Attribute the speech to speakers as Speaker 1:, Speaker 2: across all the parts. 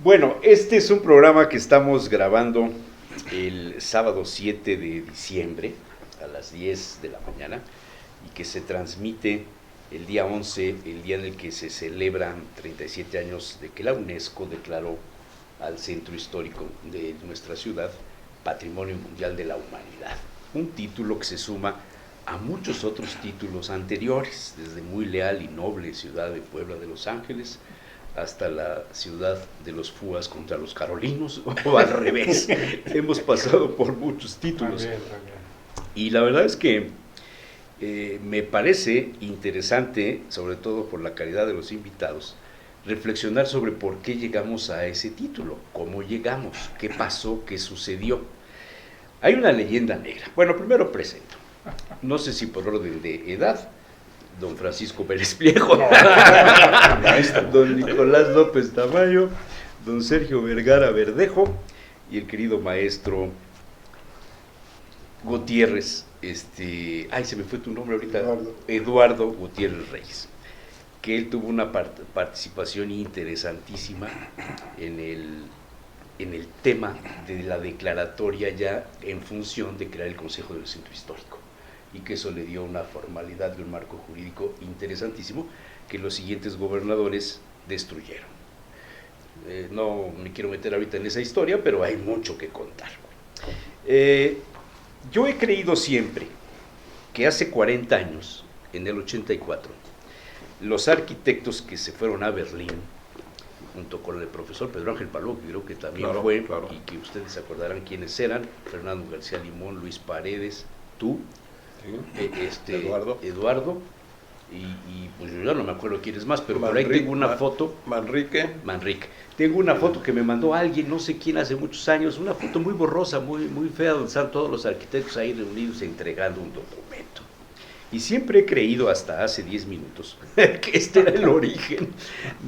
Speaker 1: Bueno, este es un programa que estamos grabando el sábado 7 de diciembre a las 10 de la mañana y que se transmite el día 11, el día en el que se celebran 37 años de que la UNESCO declaró al centro histórico de nuestra ciudad Patrimonio Mundial de la Humanidad. Un título que se suma a muchos otros títulos anteriores, desde muy leal y noble ciudad de Puebla de Los Ángeles, hasta la ciudad de los Fúas contra los Carolinos, o al revés. Hemos pasado por muchos títulos. Y la verdad es que me parece interesante, sobre todo por la calidad de los invitados, reflexionar sobre por qué llegamos a ese título, cómo llegamos, qué pasó, qué sucedió. Hay una leyenda negra. Bueno, primero presento. No sé si por orden de edad, don Francisco Pérez Pliejo, don Nicolás López Tamayo, don Sergio Vergara Verdejo y el querido maestro Gutiérrez, se me fue tu nombre ahorita, Eduardo Gutiérrez Reyes, que él tuvo una participación interesantísima en el tema de la declaratoria ya en función de crear el Consejo del Centro Histórico, y que eso le dio una formalidad y un marco jurídico interesantísimo que los siguientes gobernadores destruyeron. No me quiero meter ahorita en esa historia, pero hay mucho que contar. Yo he creído siempre que hace 40 años, en el 84, los arquitectos que se fueron a Berlín, junto con el profesor Pedro Ángel Paló, que creo que también fue, y que ustedes se acordarán quiénes eran, Fernando García Limón, Luis Paredes, tú, Eduardo y pues yo ya no me acuerdo quién es más, pero por ahí tengo una foto. Manrique. Tengo una foto que me mandó alguien, no sé quién, hace muchos años, una foto muy borrosa, muy fea, donde están todos los arquitectos ahí reunidos entregando un documento. Y siempre he creído, hasta hace 10 minutos, que este era el origen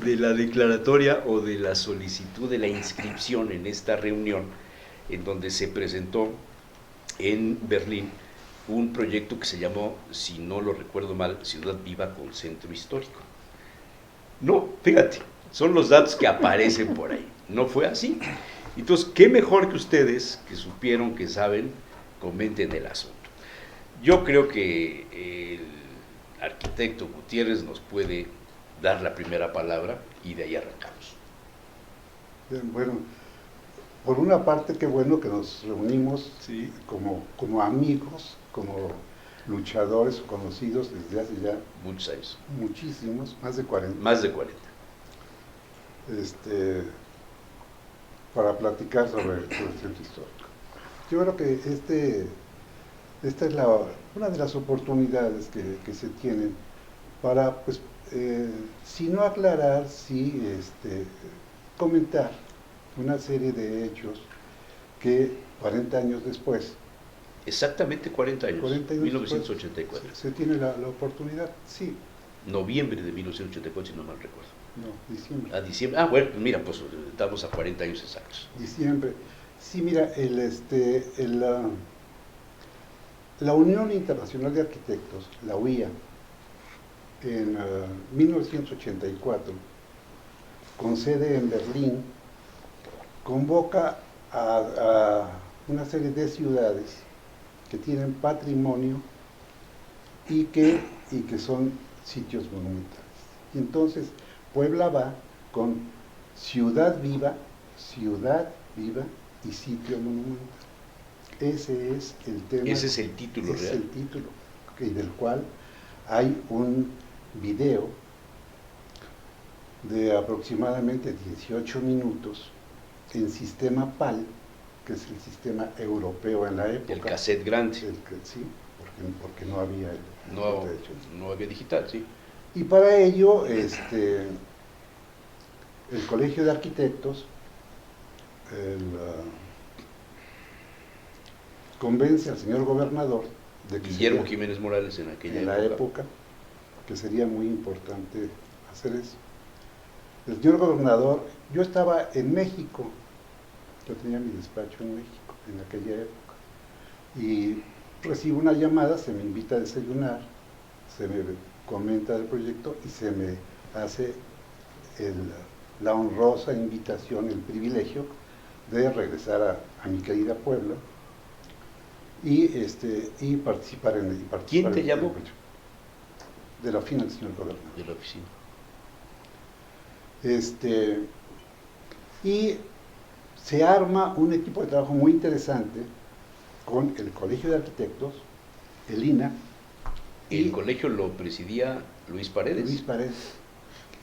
Speaker 1: de la declaratoria o de la solicitud de la inscripción en esta reunión, en donde se presentó en Berlín un proyecto que se llamó, si no lo recuerdo mal, Ciudad Viva con Centro Histórico. No, fíjate, son los datos que aparecen por ahí. No fue así. Entonces, qué mejor que ustedes, que supieron, que saben, comenten el asunto. Yo creo que el arquitecto Gutiérrez nos puede dar la primera palabra y de ahí arrancamos.
Speaker 2: Bueno, por una parte, qué bueno que nos reunimos, sí, como amigos, como luchadores conocidos desde hace ya
Speaker 1: muchos años.
Speaker 2: Muchísimos, más de 40.
Speaker 1: Más de 40.
Speaker 2: Para platicar sobre el centro histórico. Yo creo que esta es una de las oportunidades que se tienen para, pues, si no aclarar, sí comentar una serie de hechos que 40 años después,
Speaker 1: exactamente 40 años, 1984.
Speaker 2: Se tiene la oportunidad, sí.
Speaker 1: Noviembre de 1984, si no mal recuerdo.
Speaker 2: No, diciembre.
Speaker 1: Diciembre. Bueno, pues mira, pues estamos a 40 años exactos.
Speaker 2: Diciembre. Sí, mira, la Unión Internacional de Arquitectos, la UIA, en 1984, con sede en Berlín, convoca a una serie de ciudades que tienen patrimonio y que son sitios monumentales. Y entonces Puebla va con ciudad viva y sitio monumental. Ese es el tema.
Speaker 1: Ese es el título real.
Speaker 2: Es el título, del cual hay un video de aproximadamente 18 minutos en sistema PAL, que es el sistema europeo en la época.
Speaker 1: El cassette grande.
Speaker 2: Sí, porque no había
Speaker 1: no había digital, sí.
Speaker 2: Y para ello, el Colegio de Arquitectos convence al señor gobernador
Speaker 1: de que Guillermo Jiménez Morales en
Speaker 2: la época, que sería muy importante hacer eso. El señor gobernador, yo estaba en México, yo tenía mi despacho en México en aquella época, y recibo una llamada, se me invita a desayunar, se me comenta del proyecto y se me hace la honrosa invitación, el privilegio de regresar a mi querida Puebla y participar en el
Speaker 1: ¿Quién te llamó?
Speaker 2: De la oficina del señor gobernador.
Speaker 1: De la oficina.
Speaker 2: Y se arma un equipo de trabajo muy interesante con el Colegio de Arquitectos, el INA.
Speaker 1: El colegio lo presidía Luis Paredes.
Speaker 2: Luis Paredes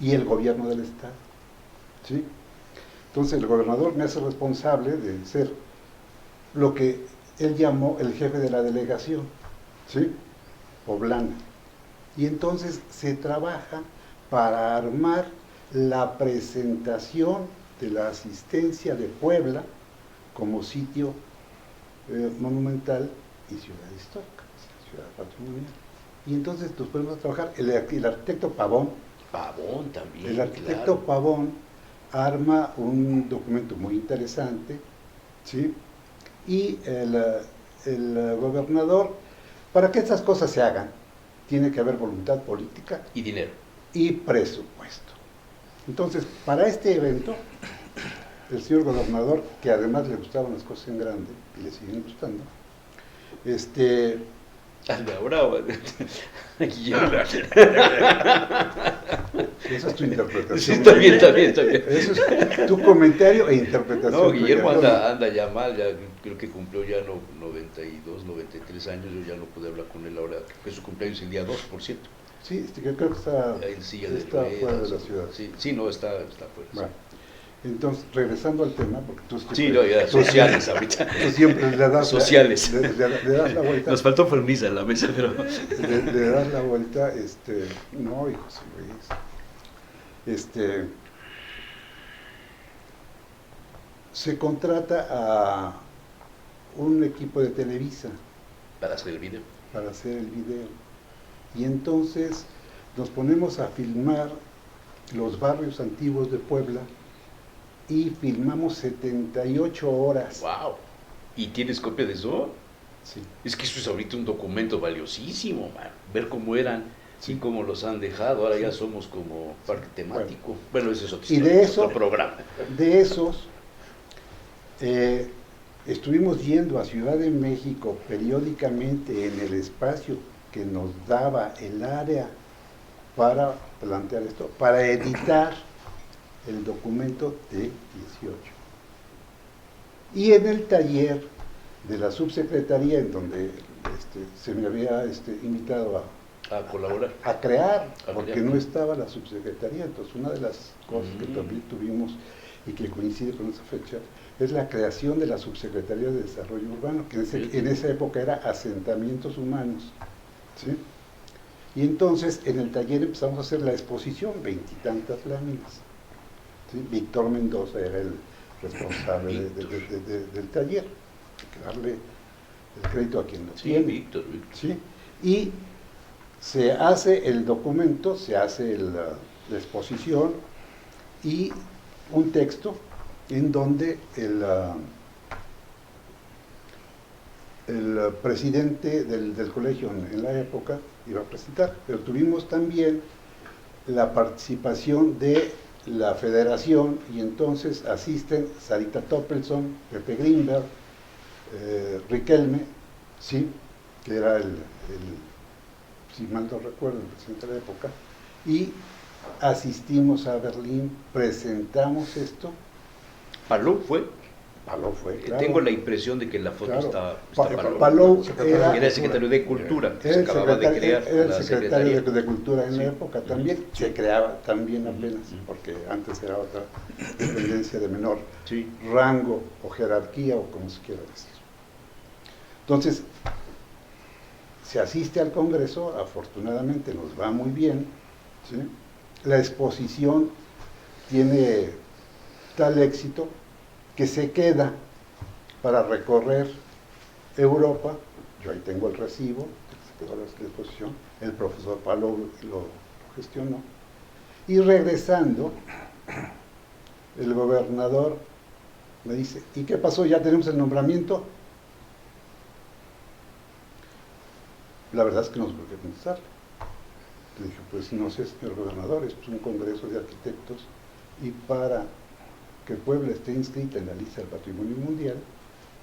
Speaker 2: y el gobierno del estado. ¿Sí? Entonces el gobernador me hace responsable de ser lo que él llamó el jefe de la delegación, ¿sí? Poblana. Y entonces se trabaja para armar la presentación de la asistencia de Puebla como sitio monumental y ciudad histórica, ciudad patrimonial. Y entonces nos ponemos a trabajar, el arquitecto Pavón.
Speaker 1: Pavón también.
Speaker 2: El arquitecto Pavón arma un documento muy interesante, ¿sí? Y el gobernador, para que estas cosas se hagan, tiene que haber voluntad política
Speaker 1: y dinero
Speaker 2: y presupuesto. Entonces, para este evento, el señor gobernador, que además le gustaban las cosas en grande y le siguen gustando,
Speaker 1: ahora
Speaker 2: esa es tu interpretación.
Speaker 1: Sí, está bien.
Speaker 2: Eso es tu comentario e interpretación.
Speaker 1: No, Guillermo anda ya mal, ya creo que cumplió ya 92, 93 años, yo ya no pude hablar con él ahora, que su cumpleaños es el día 2, por cierto.
Speaker 2: Sí, creo que está fuera de la ciudad.
Speaker 1: Sí, no, está fuera.
Speaker 2: Bueno, entonces, regresando al tema, porque tú
Speaker 1: siempre... Sí, no, ya, sociales ahorita.
Speaker 2: Tú siempre le das
Speaker 1: sociales.
Speaker 2: Le das la vuelta.
Speaker 1: Nos faltó Fermisa en la mesa, pero...
Speaker 2: Le das la vuelta, no, hijo Luis. Se contrata a un equipo de Televisa.
Speaker 1: Para hacer el video.
Speaker 2: Para hacer el video. Y entonces nos ponemos a filmar los barrios antiguos de Puebla y filmamos 78 horas.
Speaker 1: ¡Wow! ¿Y tienes copia de eso?
Speaker 2: Sí.
Speaker 1: Es que eso es ahorita un documento valiosísimo, man. Ver cómo eran, sí, cómo los han dejado. Ahora ya somos como parque temático. Bueno, ese es otro, otro programa.
Speaker 2: De esos, estuvimos yendo a Ciudad de México periódicamente en el espacio que nos daba el área para plantear esto, para editar el documento de 18. Y en el taller de la subsecretaría, en donde se me había invitado
Speaker 1: a colaborar,
Speaker 2: a crear, porque no estaba la subsecretaría. Entonces, una de las cosas que también tuvimos y que coincide con esa fecha es la creación de la Subsecretaría de Desarrollo Urbano, que en esa época era asentamientos humanos, ¿sí? Y entonces en el taller empezamos a hacer la exposición, 20 y tantas láminas, ¿sí? Víctor Mendoza era el responsable del taller, hay que darle el crédito a quien lo tiene.
Speaker 1: Víctor.
Speaker 2: ¿Sí? Y se hace el documento, se hace la exposición y un texto en donde el presidente del colegio en la época iba a presentar, pero tuvimos también la participación de la federación y entonces asisten Sarita Toppelson, Pepe Greenberg, Riquelme, ¿sí? Que era si mal no recuerdo, el presidente de la época, y asistimos a Berlín, presentamos esto.
Speaker 1: ¿Palou fue?
Speaker 2: Palou fue, claro.
Speaker 1: Tengo la impresión de que en la foto está
Speaker 2: Palou
Speaker 1: era el secretario de Cultura,
Speaker 2: era el secretario de Cultura en la época también, se creaba también apenas, porque antes era otra dependencia de menor rango o jerarquía o como se quiera decir. Entonces, se asiste al Congreso, afortunadamente nos va muy bien, ¿sí? La exposición tiene tal éxito que se queda para recorrer Europa. Yo ahí tengo el recibo, se quedó la exposición, el profesor Palou lo gestionó, y regresando, el gobernador me dice, ¿y qué pasó? ¿Ya tenemos el nombramiento? La verdad es que nos volvió a contestar. Le dije, pues no sé, señor gobernador, esto es un congreso de arquitectos Y para que Puebla esté inscrita en la lista del Patrimonio Mundial,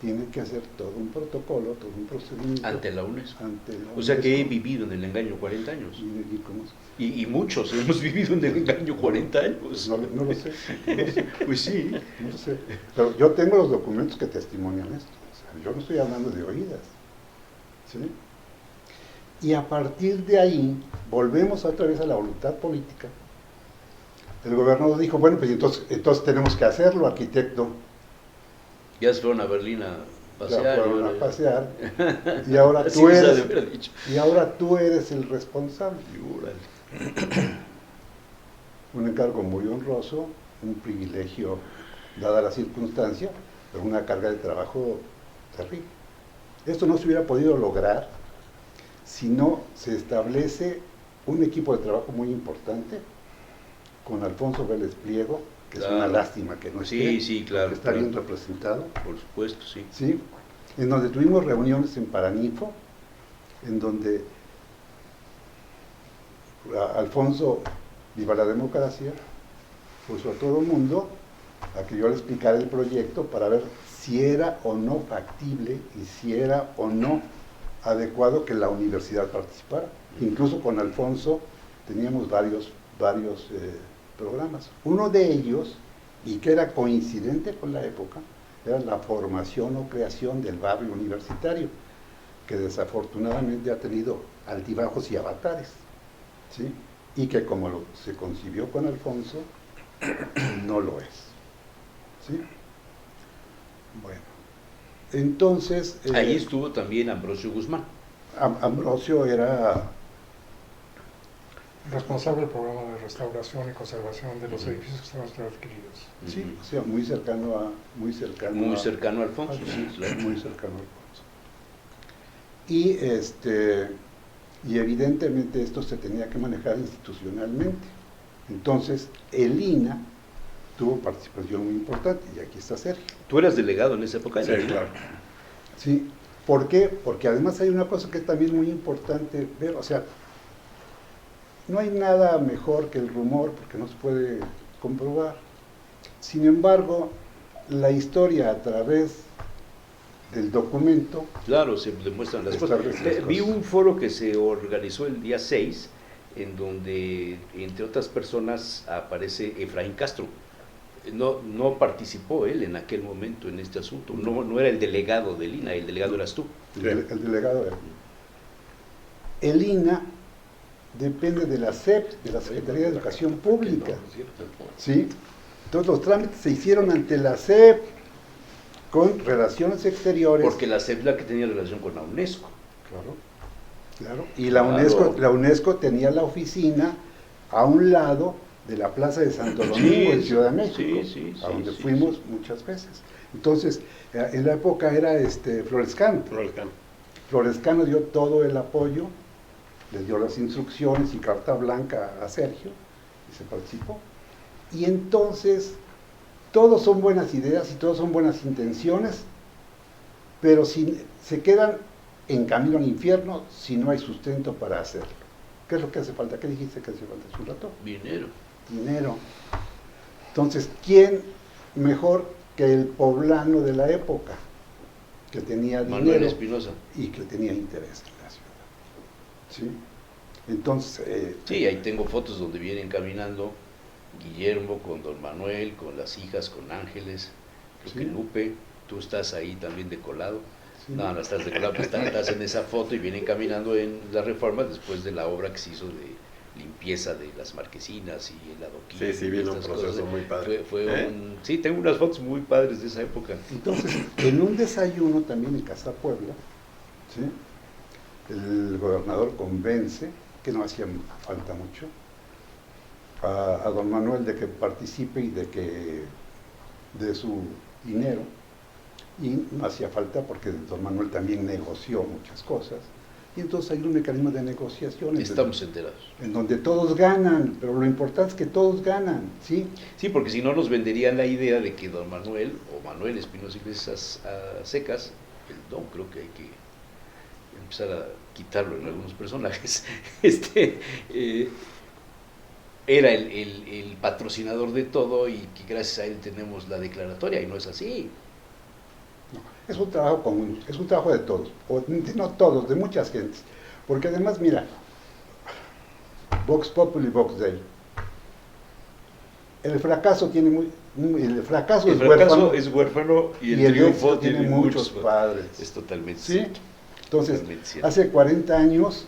Speaker 2: tiene que hacer todo un protocolo, todo un procedimiento.
Speaker 1: Ante la UNESCO.
Speaker 2: Ante la
Speaker 1: O sea que he
Speaker 2: UNESCO.
Speaker 1: vivido en el engaño 40 años.
Speaker 2: ¿Cómo es?
Speaker 1: Y muchos hemos vivido en el engaño 40 años.
Speaker 2: No lo sé, no lo sé.
Speaker 1: Pues sí.
Speaker 2: No lo sé. Pero yo tengo los documentos que testimonian esto. O sea, yo no estoy hablando de oídas. ¿Sí? Y a partir de ahí, volvemos otra vez a la voluntad política. El gobernador dijo, bueno, pues entonces tenemos que hacerlo, arquitecto.
Speaker 1: Ya se fueron a Berlín a pasear.
Speaker 2: Ya fueron a pasear. Y ahora tú eres el responsable. Un encargo muy honroso, un privilegio dada la circunstancia, pero una carga de trabajo terrible. Esto no se hubiera podido lograr si no se establece un equipo de trabajo muy importante con Alfonso Vélez Pliego, que claro. Es una lástima que no esté,
Speaker 1: sí, claro,
Speaker 2: está bien representado.
Speaker 1: Por supuesto, sí.
Speaker 2: Sí, en donde tuvimos reuniones en Paraninfo, en donde Alfonso, viva la democracia, puso a todo el mundo a que yo le explicara el proyecto para ver si era o no factible y si era o no adecuado que la universidad participara. Incluso con Alfonso teníamos varios programas. Uno de ellos, y que era coincidente con la época, era la formación o creación del barrio universitario, que desafortunadamente ha tenido altibajos y avatares, ¿sí? Y que como se concibió con Alfonso, no lo es, ¿sí? Bueno, entonces...
Speaker 1: ahí estuvo también Ambrosio Guzmán.
Speaker 2: Ambrosio era...
Speaker 3: responsable del programa de restauración y conservación de los edificios que estaban adquiridos.
Speaker 2: Sí, o sea, muy cercano a
Speaker 1: Alfonso.
Speaker 2: Sí, muy cercano a Alfonso. Y evidentemente esto se tenía que manejar institucionalmente. Entonces, el INA tuvo participación muy importante, y aquí está Sergio.
Speaker 1: ¿Tú eras delegado en esa época?
Speaker 2: Sí, claro. Sí, ¿por qué? Porque además hay una cosa que es también muy importante ver, o sea, no hay nada mejor que el rumor porque no se puede comprobar. Sin embargo, la historia a través del documento...
Speaker 1: Claro, se demuestran las cosas. Vi un foro que se organizó el día 6, en donde, entre otras personas, aparece Efraín Castro. No participó él en aquel momento en este asunto. No era el delegado del INA, el delegado eras tú.
Speaker 2: El delegado era. El INA depende de la SEP, de la Secretaría de Educación Pública. ¿Sí? Entonces los trámites se hicieron ante la SEP con relaciones exteriores.
Speaker 1: Porque la SEP es la que tenía relación con la UNESCO.
Speaker 2: Claro. Y la UNESCO tenía la oficina a un lado de la Plaza de Santo Domingo en Ciudad de México, a donde fuimos muchas veces. Entonces, en la época era Florescano. Florescano dio todo el apoyo, le dio las instrucciones y carta blanca a Sergio, y se participó. Y entonces, todos son buenas ideas y todos son buenas intenciones, pero se quedan en camino al infierno si no hay sustento para hacerlo. ¿Qué es lo que hace falta? ¿Qué dijiste que hace falta hace un rato? Dinero. Entonces, ¿quién mejor que el poblano de la época, que tenía
Speaker 1: Manuel
Speaker 2: dinero
Speaker 1: Espinosa
Speaker 2: y que tenía interés en la ciudad? ¿Sí? Entonces...
Speaker 1: sí, ahí tengo fotos donde vienen caminando Guillermo con don Manuel, con las hijas, con Ángeles, creo que Lupe, tú estás ahí también de colado. Sí. No estás de colado, pues estás en esa foto y vienen caminando en la Reforma después de la obra que se hizo de limpieza de las marquesinas y el adoquín.
Speaker 4: Sí, vino un proceso muy padre.
Speaker 1: Sí, tengo unas fotos muy padres de esa época.
Speaker 2: Entonces, en un desayuno también en Casa Puebla, ¿sí? El gobernador convence, que no hacía falta mucho, a don Manuel de que participe y de su dinero, y no hacía falta porque don Manuel también negoció muchas cosas, y entonces hay un mecanismo de negociación
Speaker 1: estamos enterados,
Speaker 2: en donde todos ganan, pero lo importante es que todos ganan, ¿sí?
Speaker 1: Sí, porque si no nos venderían la idea de que don Manuel o Manuel Espinosa Iglesias Secas, el don, creo que hay que empezar a quitarlo en algunos personajes, era el patrocinador de todo y que gracias a él tenemos la declaratoria, y no es así.
Speaker 2: No, es un trabajo común, es un trabajo de todos, o no todos, de muchas gentes. Porque además, mira, Vox Populi, Vox Dei. El fracaso
Speaker 1: es huérfano
Speaker 2: y el triunfo tiene muchos
Speaker 1: padres.
Speaker 2: padres.
Speaker 1: Es totalmente
Speaker 2: ¿Sí?
Speaker 1: cierto.
Speaker 2: Entonces,
Speaker 1: Totalmente cierto.
Speaker 2: hace 40 años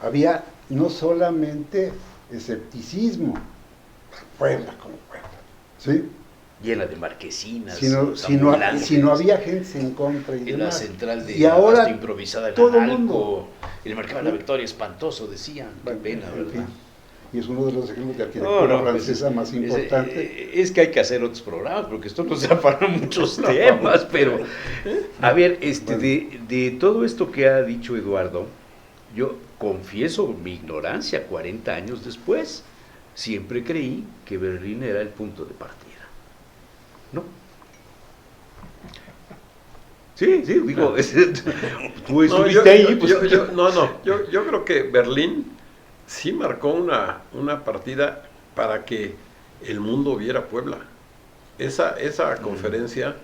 Speaker 2: había no solamente escepticismo, Puebla como Puebla, ¿sí?
Speaker 1: Llena de marquesinas,
Speaker 2: sino había gente en contra y
Speaker 1: en la
Speaker 2: demás.
Speaker 1: central de
Speaker 2: y ahora
Speaker 1: abasto improvisada en
Speaker 2: todo el
Speaker 1: Analco,
Speaker 2: mundo
Speaker 1: y le marcaban la victoria, espantoso, decían.
Speaker 2: Bueno,
Speaker 1: Qué pena,
Speaker 2: en
Speaker 1: ¿verdad?
Speaker 2: fin, y es uno de los ejemplos de arquitectura francesa más importante.
Speaker 1: Es que hay que hacer otros programas, porque esto nos da para muchos temas, pero a ver,
Speaker 2: Bueno.
Speaker 1: de todo esto que ha dicho Eduardo, yo confieso mi ignorancia 40 años después. Siempre creí que Berlín era el punto de partida. ¿No? Sí, digo, tú estuviste ahí. Pues,
Speaker 4: yo creo que Berlín sí marcó una partida para que el mundo viera Puebla. Esa conferencia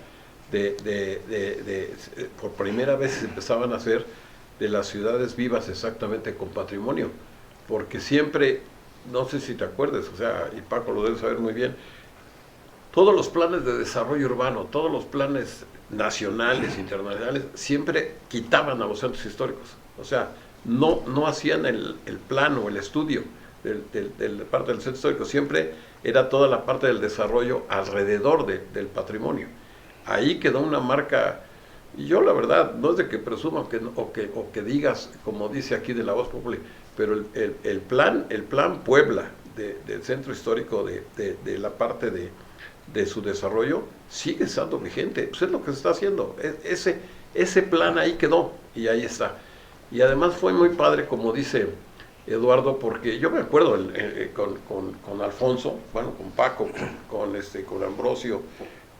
Speaker 4: por primera vez se empezaban a hacer de las ciudades vivas exactamente con patrimonio, porque siempre, no sé si te acuerdas, o sea, y Paco lo debe saber muy bien, todos los planes de desarrollo urbano, todos los planes nacionales, internacionales, siempre quitaban a los centros históricos. O sea, no hacían el plano, el estudio de la parte del centro histórico, siempre era toda la parte del desarrollo alrededor del patrimonio. Ahí quedó una marca, y yo la verdad, no es de que presuma o que digas, como dice aquí de la Voz Populi, pero el plan Puebla del centro histórico, de la parte de su desarrollo, sigue estando vigente. Pues es lo que se está haciendo. Ese plan ahí quedó y ahí está. Y además fue muy padre, como dice Eduardo, porque yo me acuerdo con Alfonso, bueno, con Paco, con Ambrosio,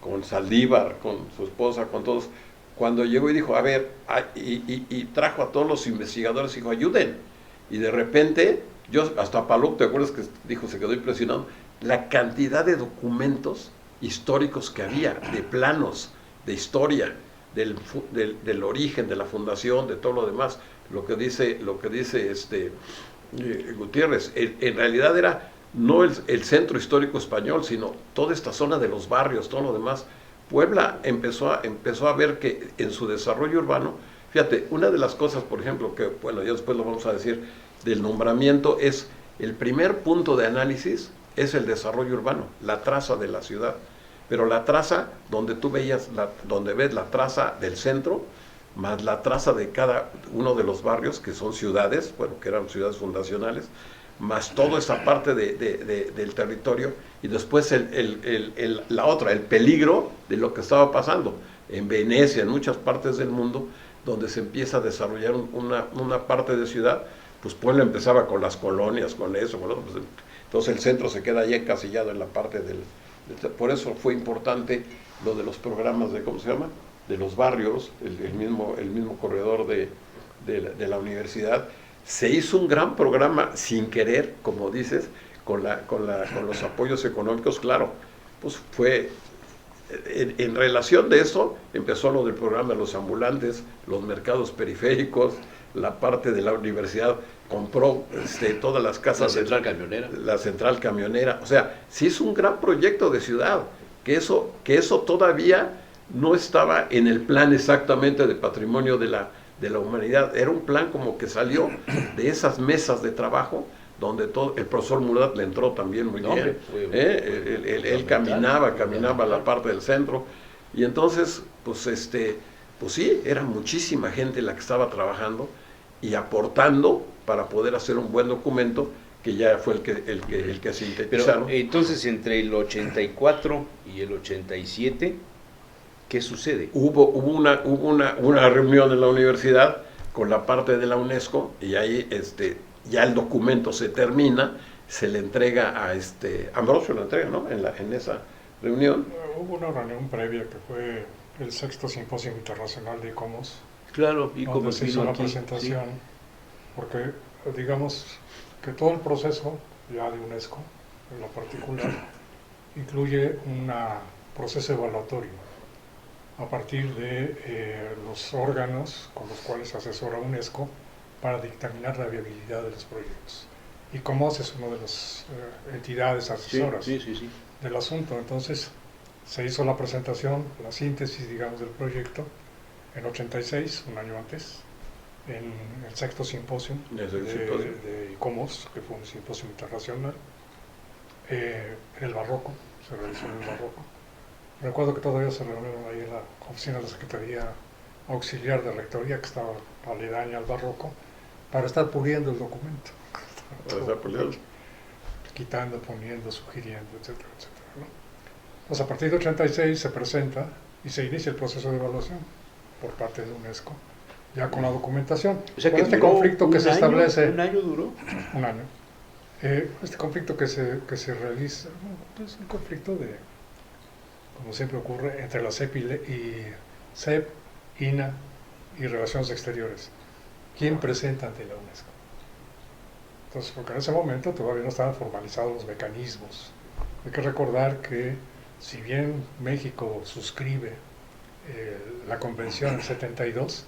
Speaker 4: con Saldívar, con su esposa, con todos, cuando llegó y dijo, a ver, y trajo a todos los investigadores y dijo, ayuden. Y de repente, hasta Palop, ¿te acuerdas que dijo, se quedó impresionado? La cantidad de documentos históricos que había, de planos, de historia, del origen, de la fundación, de todo lo demás, lo que dice Gutiérrez, en realidad era no el centro histórico español, sino toda esta zona de los barrios, todo lo demás. Puebla empezó a ver que en su desarrollo urbano, fíjate, una de las cosas, por ejemplo, que bueno, ya después lo vamos a decir, del nombramiento, es el primer punto de análisis es el desarrollo urbano, la traza de la ciudad. Pero la traza, donde tú donde ves la traza del centro, más la traza de cada uno de los barrios, que son ciudades, bueno, que eran ciudades fundacionales, más toda esa parte del territorio, y después la otra, el peligro de lo que estaba pasando en Venecia, en muchas partes del mundo, donde se empieza a desarrollar una parte de ciudad. Pues Puebla empezaba con las colonias, con eso, con lo otro, pues, entonces el centro se queda ahí encasillado en la parte por eso fue importante lo de los programas de, ¿cómo se llama?, de los barrios, el mismo corredor de la universidad. Se hizo un gran programa sin querer, como dices, con los apoyos económicos, claro, pues fue, en relación de eso, empezó lo del programa de los ambulantes, los mercados periféricos, la parte de la universidad compró todas las casas. La central camionera. O sea, sí es un gran proyecto de ciudad, que eso todavía no estaba en el plan exactamente de patrimonio de la humanidad. Era un plan como que salió de esas mesas de trabajo, donde el profesor Murat le entró también muy bien. Él caminaba la parte del centro, y entonces, pues sí, era muchísima gente la que estaba trabajando y aportando para poder hacer un buen documento, que ya fue el que sintetizaron.
Speaker 1: Pero entonces, entre el 84 y el 87, ¿qué sucede?
Speaker 4: Hubo una reunión en la universidad con la parte de la UNESCO, y ahí ya el documento se termina, se le entrega a Ambrosio, lo entrega, ¿no?, en esa reunión.
Speaker 3: Hubo una reunión previa que fue el 6º Simposio Internacional de ICOMOS.
Speaker 1: Claro, y
Speaker 3: donde se hizo una presentación, sí. Porque digamos que todo el proceso ya de UNESCO, en lo particular, incluye un proceso evaluatorio a partir de los órganos con los cuales se asesora UNESCO para dictaminar la viabilidad de los proyectos. Y COMOS es una de las entidades asesoras del asunto. Entonces se hizo la presentación, la síntesis, digamos, del proyecto en 86, un año antes, en el sexto simposio de ICOMOS, que fue un simposio internacional, en el Barroco, se realizó en el Barroco. Recuerdo que todavía se reunieron ahí en la oficina de la Secretaría Auxiliar de Rectoría, que estaba aledaña al Barroco, para estar puliendo el documento. Quitando, poniendo, sugiriendo, etcétera, etcétera, ¿no? Pues a partir de 86 se presenta y se inicia el proceso de evaluación por parte de UNESCO, ya con la documentación.
Speaker 1: O sea,
Speaker 3: con
Speaker 1: que
Speaker 3: este
Speaker 1: duró
Speaker 3: conflicto que se establece.
Speaker 1: ¿Un año duró?
Speaker 3: Un año. Este conflicto que se realiza, es un conflicto de, como siempre ocurre, entre la CEP y CEP, INA y Relaciones Exteriores. ¿Quién presenta ante la UNESCO? Entonces, porque en ese momento todavía no estaban formalizados los mecanismos. Hay que recordar que si bien México suscribe la convención en 72,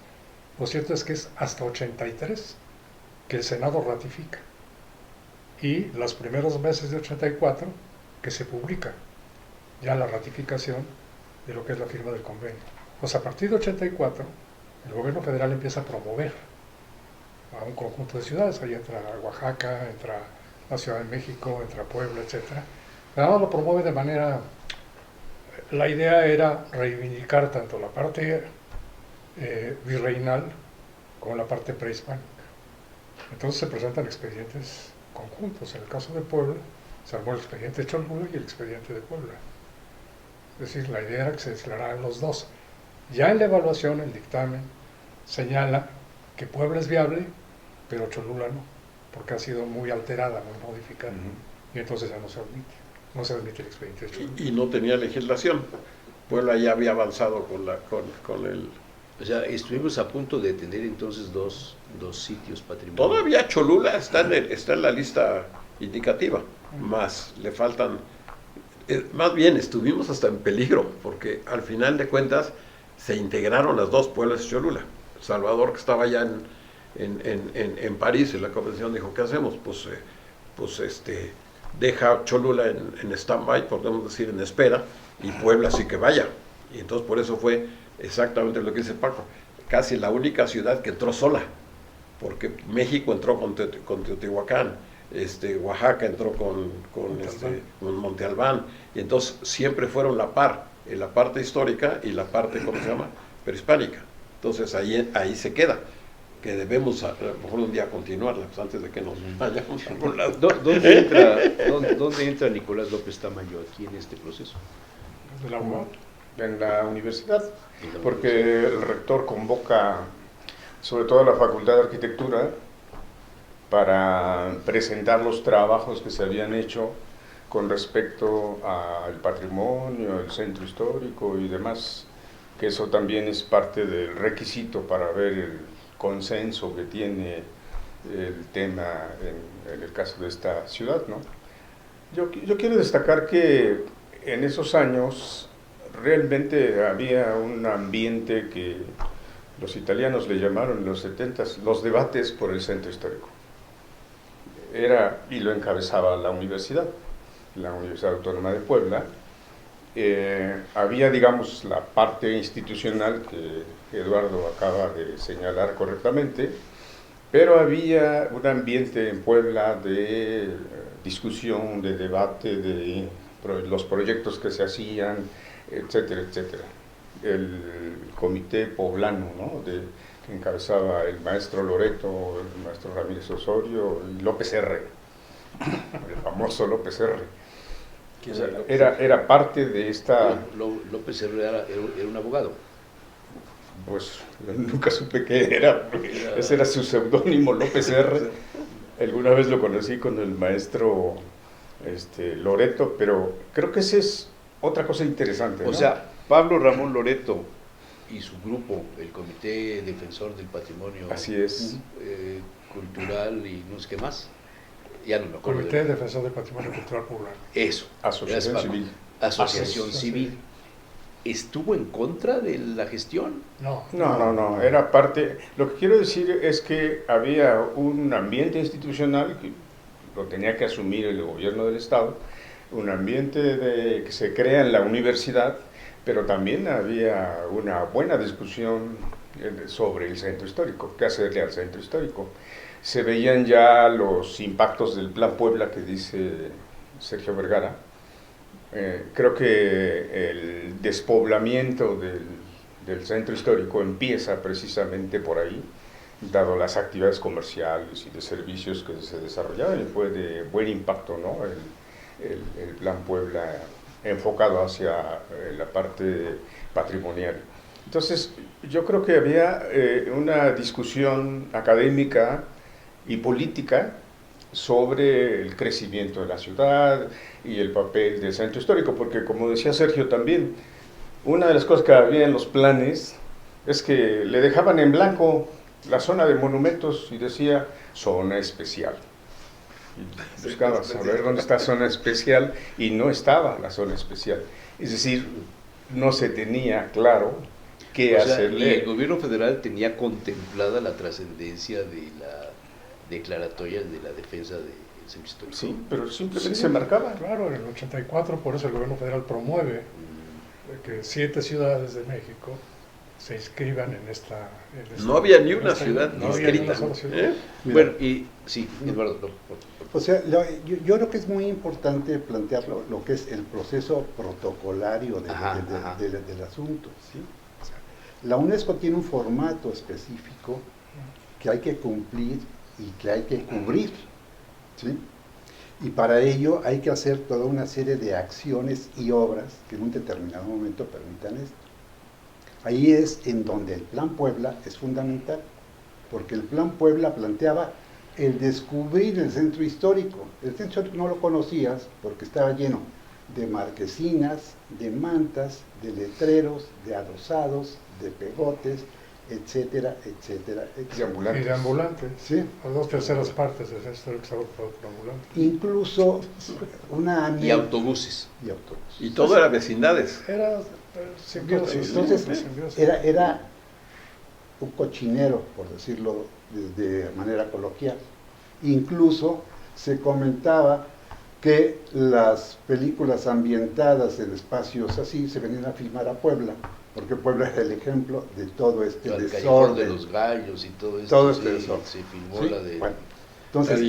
Speaker 3: lo cierto es que es hasta 83 que el Senado ratifica. Y los primeros meses de 84 que se publica ya la ratificación de lo que es la firma del convenio. Pues a partir de 84, el gobierno federal empieza a promover a un conjunto de ciudades, ahí entra Oaxaca, entra la Ciudad de México, entra Puebla, etc. Además lo promueve de manera, la idea era reivindicar tanto la parte virreinal como la parte prehispánica. Entonces se presentan expedientes conjuntos. En el caso de Puebla se armó el expediente de Cholula y el expediente de Puebla. Es decir, la idea era que se declararan los dos. Ya en la evaluación, el dictamen señala que Puebla es viable, pero Cholula no, porque ha sido muy alterada, muy modificada, y entonces ya no se admite el expediente de Cholula.
Speaker 4: Y no tenía legislación. Puebla ya había avanzado con el...
Speaker 1: O sea, estuvimos a punto de tener entonces dos sitios patrimoniales.
Speaker 4: Todavía Cholula está en la lista indicativa, más le faltan... más bien, estuvimos hasta en peligro, porque al final de cuentas se integraron las dos Pueblas y Cholula. Salvador, que estaba ya en París, en la convención, dijo, ¿qué hacemos? Deja Cholula en stand-by, podemos decir, en espera, y Puebla sí que vaya. Y entonces por eso fue exactamente lo que dice Paco, casi la única ciudad que entró sola, porque México entró con Teotihuacán, Oaxaca entró con Monte Albán, y entonces siempre fueron la par, en la parte histórica y la parte, ¿cómo se llama?, prehispánica. Entonces ahí se queda, que debemos a lo mejor un día continuarla, pues, antes de que nos vayamos a algún lado.
Speaker 1: ¿Dónde entra Nicolás López Tamayo aquí en este proceso?
Speaker 3: De la UAM.
Speaker 5: En la universidad, porque el rector convoca sobre todo a la Facultad de Arquitectura para presentar los trabajos que se habían hecho con respecto al patrimonio, el centro histórico y demás, que eso también es parte del requisito para ver el consenso que tiene el tema en el caso de esta ciudad, ¿no? Yo quiero destacar que en esos años realmente había un ambiente que los italianos le llamaron en los 70s los debates por el centro histórico. Y lo encabezaba la Universidad Autónoma de Puebla. Había, digamos, la parte institucional que Eduardo acaba de señalar correctamente, pero había un ambiente en Puebla de discusión, de debate, de los proyectos que se hacían, etcétera, etcétera. El comité poblano, ¿no?, que encabezaba el maestro Loreto, el maestro Ramírez Osorio y López R., el famoso López R. O sea, era parte de esta...
Speaker 1: López Herrera era un abogado.
Speaker 5: Pues nunca supe qué era, ese era su seudónimo, López R. Alguna vez lo conocí con el maestro Loreto, pero creo que esa es otra cosa interesante, ¿no?
Speaker 1: O sea, Pablo Ramón Loreto y su grupo, el Comité Defensor del Patrimonio
Speaker 5: Así es.
Speaker 1: Cultural y no sé qué más, ya no me acuerdo.
Speaker 3: Comité Defensor del Patrimonio Cultural Poblano.
Speaker 1: Eso.
Speaker 5: Asociación Civil.
Speaker 1: Asociación
Speaker 3: Asociación
Speaker 1: Civil. ¿Estuvo en contra de la gestión?
Speaker 5: No, era parte. Lo que quiero decir es que había un ambiente institucional que lo tenía que asumir el gobierno del Estado, un ambiente que se crea en la universidad, pero también había una buena discusión sobre el centro histórico, qué hacerle al centro histórico. Se veían ya los impactos del Plan Puebla que dice Sergio Vergara. Creo que el despoblamiento del centro histórico empieza precisamente por ahí, dado las actividades comerciales y de servicios que se desarrollaban, y fue de buen impacto, ¿no? El Plan Puebla enfocado hacia la parte patrimonial. Entonces, yo creo que había una discusión académica y política sobre el crecimiento de la ciudad y el papel del centro histórico, porque como decía Sergio también, una de las cosas que había en los planes es que le dejaban en blanco la zona de monumentos y decía zona especial. Y buscabas saber dónde está zona especial y no estaba la zona especial. Es decir, no se tenía claro qué hacerle.
Speaker 1: Y el gobierno federal tenía contemplada la trascendencia de la declaratoria de la defensa del centro histórico.
Speaker 5: Sí, pero simplemente se marcaba.
Speaker 3: Claro, en el 84, por eso el gobierno federal promueve que 7 ciudades de México se inscriban en esta...
Speaker 4: No había ni una ciudad
Speaker 3: no había ni una
Speaker 4: inscrita.
Speaker 3: sola ciudad.
Speaker 1: Bueno, y sí, Eduardo.
Speaker 2: O sea, yo creo que es muy importante plantear lo que es el proceso protocolario del asunto, ¿sí? O sea, la UNESCO tiene un formato específico que hay que cumplir y que hay que cubrir, ¿sí? Y para ello hay que hacer toda una serie de acciones y obras que en un determinado momento permitan esto. Ahí es en donde el Plan Puebla es fundamental, porque el Plan Puebla planteaba el descubrir el centro histórico. El centro histórico no lo conocías porque estaba lleno de marquesinas, de mantas, de letreros, de adosados, de pegotes, etcétera, etcétera, etcétera.
Speaker 3: Y de ambulantes.
Speaker 2: Sí.
Speaker 3: A 2/3 partes del centro histórico estaba ocupado por ambulantes.
Speaker 2: Incluso
Speaker 1: Y autobuses.
Speaker 2: Y autobuses.
Speaker 4: Y todo era vecindades.
Speaker 3: Era simbiosis.
Speaker 2: Entonces,
Speaker 3: simbiosis.
Speaker 2: era un cochinero, por decirlo de manera coloquial. Incluso se comentaba que las películas ambientadas en espacios así se venían a filmar a Puebla, porque Puebla era el ejemplo de todo este
Speaker 1: El Callejón
Speaker 2: desorden.
Speaker 1: de los Gallos y todo esto.
Speaker 2: Todo este
Speaker 1: sí,
Speaker 2: desorden.
Speaker 1: se filmó
Speaker 2: ¿Sí?
Speaker 1: la de
Speaker 2: Bueno, entonces,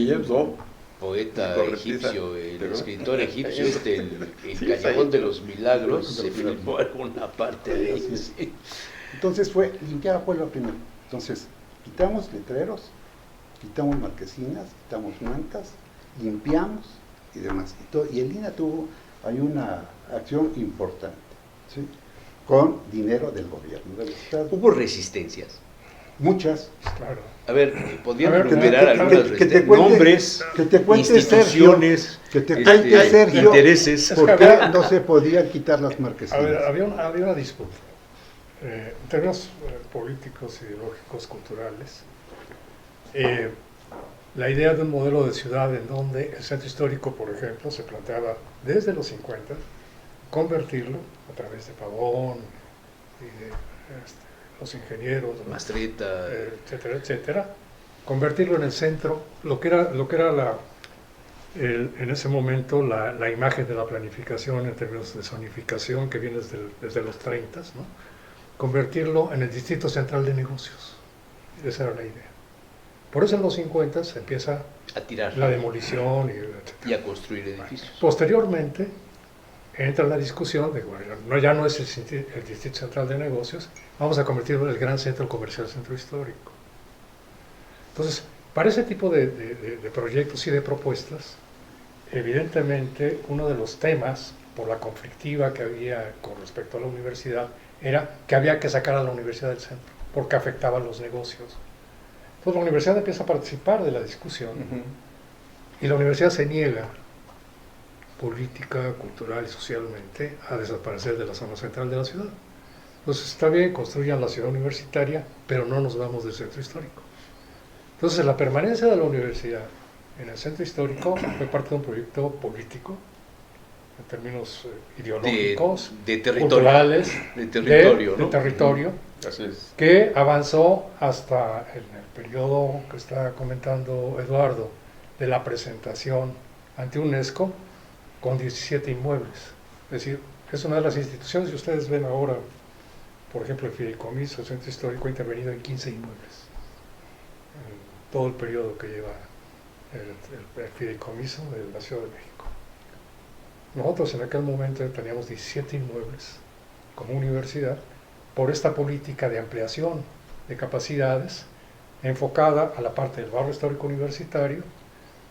Speaker 1: poeta
Speaker 4: Correctiza,
Speaker 1: egipcio, el
Speaker 4: pero-
Speaker 1: escritor egipcio, el
Speaker 4: Sí,
Speaker 1: Callejón
Speaker 4: ahí.
Speaker 1: de los Milagros, se filmó alguna parte de
Speaker 2: Así
Speaker 1: ahí.
Speaker 2: es.
Speaker 1: Sí.
Speaker 2: entonces fue limpiar a Puebla primero. Entonces, quitamos letreros, quitamos marquesinas, quitamos mantas, limpiamos y demás. Y el INAH hay una acción importante, ¿sí? Con dinero del gobierno del Estado.
Speaker 1: Hubo resistencias.
Speaker 2: Muchas.
Speaker 3: Claro.
Speaker 1: A ver, podrían
Speaker 3: A ver,
Speaker 1: enumerar algunas
Speaker 2: que te
Speaker 1: resistencias.
Speaker 2: cuente-
Speaker 1: Nombres,
Speaker 2: Que te cuente
Speaker 1: instituciones,
Speaker 2: Sergio, que te
Speaker 1: este,
Speaker 2: cuente Sergio,
Speaker 1: intereses.
Speaker 3: Es
Speaker 2: ¿por
Speaker 3: que
Speaker 2: qué
Speaker 3: había-
Speaker 2: no se podían quitar las
Speaker 3: A
Speaker 2: marquesinas?
Speaker 3: ver, había una disputa. En términos políticos, ideológicos, culturales, la idea de un modelo de ciudad en donde el centro histórico, por ejemplo, se planteaba desde los 50 convertirlo a través de Pavón y de los ingenieros, ¿no?
Speaker 1: Mastreta.
Speaker 3: Etcétera, etcétera, convertirlo en el centro, lo que era en ese momento la imagen de la planificación en términos de zonificación que viene desde los 30, ¿no? Convertirlo en el distrito central de negocios. Esa era la idea. Por eso en los 50 se empieza
Speaker 1: A tirar
Speaker 3: la demolición, etcétera.
Speaker 1: y a construir edificios.
Speaker 3: Posteriormente entra la discusión de, bueno, ya no es el distrito central de negocios, vamos a convertirlo en el gran centro comercial, centro histórico. Entonces, para ese tipo de proyectos y de propuestas, evidentemente uno de los temas, por la conflictiva que había con respecto a la universidad, era que había que sacar a la universidad del centro, porque afectaba a los negocios. Entonces la universidad empieza a participar de la discusión, y la universidad se niega política, cultural y socialmente a desaparecer de la zona central de la ciudad. Entonces está bien, construyan la ciudad universitaria, pero no nos vamos del centro histórico. Entonces la permanencia de la universidad en el centro histórico fue parte de un proyecto político, en términos ideológicos,
Speaker 1: de territorio,
Speaker 3: culturales,
Speaker 1: de territorio,
Speaker 3: de
Speaker 1: ¿no?
Speaker 3: territorio,
Speaker 5: Así es.
Speaker 3: que avanzó hasta en el periodo que está comentando Eduardo, de la presentación ante UNESCO con 17 inmuebles. Es decir, es una de las instituciones que ustedes ven ahora, por ejemplo, el Fideicomiso, el Centro Histórico ha intervenido en 15 inmuebles, en todo el periodo que lleva el Fideicomiso de la Ciudad de México. Nosotros en aquel momento teníamos 17 inmuebles como universidad por esta política de ampliación de capacidades enfocada a la parte del barrio histórico universitario,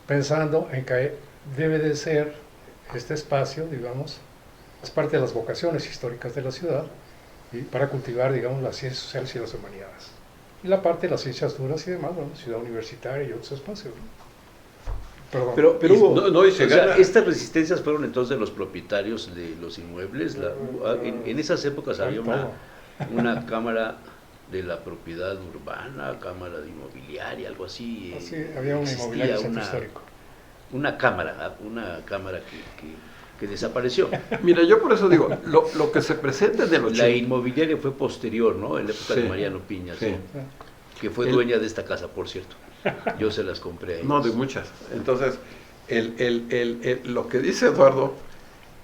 Speaker 3: pensando en que debe de ser este espacio, digamos, es parte de las vocaciones históricas de la ciudad, y para cultivar, digamos, las ciencias sociales y las humanidades. Y la parte de las ciencias duras y demás, bueno, ciudad universitaria y otros espacios, ¿no? Perdón.
Speaker 1: Pero hubo,
Speaker 4: y se
Speaker 1: o sea,
Speaker 4: gana.
Speaker 1: estas resistencias fueron entonces los propietarios de los inmuebles. En esas épocas había una cámara de la propiedad urbana, cámara de inmobiliaria, algo así.
Speaker 3: Sí, había una inmobiliaria centro histórico.
Speaker 1: Una cámara que desapareció.
Speaker 4: Mira, yo por eso digo, lo que se presenta en el 80.
Speaker 1: La inmobiliaria fue posterior, ¿no? En la época
Speaker 4: Sí.
Speaker 1: de Mariano Piña,
Speaker 4: Sí.
Speaker 1: que fue dueña de esta casa, por cierto. Yo se las compré a ellos.
Speaker 4: No, de muchas. Entonces, lo que dice Eduardo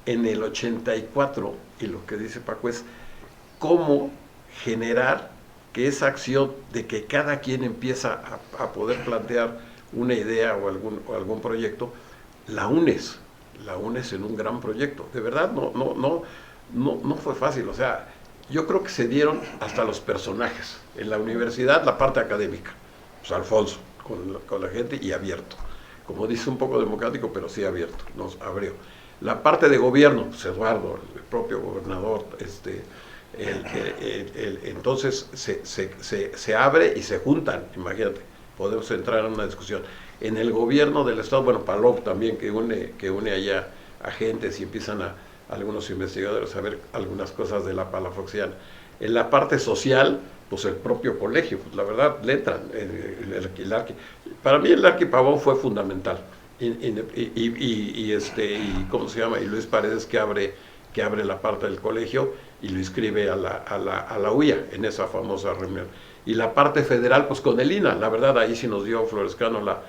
Speaker 4: en el 84 y lo que dice Paco es cómo generar que esa acción de que cada quien empieza a poder plantear una idea o algún proyecto, la unes en un gran proyecto. De verdad, no fue fácil. O sea, yo creo que se dieron hasta los personajes. En la universidad, la parte académica, pues Alfonso, con la gente y abierto. Como dice, un poco democrático, pero sí abierto, nos abrió. La parte de gobierno, pues Eduardo, el propio gobernador, entonces se abre y se juntan, imagínate, podemos entrar en una discusión. En el gobierno del Estado, bueno, Palop también, que une allá agentes y empiezan algunos investigadores a ver algunas cosas de la palafoxiana. En la parte social, pues el propio colegio, pues la verdad le entran. Para mí el Arqui Pavón fue fundamental. Y ¿cómo se llama? Y Luis Paredes que abre la parte del colegio y lo inscribe a la UIA en esa famosa reunión. Y la parte federal, pues con el INA, la verdad ahí sí nos dio Florescano la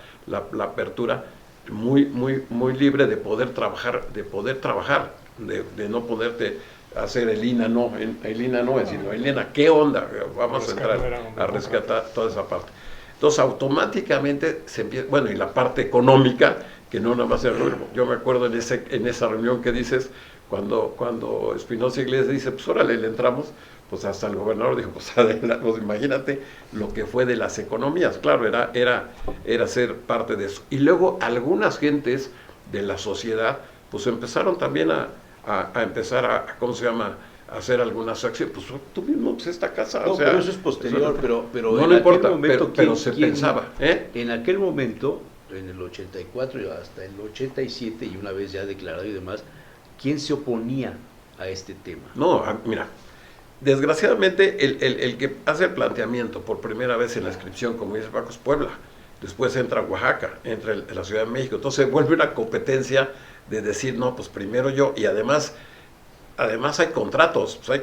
Speaker 4: apertura muy libre de poder trabajar, de no poderte hacer el INA no, sino el INA, ¿qué onda? Vamos a entrar a rescatar toda esa parte. Entonces automáticamente se empieza, bueno, y la parte económica, que no nada más es yo me acuerdo en esa reunión que dices, cuando Espinosa Iglesias dice, pues órale, le entramos, pues hasta el gobernador dijo, pues imagínate lo que fue de las economías, claro, era ser parte de eso. Y luego algunas gentes de la sociedad, pues empezaron también a empezar a ¿cómo se llama?, a hacer algunas acciones, pues tú mismo, pues esta casa,
Speaker 1: No,
Speaker 4: o sea,
Speaker 1: pero eso es posterior, pero
Speaker 4: no
Speaker 1: en
Speaker 4: le importa,
Speaker 1: aquel momento,
Speaker 4: pero se pensaba,
Speaker 1: En aquel momento, en el 84 y hasta el 87, y una vez ya declarado y demás, ¿quién se oponía a este tema?
Speaker 4: No, mira, desgraciadamente el que hace el planteamiento por primera vez en la inscripción, como dice Paco, es Puebla, después entra Oaxaca, entra la Ciudad de México, entonces vuelve una competencia de decir, no, pues primero yo, y además hay contratos, pues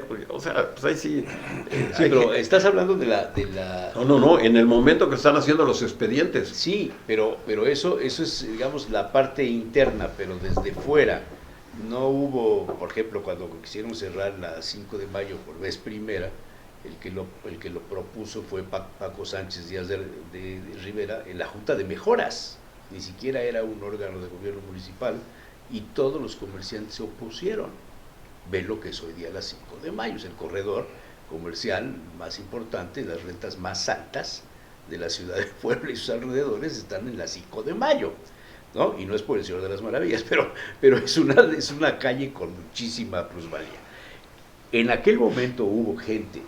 Speaker 4: ahí sí.
Speaker 1: Sí, pero estás hablando de la...
Speaker 4: No, en el momento que están haciendo los expedientes.
Speaker 1: Sí, pero eso es, digamos, la parte interna, pero desde fuera. No hubo, por ejemplo, cuando quisieron cerrar la 5 de mayo por vez primera, el que lo propuso fue Paco Sánchez Díaz de Rivera en la Junta de Mejoras. Ni siquiera era un órgano de gobierno municipal, y todos los comerciantes se opusieron. Ve lo que es hoy día la 5 de mayo, es el corredor comercial más importante, las rentas más altas de la ciudad de Puebla y sus alrededores están en la 5 de mayo, ¿no? Y no es por el Señor de las Maravillas, pero es una calle con muchísima plusvalía. En aquel momento hubo gente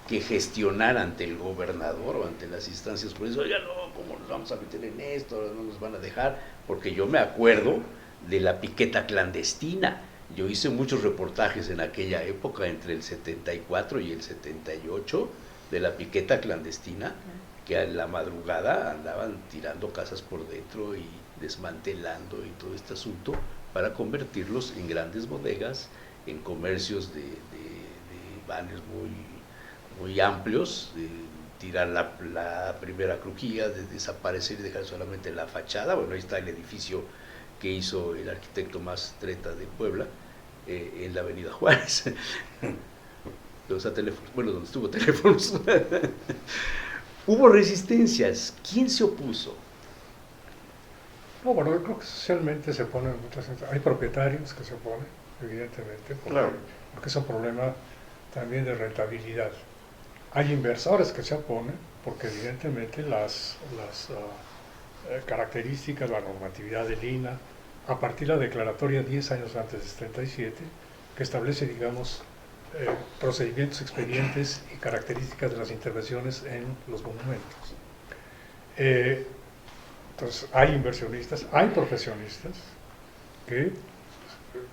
Speaker 1: que gestionara ante el gobernador o ante las instancias por eso, oiga, no, ¿cómo nos vamos a meter en esto? No nos van a dejar, porque yo me acuerdo de la piqueta clandestina. Yo hice muchos reportajes en aquella época, entre el 74 y el 78, de la piqueta clandestina, que a la madrugada andaban tirando casas por dentro y desmantelando y todo este asunto para convertirlos en grandes bodegas, en comercios de banes muy amplios, de tirar la primera crujía, de desaparecer y dejar solamente la fachada. Bueno, ahí está el edificio que hizo el arquitecto más treta de Puebla, en la avenida Juárez, donde estuvo Teléfonos. Hubo resistencias. ¿Quién se opuso?
Speaker 3: No, bueno, yo creo que socialmente se oponen muchas gente. Hay propietarios que se oponen, evidentemente, porque es un problema también de rentabilidad. Hay inversores que se oponen porque evidentemente las características, la normatividad del INA, a partir de la declaratoria 10 años antes del 37, que establece, digamos, procedimientos, expedientes y características de las intervenciones en los monumentos. Entonces, hay inversionistas, hay profesionistas que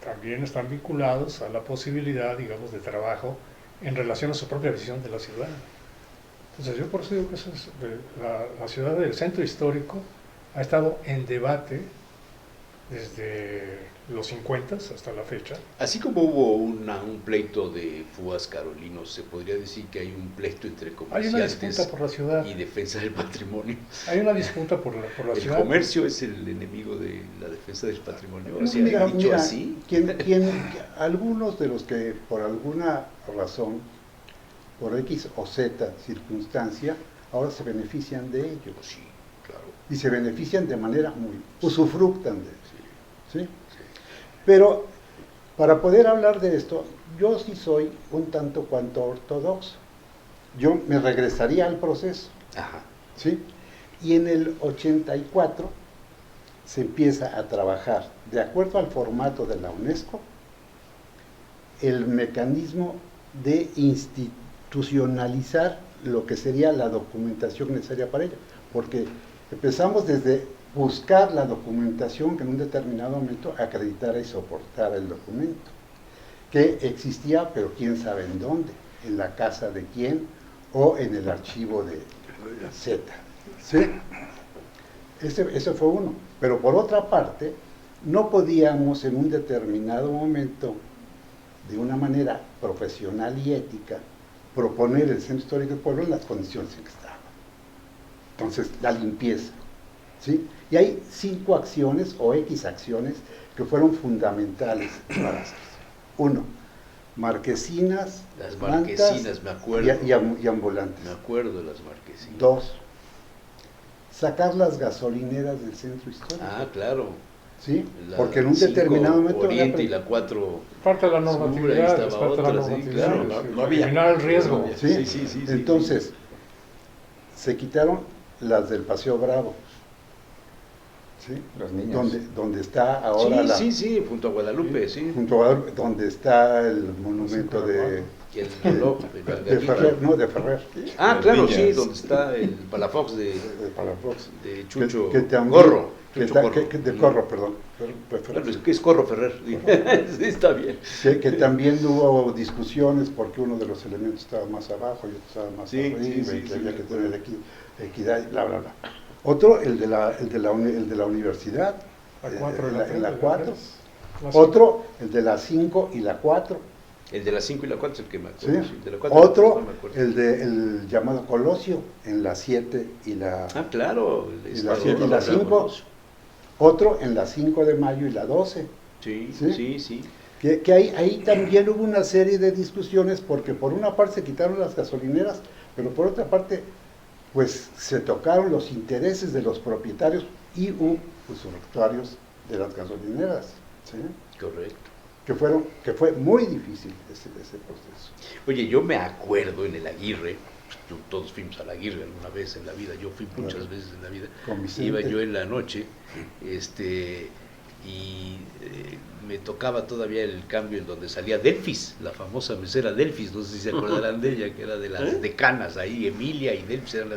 Speaker 3: también están vinculados a la posibilidad, digamos, de trabajo en relación a su propia visión de la ciudad. Entonces, yo por eso digo que eso es, la ciudad del centro histórico ha estado en debate desde los 50 hasta la fecha.
Speaker 1: Así como hubo un pleito de fugas carolinos, se podría decir que hay un pleito entre
Speaker 3: Hay una
Speaker 1: comerciantes
Speaker 3: disputa por la ciudad.
Speaker 1: y defensa del patrono.
Speaker 3: Hay una disputa por la
Speaker 1: El
Speaker 3: ciudad.
Speaker 1: comercio es el enemigo de la defensa del patrimonio.
Speaker 2: No,
Speaker 1: ¿Se ha dicho así?
Speaker 2: Algunos de los que por alguna razón, por X o Z circunstancia, ahora se benefician de ello.
Speaker 1: Sí, claro.
Speaker 2: Y se benefician de manera muy... usufructan de ello. ¿Sí? Pero para poder hablar de esto, yo sí soy un tanto cuanto ortodoxo. Yo me regresaría al proceso.
Speaker 1: Ajá.
Speaker 2: ¿Sí? Y en el 84 se empieza a trabajar, de acuerdo al formato de la UNESCO, el mecanismo de institucionalizar lo que sería la documentación necesaria para ello. Porque empezamos desde buscar la documentación que en un determinado momento acreditara y soportara el documento, que existía, pero quién sabe en dónde, en la casa de quién o en el archivo de Z. ¿Sí? Ese fue uno. Pero por otra parte, no podíamos en un determinado momento, de una manera profesional y ética, proponer el Centro Histórico del Pueblo en las condiciones en que estaba. Entonces, la limpieza. ¿Sí? Y hay 5 acciones o X acciones que fueron fundamentales para hacerse. 1, marquesinas,
Speaker 1: Las marquesinas,
Speaker 2: mantas
Speaker 1: me acuerdo.
Speaker 2: y ambulantes.
Speaker 1: Me acuerdo de las marquesinas.
Speaker 2: 2, sacar las gasolineras del centro histórico.
Speaker 1: Ah, claro.
Speaker 2: ¿Sí?
Speaker 1: La
Speaker 2: Porque en un
Speaker 1: 5
Speaker 2: determinado momento...
Speaker 1: Oriente y la 4...
Speaker 3: Parte de la
Speaker 1: Sur, ahí
Speaker 3: normatividad,
Speaker 1: estaba
Speaker 3: es parte de la
Speaker 1: otra, sí,
Speaker 3: normatividad,
Speaker 1: claro,
Speaker 4: no había.
Speaker 3: eliminar el riesgo.
Speaker 2: ¿Sí?
Speaker 1: Sí.
Speaker 2: Entonces, se quitaron las del Paseo Bravo. ¿Sí?
Speaker 5: Las niñas.
Speaker 2: Donde está ahora
Speaker 1: Sí, junto a Guadalupe, sí.
Speaker 2: junto a donde está el monumento de
Speaker 1: Y el reloj,
Speaker 2: Ferrer, no, de Ferrer,
Speaker 1: Ah,
Speaker 5: Las
Speaker 1: claro,
Speaker 5: niñas.
Speaker 1: sí, donde está el Palafox de
Speaker 2: Palafox.
Speaker 1: Chucho
Speaker 2: Que también-
Speaker 1: Corro.
Speaker 2: que
Speaker 1: Chucho
Speaker 2: ta-
Speaker 1: Corro.
Speaker 2: que de Corro, perdón.
Speaker 1: Bueno, es que es Corro Ferrer. Sí, está bien.
Speaker 2: Que también hubo discusiones porque uno de los elementos estaba más abajo y otro estaba más
Speaker 1: Sí,
Speaker 2: arriba,
Speaker 1: sí,
Speaker 2: y que
Speaker 1: sí,
Speaker 2: había
Speaker 1: me
Speaker 2: que
Speaker 1: acuerdo.
Speaker 2: tener equidad y bla, bla, bla. Otro, el de la universidad,
Speaker 3: La 4
Speaker 2: en la 4.
Speaker 3: La
Speaker 2: Otro, el de la 5 y la 4.
Speaker 1: El de las 5 y la 4 es el que me
Speaker 2: ¿Sí?
Speaker 1: acuerdo. Sí, de la 4
Speaker 2: Otro,
Speaker 1: no me acuerdo.
Speaker 2: el llamado Colosio, en la 7 y la...
Speaker 1: Ah, claro.
Speaker 2: Y la 7 y la 5. Otro en la 5 de mayo y la 12.
Speaker 1: Sí,
Speaker 2: ¿Sí?
Speaker 1: sí.
Speaker 2: Que ahí también hubo una serie de discusiones porque por una parte se quitaron las gasolineras, pero por otra parte pues se tocaron los intereses de los propietarios y usufructuarios de las gasolineras, ¿sí?
Speaker 1: Correcto.
Speaker 2: Que fue muy difícil ese proceso.
Speaker 1: Oye, yo me acuerdo en el Aguirre, todos fuimos al Aguirre alguna vez en la vida, yo fui muchas
Speaker 2: Claro.
Speaker 1: veces en la vida,
Speaker 2: Con Vicente.
Speaker 1: iba yo en la noche, me tocaba todavía el cambio en donde salía Delfis, la famosa mesera Delfis, no sé si se acordarán de ella, que era de las decanas ahí, Emilia y Delfis eran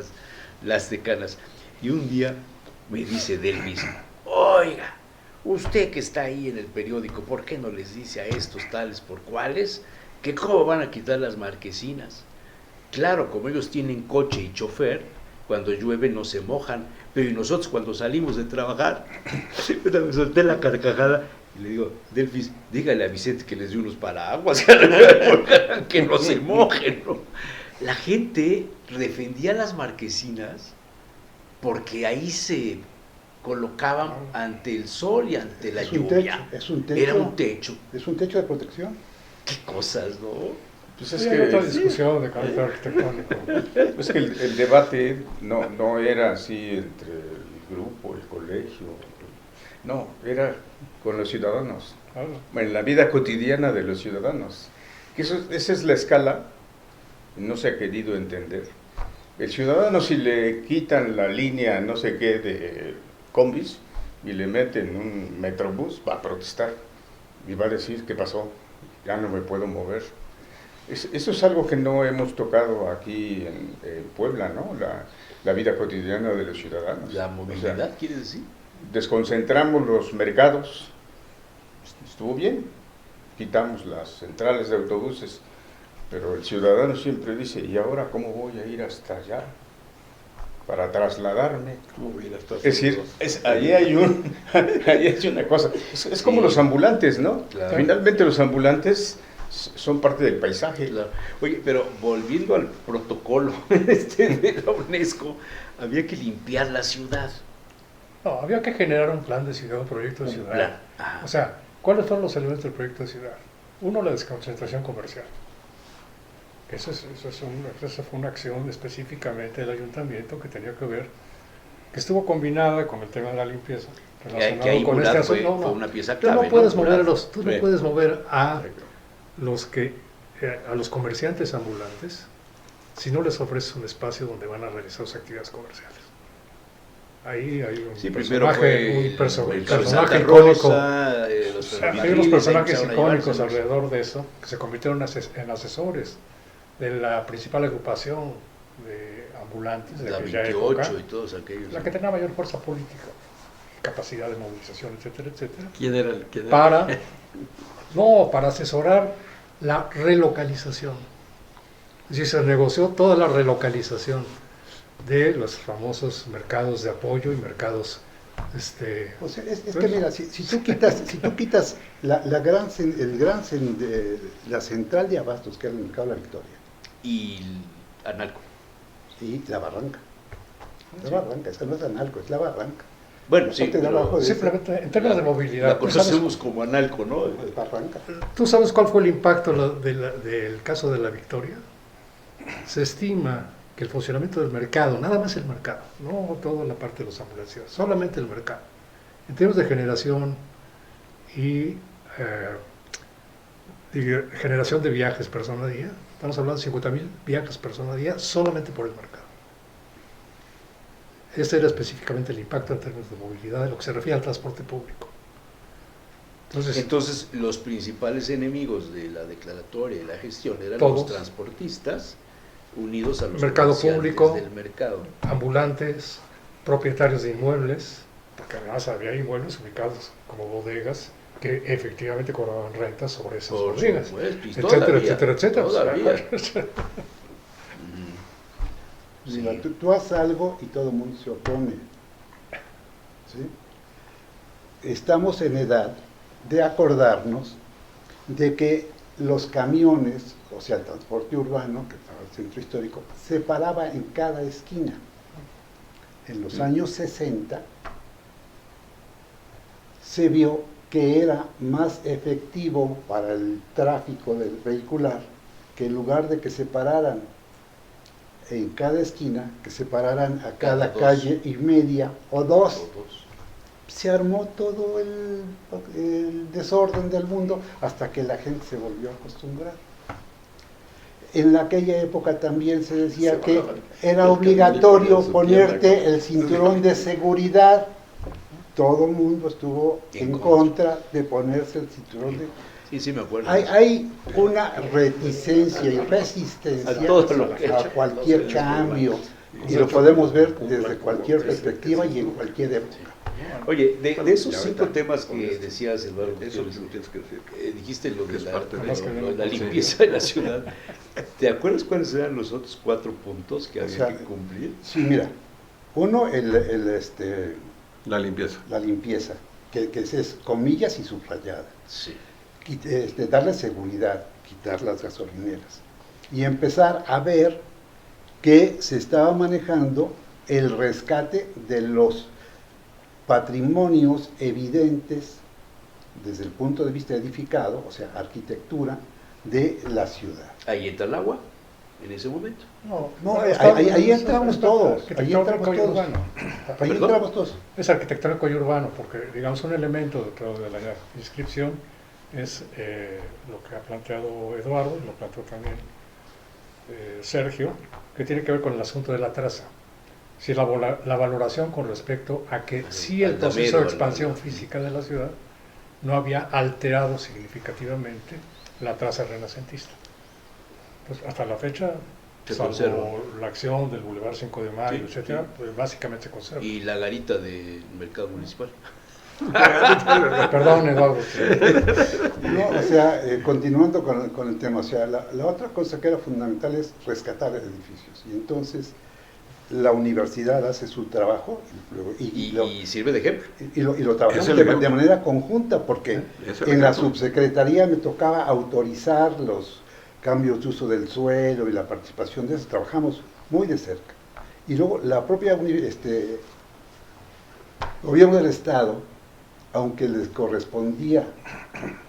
Speaker 1: las decanas. Y un día me dice Delfis, oiga, usted que está ahí en el periódico, ¿por qué no les dice a estos tales por cuales que cómo van a quitar las marquesinas? Claro, como ellos tienen coche y chofer, cuando llueve no se mojan, pero y nosotros cuando salimos de trabajar, me solté la carcajada y le digo, Delfis, dígale a Vicente que les dé unos paraguas, que no se mojen, ¿no? La gente defendía las marquesinas porque ahí se colocaban ante el sol y ante la lluvia.
Speaker 2: Es un techo.
Speaker 1: Era un techo.
Speaker 2: Es un techo de protección.
Speaker 1: Qué cosas, ¿no?
Speaker 5: Pues
Speaker 3: Sí, hay otra discusión de carácter arquitectónico.
Speaker 5: Es que el debate no era así entre el grupo, el colegio, no, era con los ciudadanos,
Speaker 3: Claro.
Speaker 5: en la vida cotidiana de los ciudadanos. Esa es la escala, no se ha querido entender. El ciudadano, si le quitan la línea no sé qué de combis y le meten un metrobús, va a protestar y va a decir, ¿qué pasó? Ya no me puedo mover. Eso es algo que no hemos tocado aquí en Puebla, ¿no? La vida cotidiana de los ciudadanos.
Speaker 1: La movilidad,
Speaker 5: O sea,
Speaker 1: ¿quiere decir?
Speaker 5: desconcentramos los mercados, estuvo bien, quitamos las centrales de autobuses, pero el ciudadano siempre dice, ¿y ahora cómo voy a ir hasta allá para trasladarme? Es decir, ahí hay una cosa, es como los ambulantes, ¿no?
Speaker 1: Claro.
Speaker 5: Finalmente los ambulantes son parte del paisaje.
Speaker 1: Claro. Oye, pero volviendo al protocolo de la UNESCO, había que limpiar la ciudad.
Speaker 3: No, había que generar un plan de ciudad, un proyecto de
Speaker 1: Un
Speaker 3: ciudad.
Speaker 1: plan. Ajá.
Speaker 3: O sea, ¿cuáles son los elementos del proyecto de ciudad? Uno, la desconcentración comercial. Esa fue una acción específicamente del ayuntamiento que tenía que ver, que estuvo combinada con el tema de la limpieza.
Speaker 1: Que ahí
Speaker 3: con
Speaker 1: Murat
Speaker 3: asunto.
Speaker 1: fue una pieza
Speaker 3: Tú
Speaker 1: clave.
Speaker 3: no puedes
Speaker 1: Murat.
Speaker 3: tú no puedes mover a los comerciantes ambulantes si no les ofreces un espacio donde van a realizar sus actividades comerciales. Ahí hay un
Speaker 1: Sí, primero
Speaker 3: personaje,
Speaker 1: fue el
Speaker 3: personaje
Speaker 1: Santa
Speaker 3: icónico.
Speaker 1: Rosa, los
Speaker 3: Hay unos
Speaker 1: ferrocarriles,
Speaker 3: personajes
Speaker 1: empezaron a
Speaker 3: icónicos
Speaker 1: llevárselos.
Speaker 3: alrededor de eso que se convirtieron en asesores de la principal agrupación de ambulantes de
Speaker 1: La
Speaker 3: aquella
Speaker 1: 28
Speaker 3: época,
Speaker 1: y todos aquellos.
Speaker 3: la que tenía mayor fuerza política, capacidad de movilización, etcétera, etcétera,
Speaker 4: ¿Quién era el
Speaker 3: para asesorar la relocalización. Es decir, se negoció toda la relocalización de los famosos mercados de apoyo y mercados
Speaker 2: O sea, es que mira, si tú quitas la central de abastos, que era el mercado de la Victoria,
Speaker 1: Y Analco.
Speaker 2: y la barranca. La barranca, esa no es Analco, es la barranca.
Speaker 1: Bueno, sí,
Speaker 2: Parte de
Speaker 1: pero
Speaker 2: abajo de
Speaker 3: simplemente en términos de movilidad.
Speaker 1: la
Speaker 3: ¿tú sabes,
Speaker 1: conocemos como Analco, ¿no?
Speaker 2: Es barranca.
Speaker 3: ¿Tú sabes cuál fue el impacto del caso de la Victoria? Se estima que el funcionamiento del mercado, nada más el mercado, no toda la parte de los ambulancias, solamente el mercado, en términos de generación y generación de viajes persona día, estamos hablando de 50.000 viajes persona día solamente por el mercado. Este era específicamente el impacto en términos de movilidad, de lo que se refiere al transporte público.
Speaker 1: Entonces, los principales enemigos de la declaratoria y la gestión eran
Speaker 3: Todos.
Speaker 1: los transportistas unidos a los
Speaker 3: Mercado
Speaker 1: comerciantes
Speaker 3: público.
Speaker 1: del mercado.
Speaker 3: Ambulantes, propietarios de inmuebles, porque además había inmuebles ubicados como bodegas que efectivamente cobraban rentas sobre esas
Speaker 1: Por
Speaker 3: bodegas,
Speaker 1: supuesto, y
Speaker 3: etcétera,
Speaker 1: todavía,
Speaker 3: etcétera, etcétera.
Speaker 1: todavía. Sí.
Speaker 2: Mira, tú haces algo y todo el mundo se opone. ¿Sí? Estamos en edad de acordarnos de que los camiones, o sea, el transporte urbano, que estaba en el centro histórico, se paraba en cada esquina. En los años 60 se vio que era más efectivo para el tráfico del vehicular que en lugar de que se pararan en cada esquina, que se pararan a cada
Speaker 1: Dos.
Speaker 2: calle y media o dos.
Speaker 1: Todos.
Speaker 2: Se armó todo el desorden del mundo hasta que la gente se volvió a acostumbrar. En aquella época también se decía que era obligatorio ponerte el cinturón de seguridad. Todo el mundo estuvo en contra de ponerse el cinturón de...
Speaker 1: Sí, sí, me acuerdo.
Speaker 2: Hay una reticencia y resistencia
Speaker 1: A todo lo que
Speaker 2: a cualquier cambio, y lo podemos ver desde cualquier perspectiva y en cualquier época.
Speaker 1: Oye, de esos
Speaker 4: Ya
Speaker 1: 5
Speaker 4: ahorita,
Speaker 1: temas
Speaker 4: con
Speaker 1: que
Speaker 4: esto.
Speaker 1: decías, Eduardo,
Speaker 4: Eso
Speaker 1: Gutiérrez,
Speaker 4: lo tienes que decir.
Speaker 1: dijiste lo
Speaker 4: Que
Speaker 1: de
Speaker 4: es
Speaker 1: la,
Speaker 4: parte de
Speaker 1: lo de la
Speaker 3: eso.
Speaker 1: limpieza de la ciudad. ¿Te acuerdas cuáles eran los otros 4 puntos que
Speaker 2: O
Speaker 1: había
Speaker 2: sea,
Speaker 1: que cumplir?
Speaker 2: Sí, mira, uno,
Speaker 4: La limpieza.
Speaker 2: la limpieza, que es comillas y subrayada.
Speaker 1: Sí.
Speaker 2: Darle seguridad, quitar las gasolineras y empezar a ver que se estaba manejando el rescate de los patrimonios evidentes desde el punto de vista edificado, o sea, arquitectura de la ciudad.
Speaker 1: Ahí entra el agua, en ese momento.
Speaker 2: No, ahí entramos todos, ahí
Speaker 3: Arquitectónico
Speaker 2: entramos
Speaker 3: y
Speaker 2: todos.
Speaker 3: urbano.
Speaker 2: Ahí entramos todos.
Speaker 3: Es arquitectónico y urbano, porque digamos un elemento dentro de la inscripción es lo que ha planteado Eduardo, y lo planteó también Sergio, que tiene que ver con el asunto de la traza. Si la valoración con respecto a que si el proceso de expansión física de la ciudad no había alterado significativamente la traza renacentista. Pues hasta la fecha,
Speaker 1: Se
Speaker 3: salvo
Speaker 1: conserva.
Speaker 3: la acción del Boulevard 5 de Mayo,
Speaker 1: Sí,
Speaker 3: etcétera,
Speaker 1: sí.
Speaker 3: pues básicamente se conserva.
Speaker 1: Y la garita del mercado municipal.
Speaker 3: Perdón, Eduardo.
Speaker 2: No, o sea, continuando con el tema, o sea, la otra cosa que era fundamental es rescatar edificios. Y entonces la universidad hace su trabajo
Speaker 1: Y sirve de ejemplo.
Speaker 2: y lo trabajamos
Speaker 4: Es el
Speaker 2: de
Speaker 4: ejemplo.
Speaker 2: manera conjunta, porque
Speaker 4: Es el
Speaker 2: en la
Speaker 4: ejemplo.
Speaker 2: subsecretaría me tocaba autorizar los cambios de uso del suelo y la participación de eso, trabajamos muy de cerca. Y luego la propia gobierno del Estado, aunque les correspondía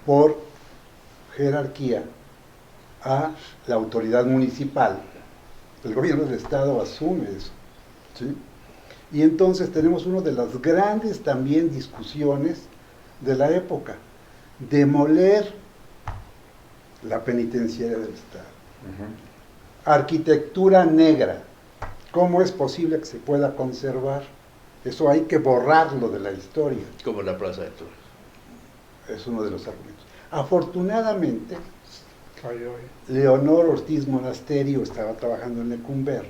Speaker 2: por jerarquía a la autoridad municipal, el gobierno del Estado asume eso, ¿sí? Y entonces tenemos una de las grandes también discusiones de la época, demoler la penitenciaria del Estado. Arquitectura negra, ¿cómo es posible que se pueda conservar? Eso hay que borrarlo de la historia,
Speaker 1: Como la Plaza de Toros.
Speaker 2: es uno de los argumentos. Afortunadamente,
Speaker 3: Ay, ay.
Speaker 2: Leonor Ortiz Monasterio estaba trabajando en Lecumberri.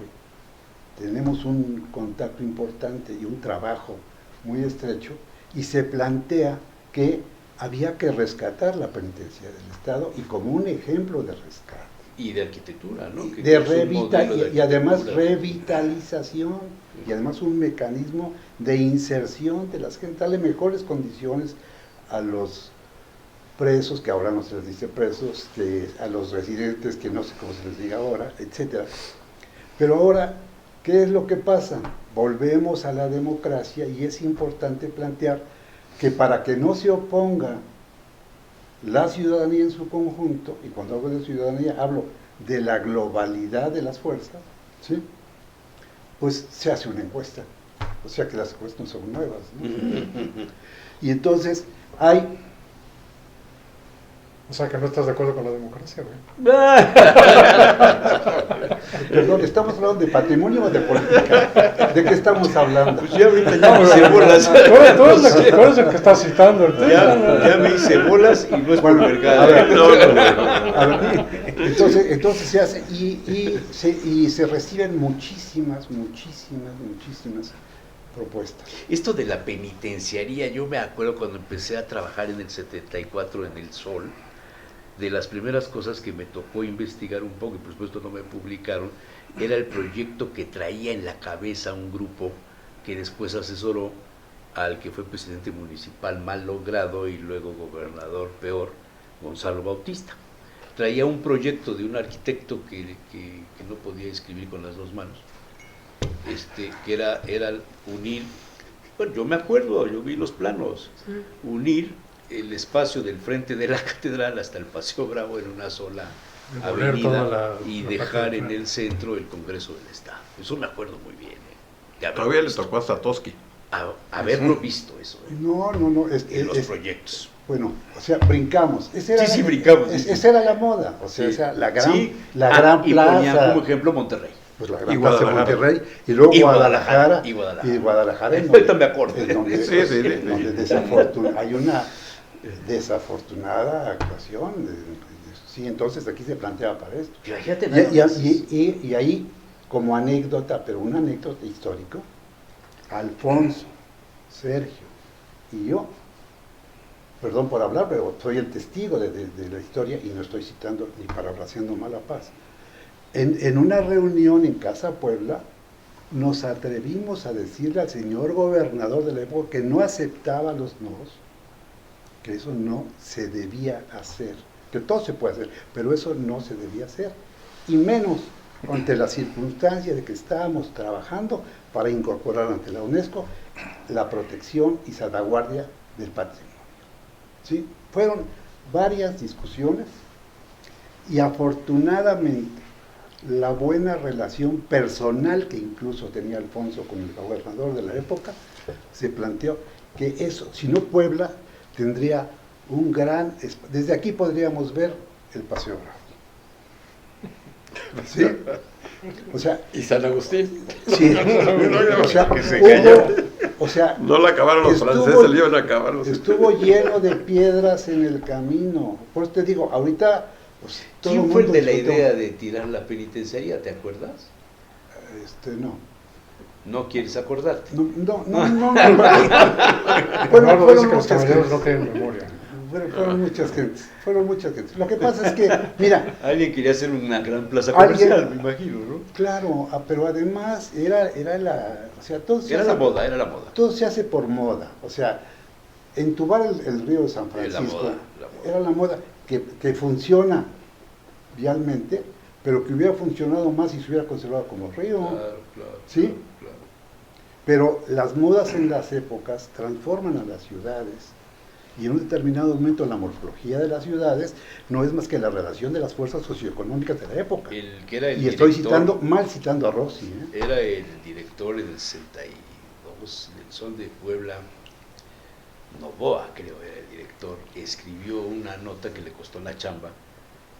Speaker 2: Tenemos un contacto importante y un trabajo muy estrecho, y se plantea que había que rescatar la penitenciaria del Estado y como un ejemplo de rescate.
Speaker 1: Y de arquitectura, ¿no? Que
Speaker 2: De
Speaker 1: es un modelo de
Speaker 2: y además
Speaker 1: arquitectura.
Speaker 2: revitalización y además un mecanismo de inserción de las gentes, darle mejores condiciones a los presos, que ahora no se les dice presos, a los residentes, que no sé cómo se les diga ahora, etcétera. Pero ahora, ¿qué es lo que pasa? Volvemos a la democracia y es importante plantear que para que no se oponga la ciudadanía en su conjunto, y cuando hablo de ciudadanía hablo de la globalidad de las fuerzas, ¿sí? Pues se hace una encuesta. O sea que las encuestas no son nuevas, ¿no? Y entonces hay...
Speaker 3: O sea que no estás de acuerdo con la democracia, güey.
Speaker 2: Perdón, ¿estamos hablando de patrimonio o de política? ¿De qué estamos hablando?
Speaker 1: Pues ya ahorita ya me hice bolas.
Speaker 3: Tú eres el que está citando el tema.
Speaker 1: Ya me hice bolas y no es por
Speaker 2: Bueno,
Speaker 1: mercado.
Speaker 2: a ver, a ver, entonces se hace y se reciben muchísimas propuestas.
Speaker 1: Esto de la penitenciaría, yo me acuerdo cuando empecé a trabajar en el 74 en El Sol, de las primeras cosas que me tocó investigar un poco, y por supuesto no me publicaron, era el proyecto que traía en la cabeza un grupo que después asesoró al que fue presidente municipal mal logrado y luego gobernador peor, Gonzalo Bautista. Traía un proyecto de un arquitecto que no podía escribir con las dos manos, que era unir, bueno, yo me acuerdo, yo vi los planos, unir el espacio del frente de la catedral hasta el Paseo Bravo en una sola
Speaker 3: Demoler
Speaker 1: avenida
Speaker 3: toda
Speaker 1: y
Speaker 3: la
Speaker 1: dejar
Speaker 3: parte del
Speaker 1: en
Speaker 3: frente.
Speaker 1: el centro el Congreso del Estado. Eso me acuerdo muy bien. De haberlo
Speaker 4: Todavía le
Speaker 1: visto.
Speaker 4: tocó hasta Toski.
Speaker 1: Haberlo visto eso,
Speaker 2: No,
Speaker 1: en los proyectos.
Speaker 2: bueno, o sea, brincamos.
Speaker 1: Sí, brincamos.
Speaker 2: Esa era la moda, o sea,
Speaker 1: Sí.
Speaker 2: esa, la gran,
Speaker 1: Sí.
Speaker 2: la gran
Speaker 1: Y ponían
Speaker 2: plaza.
Speaker 1: como ejemplo Monterrey.
Speaker 2: Pues la gran
Speaker 4: Y
Speaker 2: plaza de
Speaker 4: Guadalajara.
Speaker 2: Monterrey, y luego
Speaker 1: Y
Speaker 2: Guadalajara,
Speaker 1: Guadalajara.
Speaker 2: y Guadalajara, en
Speaker 1: Ahorita me acuerdo.
Speaker 2: en donde,
Speaker 4: Sí, sí, sí.
Speaker 2: donde hay una desafortunada actuación. Sí, entonces aquí se planteaba para esto.
Speaker 1: Fíjate nada más.
Speaker 2: Y ahí, como anécdota, pero una anécdota histórica, Alfonso, Sergio y yo, perdón por hablar, pero soy el testigo de la historia y no estoy citando ni parafraseando Mala Paz. En una reunión en Casa Puebla, nos atrevimos a decirle al señor gobernador de la época que no aceptaba los nos, que eso no se debía hacer, que todo se puede hacer, pero eso no se debía hacer, y menos ante la circunstancia de que estábamos trabajando para incorporar ante la UNESCO la protección y salvaguardia del patrimonio. ¿Sí? Fueron varias discusiones y afortunadamente la buena relación personal que incluso tenía Alfonso con el gobernador de la época, se planteó que eso, si no Puebla, tendría un gran... Desde aquí podríamos ver el Paseo Bravo. ¿Sí? O sea...
Speaker 4: ¿Y San Agustín?
Speaker 2: Sí. O sea,
Speaker 5: Que se cayó.
Speaker 2: o sea,
Speaker 4: No la acabaron los franceses, le iban a acabar los...
Speaker 2: Estuvo lleno de piedras en el camino. Por eso te digo, ahorita... Pues, todo
Speaker 1: ¿Quién
Speaker 2: el
Speaker 1: fue el
Speaker 2: mundo
Speaker 1: de la
Speaker 2: disfrutó.
Speaker 1: idea de tirar la penitenciaría? ¿Te acuerdas?
Speaker 2: No.
Speaker 1: ¿No quieres acordarte?
Speaker 2: No.
Speaker 3: Eduardo
Speaker 2: Fueron
Speaker 3: dice que los
Speaker 2: muchas
Speaker 3: caballeros
Speaker 2: gentes.
Speaker 3: no tienen memoria.
Speaker 2: Fueron muchas gentes. Lo que pasa es que, mira,
Speaker 1: Alguien quería hacer una gran plaza
Speaker 2: Alguien-
Speaker 1: comercial, me imagino, ¿no?
Speaker 2: claro, pero además era la, o sea, todo se
Speaker 1: Era
Speaker 2: hace,
Speaker 1: la moda, era la moda.
Speaker 2: todo se hace por moda. O sea, entubar el río de San
Speaker 1: La
Speaker 2: Francisco
Speaker 1: moda.
Speaker 2: era la moda que funciona vialmente, pero que hubiera funcionado más si se hubiera conservado como río.
Speaker 1: Claro.
Speaker 2: ¿Sí? Pero las modas en las épocas transforman a las ciudades y en un determinado momento la morfología de las ciudades no es más que la relación de las fuerzas socioeconómicas de la época.
Speaker 1: El que era el
Speaker 2: Y estoy
Speaker 1: director,
Speaker 2: mal citando a Rossi. ¿eh?
Speaker 1: era el director en el 62 del Sol de Puebla, Novoa creo era el director, escribió una nota que le costó la chamba,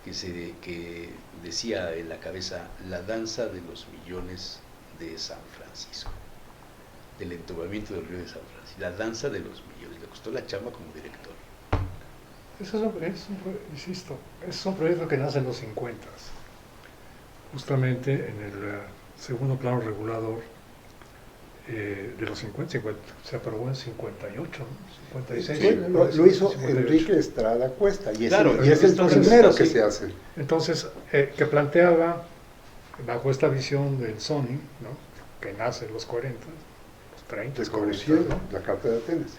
Speaker 1: que decía en la cabeza, la danza de los millones de San Francisco, del entubamiento del río de San Francisco, la danza de los millones, le costó la chamba como director.
Speaker 3: Insisto, es un proyecto que nace en los 50, justamente en el segundo plano regulador de los 50, se aprobó en 58, ¿no? 56.
Speaker 2: Sí, lo hizo
Speaker 3: 58.
Speaker 2: Enrique Estrada Cuesta y es,
Speaker 1: Claro,
Speaker 2: y es el
Speaker 1: entonces,
Speaker 2: primero
Speaker 1: sí.
Speaker 2: que se hace.
Speaker 3: Entonces, que planteaba, bajo esta visión del Sony, ¿no? Que nace en los 40, los 30, los 40,
Speaker 2: Desconociendo
Speaker 3: ¿no?
Speaker 2: la Carta de Atenas.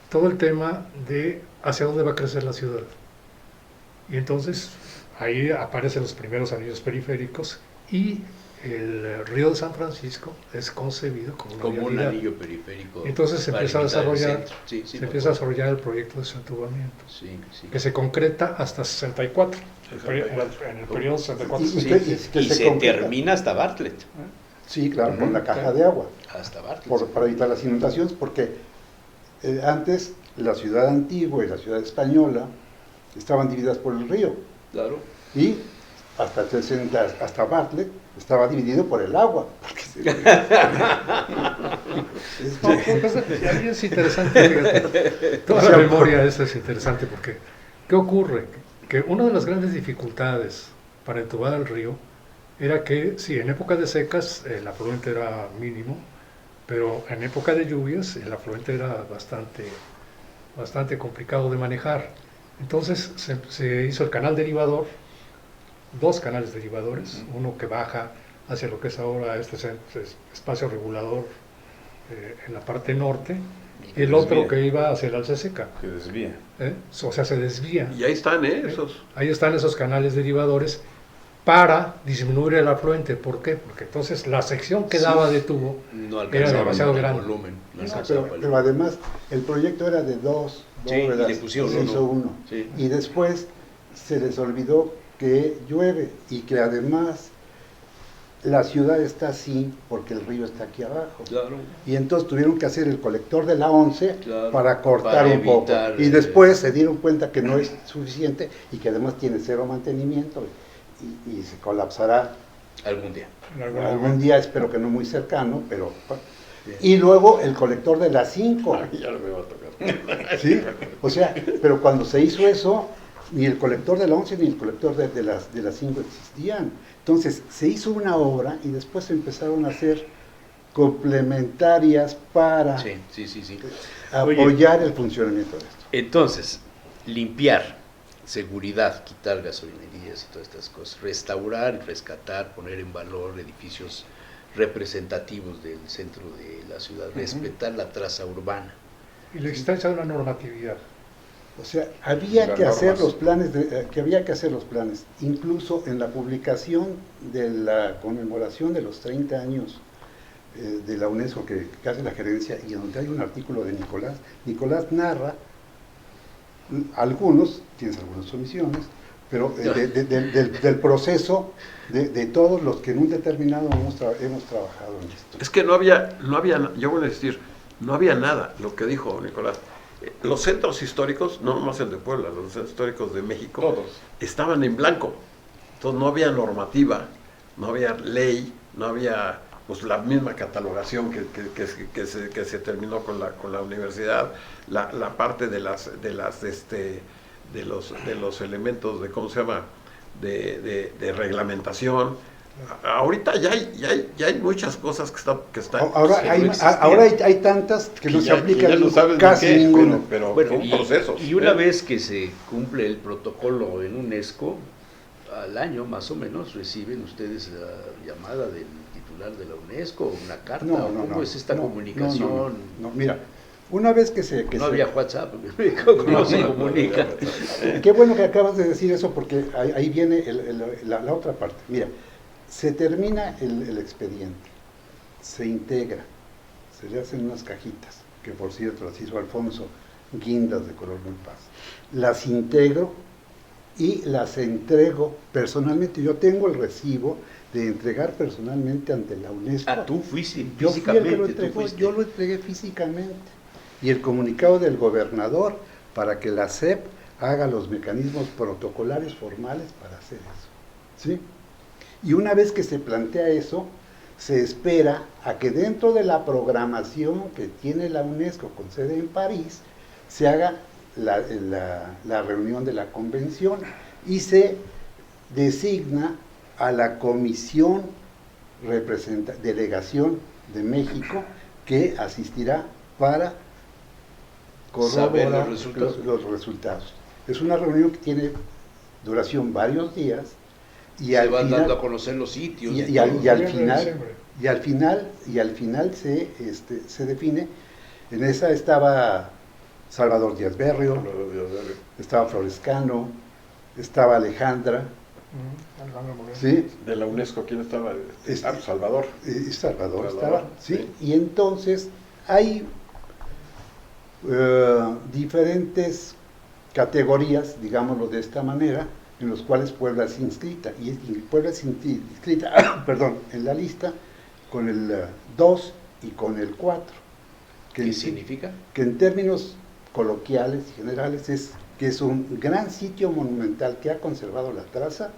Speaker 3: Todo el tema de hacia dónde va a crecer la ciudad. Y entonces ahí aparecen los primeros anillos periféricos y el río de San Francisco es concebido como una
Speaker 1: Como un
Speaker 3: vialidad.
Speaker 1: anillo periférico.
Speaker 3: Entonces se
Speaker 1: para
Speaker 3: empieza a
Speaker 1: limitar el
Speaker 3: desarrollar,
Speaker 1: centro. Sí,
Speaker 3: se
Speaker 1: me
Speaker 3: empieza a
Speaker 1: acuerdo.
Speaker 3: desarrollar el proyecto de su entubamiento,
Speaker 1: Sí.
Speaker 3: que se concreta hasta 64, en el periodo 64.
Speaker 2: Y-
Speaker 1: Sí,
Speaker 2: que
Speaker 1: y
Speaker 2: se
Speaker 1: se
Speaker 2: completa.
Speaker 1: termina hasta Bartlett.
Speaker 2: Sí, claro, con la caja de agua.
Speaker 1: Hasta Bartlett.
Speaker 2: Para evitar las inundaciones, porque antes la ciudad antigua y la ciudad española estaban divididas por el río,
Speaker 1: Claro.
Speaker 2: y hasta el 60, hasta Bartlett, estaba dividido por el agua.
Speaker 3: Ahí es interesante, fíjate, toda la memoria esa es interesante porque, ¿qué ocurre? Que una de las grandes dificultades para entubar el río era que, sí, en época de secas el afluente era mínimo, pero en época de lluvias el afluente era bastante complicado de manejar. Entonces se hizo el canal derivador, dos canales derivadores, uno que baja hacia lo que es ahora este espacio regulador en la parte norte, y el otro
Speaker 5: desvía.
Speaker 3: que iba hacia el Alce Seca.
Speaker 5: Que desvía.
Speaker 3: O sea, se desvía.
Speaker 4: Y ahí están, esos.
Speaker 3: Ahí están esos canales derivadores para disminuir el afluente. ¿Por qué? Porque entonces la sección que daba de tubo
Speaker 1: No
Speaker 3: era
Speaker 1: alcanzaba
Speaker 3: demasiado
Speaker 1: el
Speaker 3: grande.
Speaker 1: volumen. No
Speaker 2: No,
Speaker 1: alcanzaba
Speaker 2: pero,
Speaker 1: el
Speaker 2: pero
Speaker 1: volumen.
Speaker 2: además el proyecto era de dos
Speaker 1: Sí, y
Speaker 2: bóvedas,
Speaker 1: le pusieron
Speaker 2: se hizo uno.
Speaker 1: Sí.
Speaker 2: Y después se les olvidó que llueve y que además la ciudad está así porque el río está aquí abajo.
Speaker 1: Claro.
Speaker 2: Y entonces tuvieron que hacer el colector de la 11
Speaker 1: Claro,
Speaker 2: para cortar
Speaker 1: para
Speaker 2: un poco.
Speaker 1: evitar,
Speaker 2: Y después se dieron cuenta que no es suficiente y que además tiene cero mantenimiento y se colapsará
Speaker 1: Algún día.
Speaker 3: En algún
Speaker 2: algún
Speaker 3: momento.
Speaker 2: día, espero que no muy cercano, pero... Y luego el colector de la 5.
Speaker 4: Ya no me va a tocar.
Speaker 2: ¿Sí? O sea, pero cuando se hizo eso, ni el colector de la 11 ni el colector de las 5 existían. Entonces, se hizo una obra y después se empezaron a hacer complementarias para
Speaker 1: Sí, sí, sí, sí.
Speaker 2: apoyar el funcionamiento de esto.
Speaker 1: Entonces, limpiar, seguridad, quitar gasolinerías y todas estas cosas, restaurar y rescatar, poner en valor edificios representativos del centro de la ciudad, respetar la traza urbana.
Speaker 3: Y la existencia de una normatividad.
Speaker 2: O sea, había
Speaker 5: Las
Speaker 2: que hacer
Speaker 5: normas.
Speaker 2: los planes, había que hacer los planes. Incluso en la publicación de la conmemoración de los 30 años de la UNESCO que hace la gerencia, y donde hay un artículo de Nicolás narra algunos, tienes algunas omisiones, pero del proceso de todos los que en un determinado hemos trabajado en esto.
Speaker 4: Es que yo voy a decir, no había nada, lo que dijo Nicolás. Los centros históricos, no nomás el de Puebla, los centros históricos de México,
Speaker 5: Todos.
Speaker 4: estaban en blanco. Entonces no había normativa, no había ley, no había pues la misma catalogación que se terminó con la universidad, la parte de los elementos de, ¿cómo se llama?, de reglamentación. Ahorita ya hay muchas cosas que están
Speaker 2: Ahora hay tantas que no se aplican
Speaker 4: no sabes
Speaker 2: casi ninguna.
Speaker 4: pero
Speaker 1: Bueno,
Speaker 4: son procesos.
Speaker 1: y una vez que se cumple el protocolo en UNESCO, al año más o menos reciben ustedes la llamada del titular de la UNESCO, una carta. ¿Cómo es esta comunicación?
Speaker 2: No, mira, una vez que se...
Speaker 1: No había WhatsApp, ¿cómo se comunica?
Speaker 2: Qué bueno que acabas de decir eso, porque ahí viene la otra parte. Mira, se termina el expediente, se integra, se le hacen unas cajitas, que por cierto las hizo Alfonso, guindas de color muy paz. Las integro y las entrego personalmente. Yo tengo el recibo de entregar personalmente ante la UNESCO.
Speaker 1: Ah, tú fuiste
Speaker 2: Yo fui el que lo
Speaker 1: físicamente.
Speaker 2: entregó, yo lo entregué físicamente. Y el comunicado del gobernador para que la SEP haga los mecanismos protocolarios formales para hacer eso. ¿Sí? Y una vez que se plantea eso, se espera a que dentro de la programación que tiene la UNESCO con sede en París, se haga la reunión de la convención y se designa a la comisión delegación de México que asistirá para corroborar los resultados. Es una reunión que tiene duración varios días y
Speaker 1: se
Speaker 2: al
Speaker 1: van
Speaker 2: final,
Speaker 1: dando a conocer los sitios.
Speaker 2: y al final se define. En esa estaba Salvador Díaz Berrio, estaba Florescano, estaba Alejandra,
Speaker 3: Alejandro Moreno.
Speaker 2: ¿sí?
Speaker 4: De la UNESCO, ¿quién estaba?
Speaker 2: Salvador.
Speaker 4: Salvador.
Speaker 2: Salvador estaba,
Speaker 4: Salvador,
Speaker 2: ¿sí?
Speaker 4: sí.
Speaker 2: Y entonces hay diferentes categorías, digámoslo de esta manera, en los cuales Puebla es inscrita. Y Puebla es inscrita, perdón, en la lista con el 2 y con el 4.
Speaker 1: ¿Qué significa?
Speaker 2: Que en términos coloquiales y generales es que es un gran sitio monumental que ha conservado la traza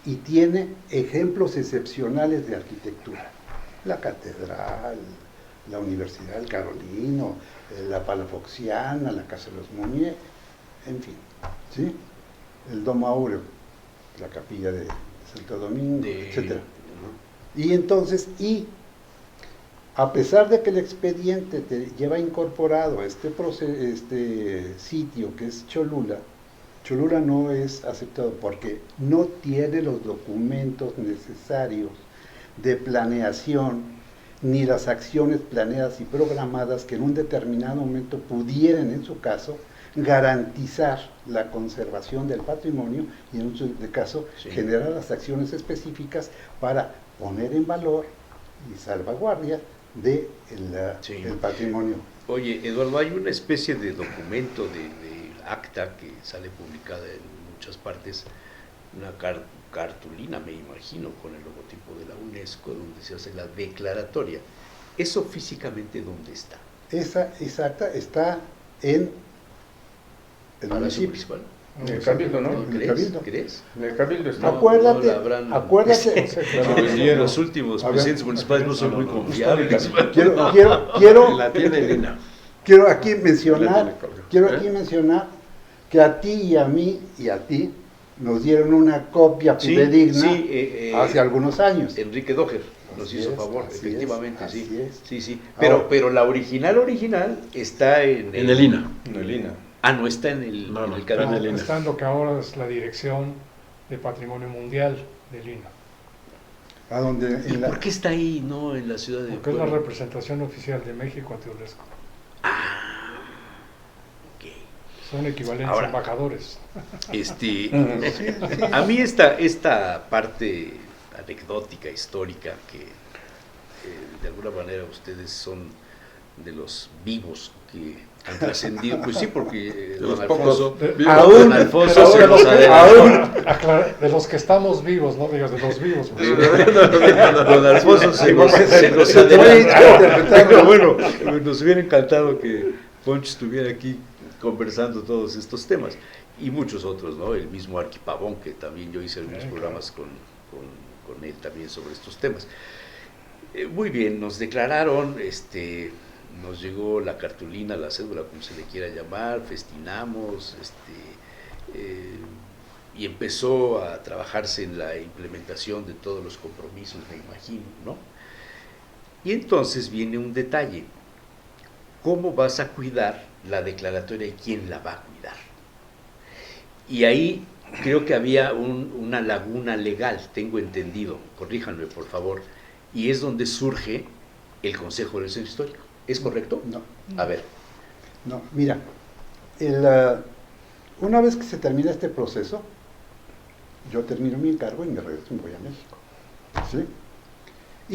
Speaker 2: y tiene ejemplos excepcionales de arquitectura. La catedral, la Universidad del Carolino, la Palafoxiana, la Casa de los Muñe, en fin, ¿sí? El Domo Áureo, la capilla de Santo Domingo, etc. Y entonces, a pesar de que el expediente te lleva incorporado este sitio que es Cholula, Cholula no es aceptado porque no tiene los documentos necesarios de planeación ni las acciones planeadas y programadas que en un determinado momento pudieran, en su caso, garantizar la conservación del patrimonio y en su caso generar las acciones específicas para poner en valor y salvaguardia de el patrimonio.
Speaker 1: Oye, Eduardo, hay una especie de documento de acta que sale publicada en muchas partes, una cartulina, me imagino, con el logotipo de la UNESCO, donde se hace la declaratoria. ¿Eso físicamente dónde está?
Speaker 2: Esa acta está en el
Speaker 1: Palacio
Speaker 2: municipio.
Speaker 1: Municipal.
Speaker 5: En el Cabildo, ¿no?
Speaker 2: En el Cabildo.
Speaker 1: ¿Crees?
Speaker 5: En el Cabildo está.
Speaker 2: Acuérdate,
Speaker 1: Los últimos presidentes municipales no son muy confiables.
Speaker 2: quiero
Speaker 4: La tiene Lina.
Speaker 2: quiero aquí mencionar que a ti y a mí y a ti nos dieron una copia fidedigna hace algunos años.
Speaker 1: Enrique Doher. nos
Speaker 2: Así
Speaker 1: hizo
Speaker 2: es,
Speaker 1: favor,
Speaker 2: así
Speaker 1: efectivamente,
Speaker 2: es,
Speaker 1: sí.
Speaker 2: así es.
Speaker 1: Sí, sí.
Speaker 2: Ahora-
Speaker 1: Pero la original está en
Speaker 4: En el INA.
Speaker 5: En el INA.
Speaker 1: Ah, no está en el,
Speaker 4: No,
Speaker 1: en
Speaker 4: no,
Speaker 1: el
Speaker 4: está en
Speaker 1: Cabildo.
Speaker 4: el INA.
Speaker 3: Está en lo que ahora es la Dirección de Patrimonio Mundial del INA,
Speaker 2: A donde
Speaker 1: ¿Y
Speaker 2: en la,
Speaker 1: por qué está ahí, no en la ciudad de
Speaker 3: porque es la
Speaker 1: Puebla?
Speaker 3: representación oficial de México ante UNESCO.
Speaker 1: Ok.
Speaker 3: Son equivalentes
Speaker 1: Ahora-
Speaker 3: a embajadores.
Speaker 1: Este,
Speaker 2: sí, sí.
Speaker 1: a mí esta parte anecdótica, histórica, que de alguna manera ustedes son de los vivos que han trascendido, pues sí, porque
Speaker 4: los
Speaker 1: don
Speaker 4: pocos
Speaker 1: Alfonso,
Speaker 4: vivos.
Speaker 1: don Alfonso se nos adelantó.
Speaker 3: De los que estamos vivos, no digas de los vivos. pues.
Speaker 1: Don Alfonso se nos
Speaker 2: Oye,
Speaker 1: adelantó. Pero bueno, nos hubiera encantado que Poncho estuviera aquí conversando todos estos temas y muchos otros, ¿no? El mismo Arqui Pavón, que también yo hice algunos
Speaker 3: Claro.
Speaker 1: programas con él también sobre estos temas. Muy bien, nos declararon, nos llegó la cartulina, la cédula, como se le quiera llamar, festinamos, y empezó a trabajarse en la implementación de todos los compromisos, me imagino, ¿no? Y entonces viene un detalle. ¿Cómo vas a cuidar la declaratoria y quién la va a cuidar? Y ahí creo que había una laguna legal, tengo entendido, corríjanme por favor, y es donde surge el Consejo del Centro Histórico. ¿Es correcto?
Speaker 2: No,
Speaker 1: A ver,
Speaker 2: no, mira, una vez que se termina este proceso, yo termino mi encargo y me regreso y me voy a México. ¿Sí?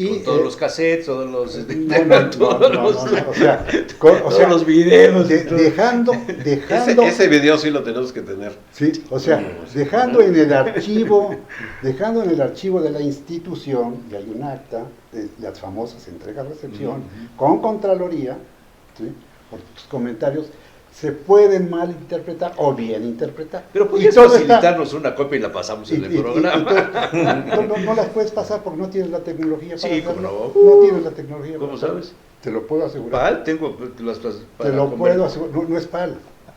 Speaker 1: con todos los cassettes, todos los...
Speaker 2: o sea,
Speaker 1: todos los videos.
Speaker 2: dejando,
Speaker 4: Ese video sí lo tenemos que tener.
Speaker 2: sí, o sea, dejando en el archivo de la institución, y hay un acta de las famosas entrega-recepción, con Contraloría, ¿sí? Por tus comentarios, se pueden malinterpretar o bien interpretar.
Speaker 1: Pero
Speaker 2: Y
Speaker 1: podrías
Speaker 2: todo está-
Speaker 1: facilitarnos una copia y la pasamos en el programa.
Speaker 2: no las puedes pasar porque no tienes la tecnología para
Speaker 1: Sí,
Speaker 2: hacerlo.
Speaker 1: cómo
Speaker 2: No tienes la tecnología.
Speaker 1: ¿Cómo
Speaker 2: para hacerlo.
Speaker 1: sabes?
Speaker 2: Te lo puedo asegurar.
Speaker 1: PAL, tengo las
Speaker 2: Te
Speaker 1: para
Speaker 2: lo
Speaker 1: conver-
Speaker 2: puedo asegurar. No es PAL.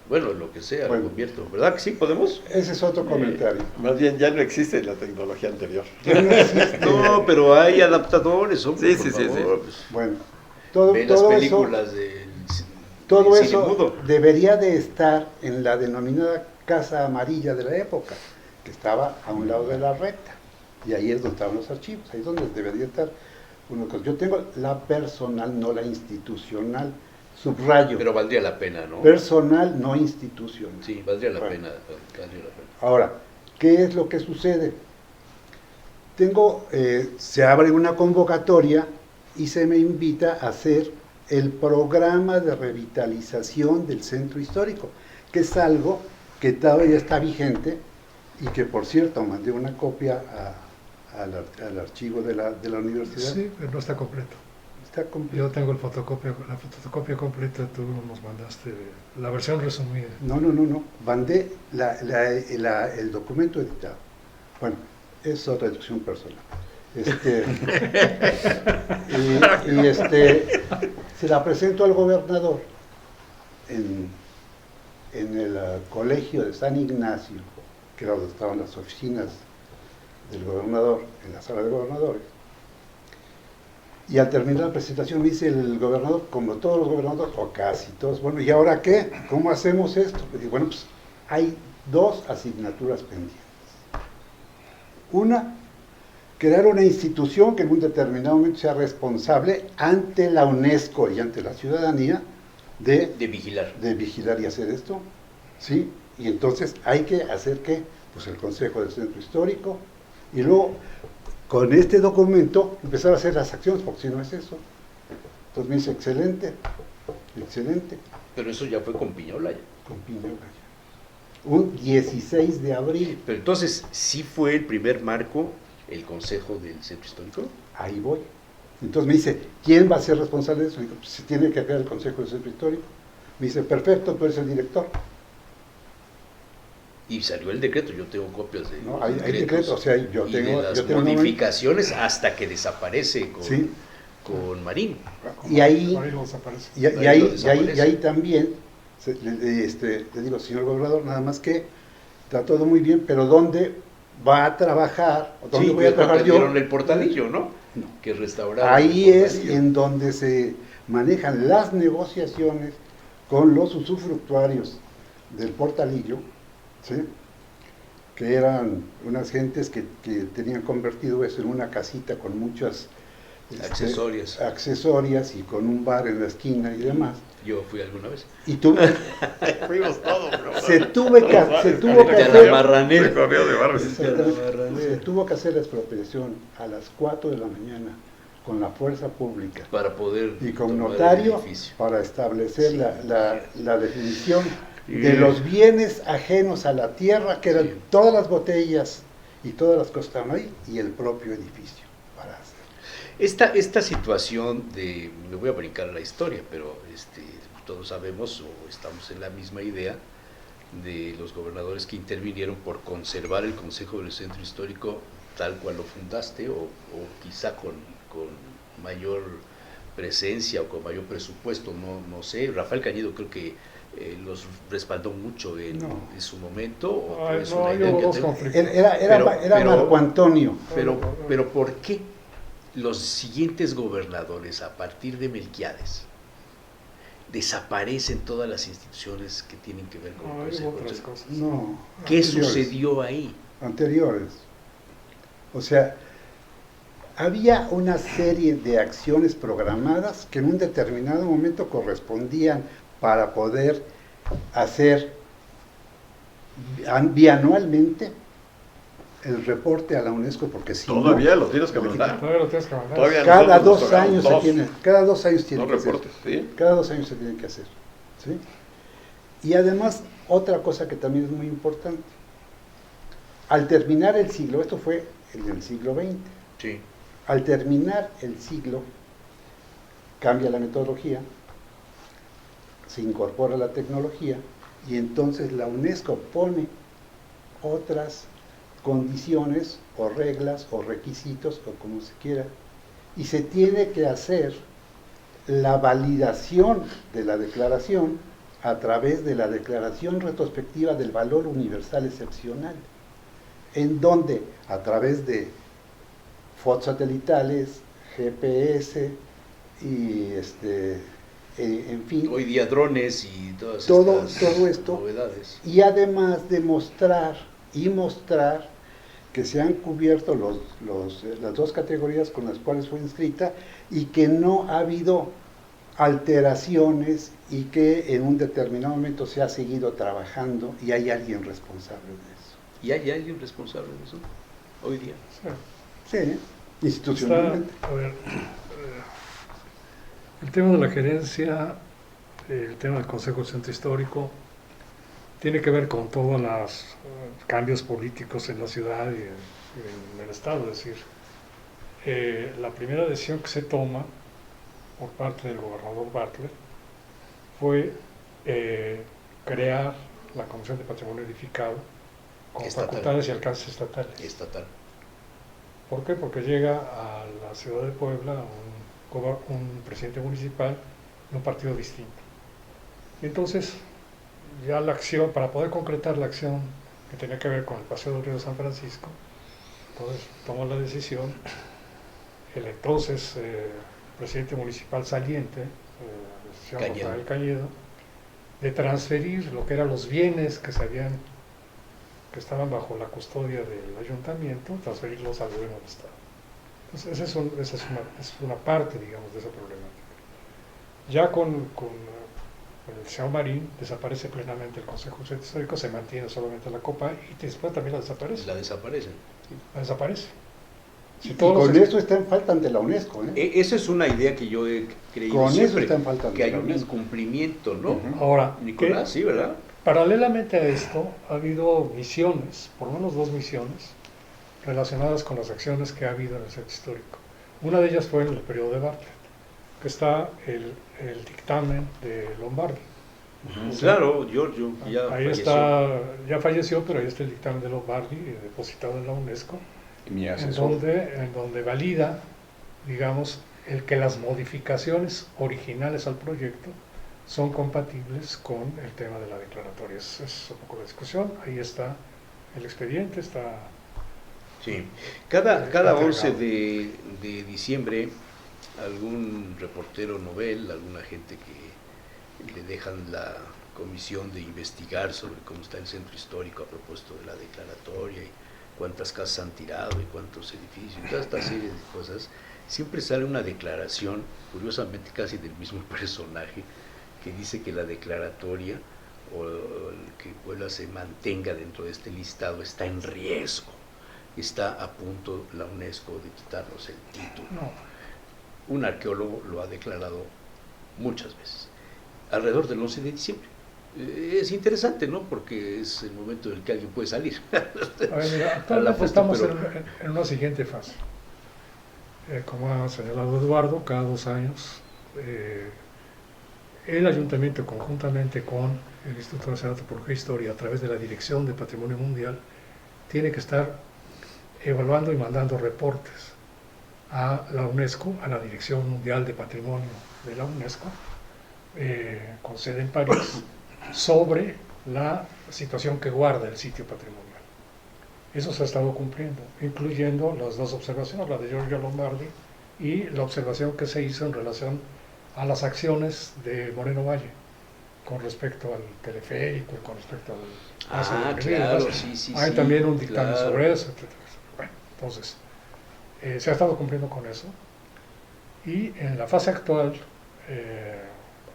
Speaker 1: Bueno, lo que sea,
Speaker 2: Bueno.
Speaker 1: lo convierto. ¿Verdad que sí podemos?
Speaker 2: Ese es otro comentario.
Speaker 4: Más bien ya no existe la tecnología anterior.
Speaker 1: No, pero hay adaptadores, hombre,
Speaker 4: Sí,
Speaker 1: por
Speaker 4: sí, sí,
Speaker 1: favor.
Speaker 4: sí.
Speaker 1: Pues,
Speaker 2: Bueno, todo
Speaker 1: ve las
Speaker 2: eso,
Speaker 1: películas de
Speaker 2: todo
Speaker 1: cine
Speaker 2: eso
Speaker 1: mudo.
Speaker 2: debería de estar en la denominada Casa Amarilla de la época, que estaba a un lado de la recta. Y ahí es donde estaban los archivos, ahí es donde debería estar. Yo tengo la personal, no la institucional. Subrayo.
Speaker 1: Pero valdría la pena, ¿no?
Speaker 2: Personal, no institucional.
Speaker 1: Sí, valdría la
Speaker 2: Bueno.
Speaker 1: pena. Valdría la pena.
Speaker 2: Ahora, ¿qué es lo que sucede? Se abre una convocatoria y se me invita a hacer el programa de revitalización del centro histórico, que es algo que todavía está vigente y que, por cierto, mandé una copia al archivo de la universidad.
Speaker 3: Sí, pero no está completo.
Speaker 2: Está completo.
Speaker 3: Yo tengo la fotocopia completa, tú nos mandaste la versión resumida.
Speaker 2: No. Mandé el documento editado. Bueno, es otra discusión personal. Se la presento al gobernador en el colegio de San Ignacio, que era donde estaban las oficinas del gobernador, en la sala de gobernadores. Y al terminar la presentación me dice el gobernador, como todos los gobernadores, o casi todos, bueno, ¿y ahora qué? ¿Cómo hacemos esto? Y digo, bueno, pues hay dos asignaturas pendientes. Una, crear una institución que en un determinado momento sea responsable ante la UNESCO y ante la ciudadanía de vigilar y hacer esto, ¿sí? Y entonces hay que hacer que, pues el Consejo del Centro Histórico, y luego con este documento empezar a hacer las acciones, porque si no es eso. Entonces me dice, excelente.
Speaker 1: Pero eso ya fue con Piñola.
Speaker 2: Con Piñola. Un 16 de abril.
Speaker 1: Pero entonces, ¿sí fue el primer marco el Consejo del Centro Histórico?
Speaker 2: Ahí voy. Entonces me dice, ¿quién va a ser responsable de eso? Digo, pues se tiene que crear el Consejo del Centro Histórico. Me dice, perfecto, tú eres el director.
Speaker 1: Y salió el decreto, yo tengo copias de
Speaker 2: No,
Speaker 1: los
Speaker 2: hay decreto, o sea, yo
Speaker 1: y
Speaker 2: tengo...
Speaker 1: de las
Speaker 2: yo tengo
Speaker 1: modificaciones hasta que desaparece con,
Speaker 2: Sí.
Speaker 1: con Marín.
Speaker 2: Y ahí,
Speaker 3: Por ahí lo desaparece.
Speaker 2: y ahí también, le digo, señor gobernador, nada más que está todo muy bien, pero ¿dónde va a trabajar, o dónde
Speaker 1: Sí,
Speaker 2: voy a
Speaker 1: que cuando
Speaker 2: trabajar yo.
Speaker 1: vieron el portalillo, ¿no?
Speaker 2: No.
Speaker 1: Que restauraron
Speaker 2: Ahí
Speaker 1: el
Speaker 2: es
Speaker 1: portalillo.
Speaker 2: en donde se manejan las negociaciones con los usufructuarios del portalillo, ¿sí? Que eran unas gentes que tenían convertido eso en una casita con muchas accesorias y con un bar en la esquina y demás.
Speaker 1: Yo fui alguna vez.
Speaker 2: Y tú,
Speaker 4: Fuimos todos, bro.
Speaker 2: se tuvo que
Speaker 1: De
Speaker 2: hacer,
Speaker 1: la marranera.
Speaker 4: Se corrió de barrio.
Speaker 2: se tuvo que hacer la expropiación a las 4 de la mañana con la fuerza pública
Speaker 1: Para poder
Speaker 2: y con
Speaker 1: tomar el
Speaker 2: notario
Speaker 1: edificio.
Speaker 2: para establecer
Speaker 1: Sí.
Speaker 2: la definición
Speaker 1: Sí.
Speaker 2: de los bienes ajenos a la tierra, que eran
Speaker 1: Sí.
Speaker 2: todas las botellas y todas las cosas que estaban ahí, y el propio edificio para hacer.
Speaker 1: Esta situación de, me voy a brincar la historia, pero todos sabemos o estamos en la misma idea de los gobernadores que intervinieron por conservar el Consejo del Centro Histórico tal cual lo fundaste o quizá con mayor presencia o con mayor presupuesto, no sé. Rafael Cañedo creo que los respaldó mucho en su momento. ¿O
Speaker 3: Ay,
Speaker 1: es
Speaker 3: no,
Speaker 1: una
Speaker 3: hay
Speaker 1: idea que
Speaker 3: dos
Speaker 1: tengo?
Speaker 3: conflictos.
Speaker 2: Era Marco Antonio.
Speaker 1: Pero ¿por qué los siguientes gobernadores a partir de Melquiades desaparecen todas las instituciones que tienen que ver con el
Speaker 3: No, hay
Speaker 1: Consejo?
Speaker 3: otras cosas.
Speaker 2: No,
Speaker 1: ¿Qué
Speaker 2: anteriores.
Speaker 1: sucedió ahí?
Speaker 2: Anteriores. O sea, había una serie de acciones programadas que en un determinado momento correspondían para poder hacer bianualmente el reporte a la UNESCO, porque si no,
Speaker 4: Todavía lo tienes que mandar.
Speaker 3: Todavía lo tienes que mandar.
Speaker 4: Todavía
Speaker 2: cada
Speaker 4: nosotros nos
Speaker 2: 2
Speaker 4: tocamos
Speaker 2: años
Speaker 4: dos.
Speaker 2: cada 2 años tiene
Speaker 4: No
Speaker 2: que hacer.
Speaker 4: reportes, ¿sí?
Speaker 2: Cada 2 años se tiene que hacer. ¿Sí? Y además, otra cosa que también es muy importante. Al terminar el siglo, esto fue en el siglo XX,
Speaker 1: Sí.
Speaker 2: al terminar el siglo, cambia la metodología, se incorpora la tecnología y entonces la UNESCO pone otras condiciones o reglas o requisitos o como se quiera, y se tiene que hacer la validación de la declaración a través de la declaración retrospectiva del valor universal excepcional, en donde a través de fotos satelitales, GPS y en fin,
Speaker 1: Hoy día drones y todas
Speaker 2: todo
Speaker 1: estas
Speaker 2: esto,
Speaker 1: novedades.
Speaker 2: y además de mostrar que se han cubierto las 2 categorías con las cuales fue inscrita y que no ha habido alteraciones y que en un determinado momento se ha seguido trabajando y hay alguien responsable de eso.
Speaker 1: ¿Y hay alguien responsable de eso hoy día?
Speaker 3: Sí.
Speaker 2: Sí, institucionalmente.
Speaker 3: A ver, el tema de la gerencia, el tema del Consejo del Centro Histórico, tiene que ver con todos los cambios políticos en la ciudad y en el Estado. Es decir, la primera decisión que se toma por parte del gobernador Bartlett fue crear la Comisión de Patrimonio Edificado con
Speaker 1: Estatal.
Speaker 3: facultades y alcances estatales.
Speaker 1: Estatal.
Speaker 3: ¿Por qué? Porque llega a la ciudad de Puebla un presidente municipal de un partido distinto. Y entonces, ya la acción, para poder concretar la acción que tenía que ver con el Paseo del Río San Francisco, entonces tomó la decisión el entonces presidente municipal saliente,
Speaker 1: Cañedo.
Speaker 3: Rafael Cañedo, de transferir lo que eran los bienes que estaban bajo la custodia del ayuntamiento, transferirlos al gobierno del Estado. Entonces, esa es una parte, digamos, de esa problemática. Ya con el señor Marín desaparece plenamente el Consejo del Centro Histórico, se mantiene solamente la Copa y después también la desaparece.
Speaker 1: La desaparecen.
Speaker 3: La desaparece.
Speaker 2: Y
Speaker 3: todos los
Speaker 2: con eso está en falta ante la UNESCO.
Speaker 1: Esa es una idea que yo he creído
Speaker 2: Con eso
Speaker 1: siempre,
Speaker 2: están faltando
Speaker 1: que hay
Speaker 2: la
Speaker 1: un
Speaker 2: UNESCO.
Speaker 1: incumplimiento, ¿no?
Speaker 2: Ujú.
Speaker 3: Ahora,
Speaker 1: Nicolás, sí, ¿verdad?
Speaker 3: paralelamente a esto, ha habido misiones, por lo menos 2 misiones, relacionadas con las acciones que ha habido en el centro histórico. Una de ellas fue en el periodo de Bartlett, que está el dictamen de Lombardi.
Speaker 1: Claro, Giorgio, ya
Speaker 3: Ahí
Speaker 1: falleció.
Speaker 3: está, ya falleció, pero ahí está el dictamen de Lombardi, depositado en la UNESCO,
Speaker 5: Mi
Speaker 3: en
Speaker 5: asesor.
Speaker 3: donde valida, digamos, el que las modificaciones originales al proyecto son compatibles con el tema de la declaratoria. Es un poco la discusión, ahí está el expediente, está
Speaker 1: Sí. Cada
Speaker 3: patriarcado.
Speaker 1: 11 de diciembre, algún reportero novel, alguna gente que le dejan la comisión de investigar sobre cómo está el centro histórico a propósito de la declaratoria y cuántas casas han tirado y cuántos edificios, toda esta serie de cosas, siempre sale una declaración, curiosamente casi del mismo personaje, que dice que la declaratoria o el que Puebla se mantenga dentro de este listado está en riesgo, está a punto la UNESCO de quitarnos el título.
Speaker 3: No,
Speaker 1: Un arqueólogo lo ha declarado muchas veces, alrededor del 11 de diciembre. Es interesante, ¿no? Porque es el momento en el que alguien puede salir.
Speaker 3: a ver, mira,
Speaker 1: A la
Speaker 3: actualmente
Speaker 1: foto,
Speaker 3: estamos
Speaker 1: pero-
Speaker 3: en una siguiente fase. Como ha señalado Eduardo, cada 2 años el ayuntamiento, conjuntamente con el Instituto Nacional de Antropología e Historia, a través de la Dirección de Patrimonio Mundial, tiene que estar evaluando y mandando reportes a la UNESCO, a la Dirección Mundial de Patrimonio de la UNESCO, con sede en París, sobre la situación que guarda el sitio patrimonial. Eso se ha estado cumpliendo, incluyendo las dos observaciones, la de Giorgio Lombardi y la observación que se hizo en relación a las acciones de Moreno Valle con respecto al teleférico y con respecto al pase de Pelín,
Speaker 1: claro,
Speaker 3: ¿verdad?
Speaker 1: sí,
Speaker 3: Hay
Speaker 1: sí,
Speaker 3: también un dictamen
Speaker 1: claro.
Speaker 3: sobre eso, etc. Bueno, entonces, se ha estado cumpliendo con eso y en la fase actual,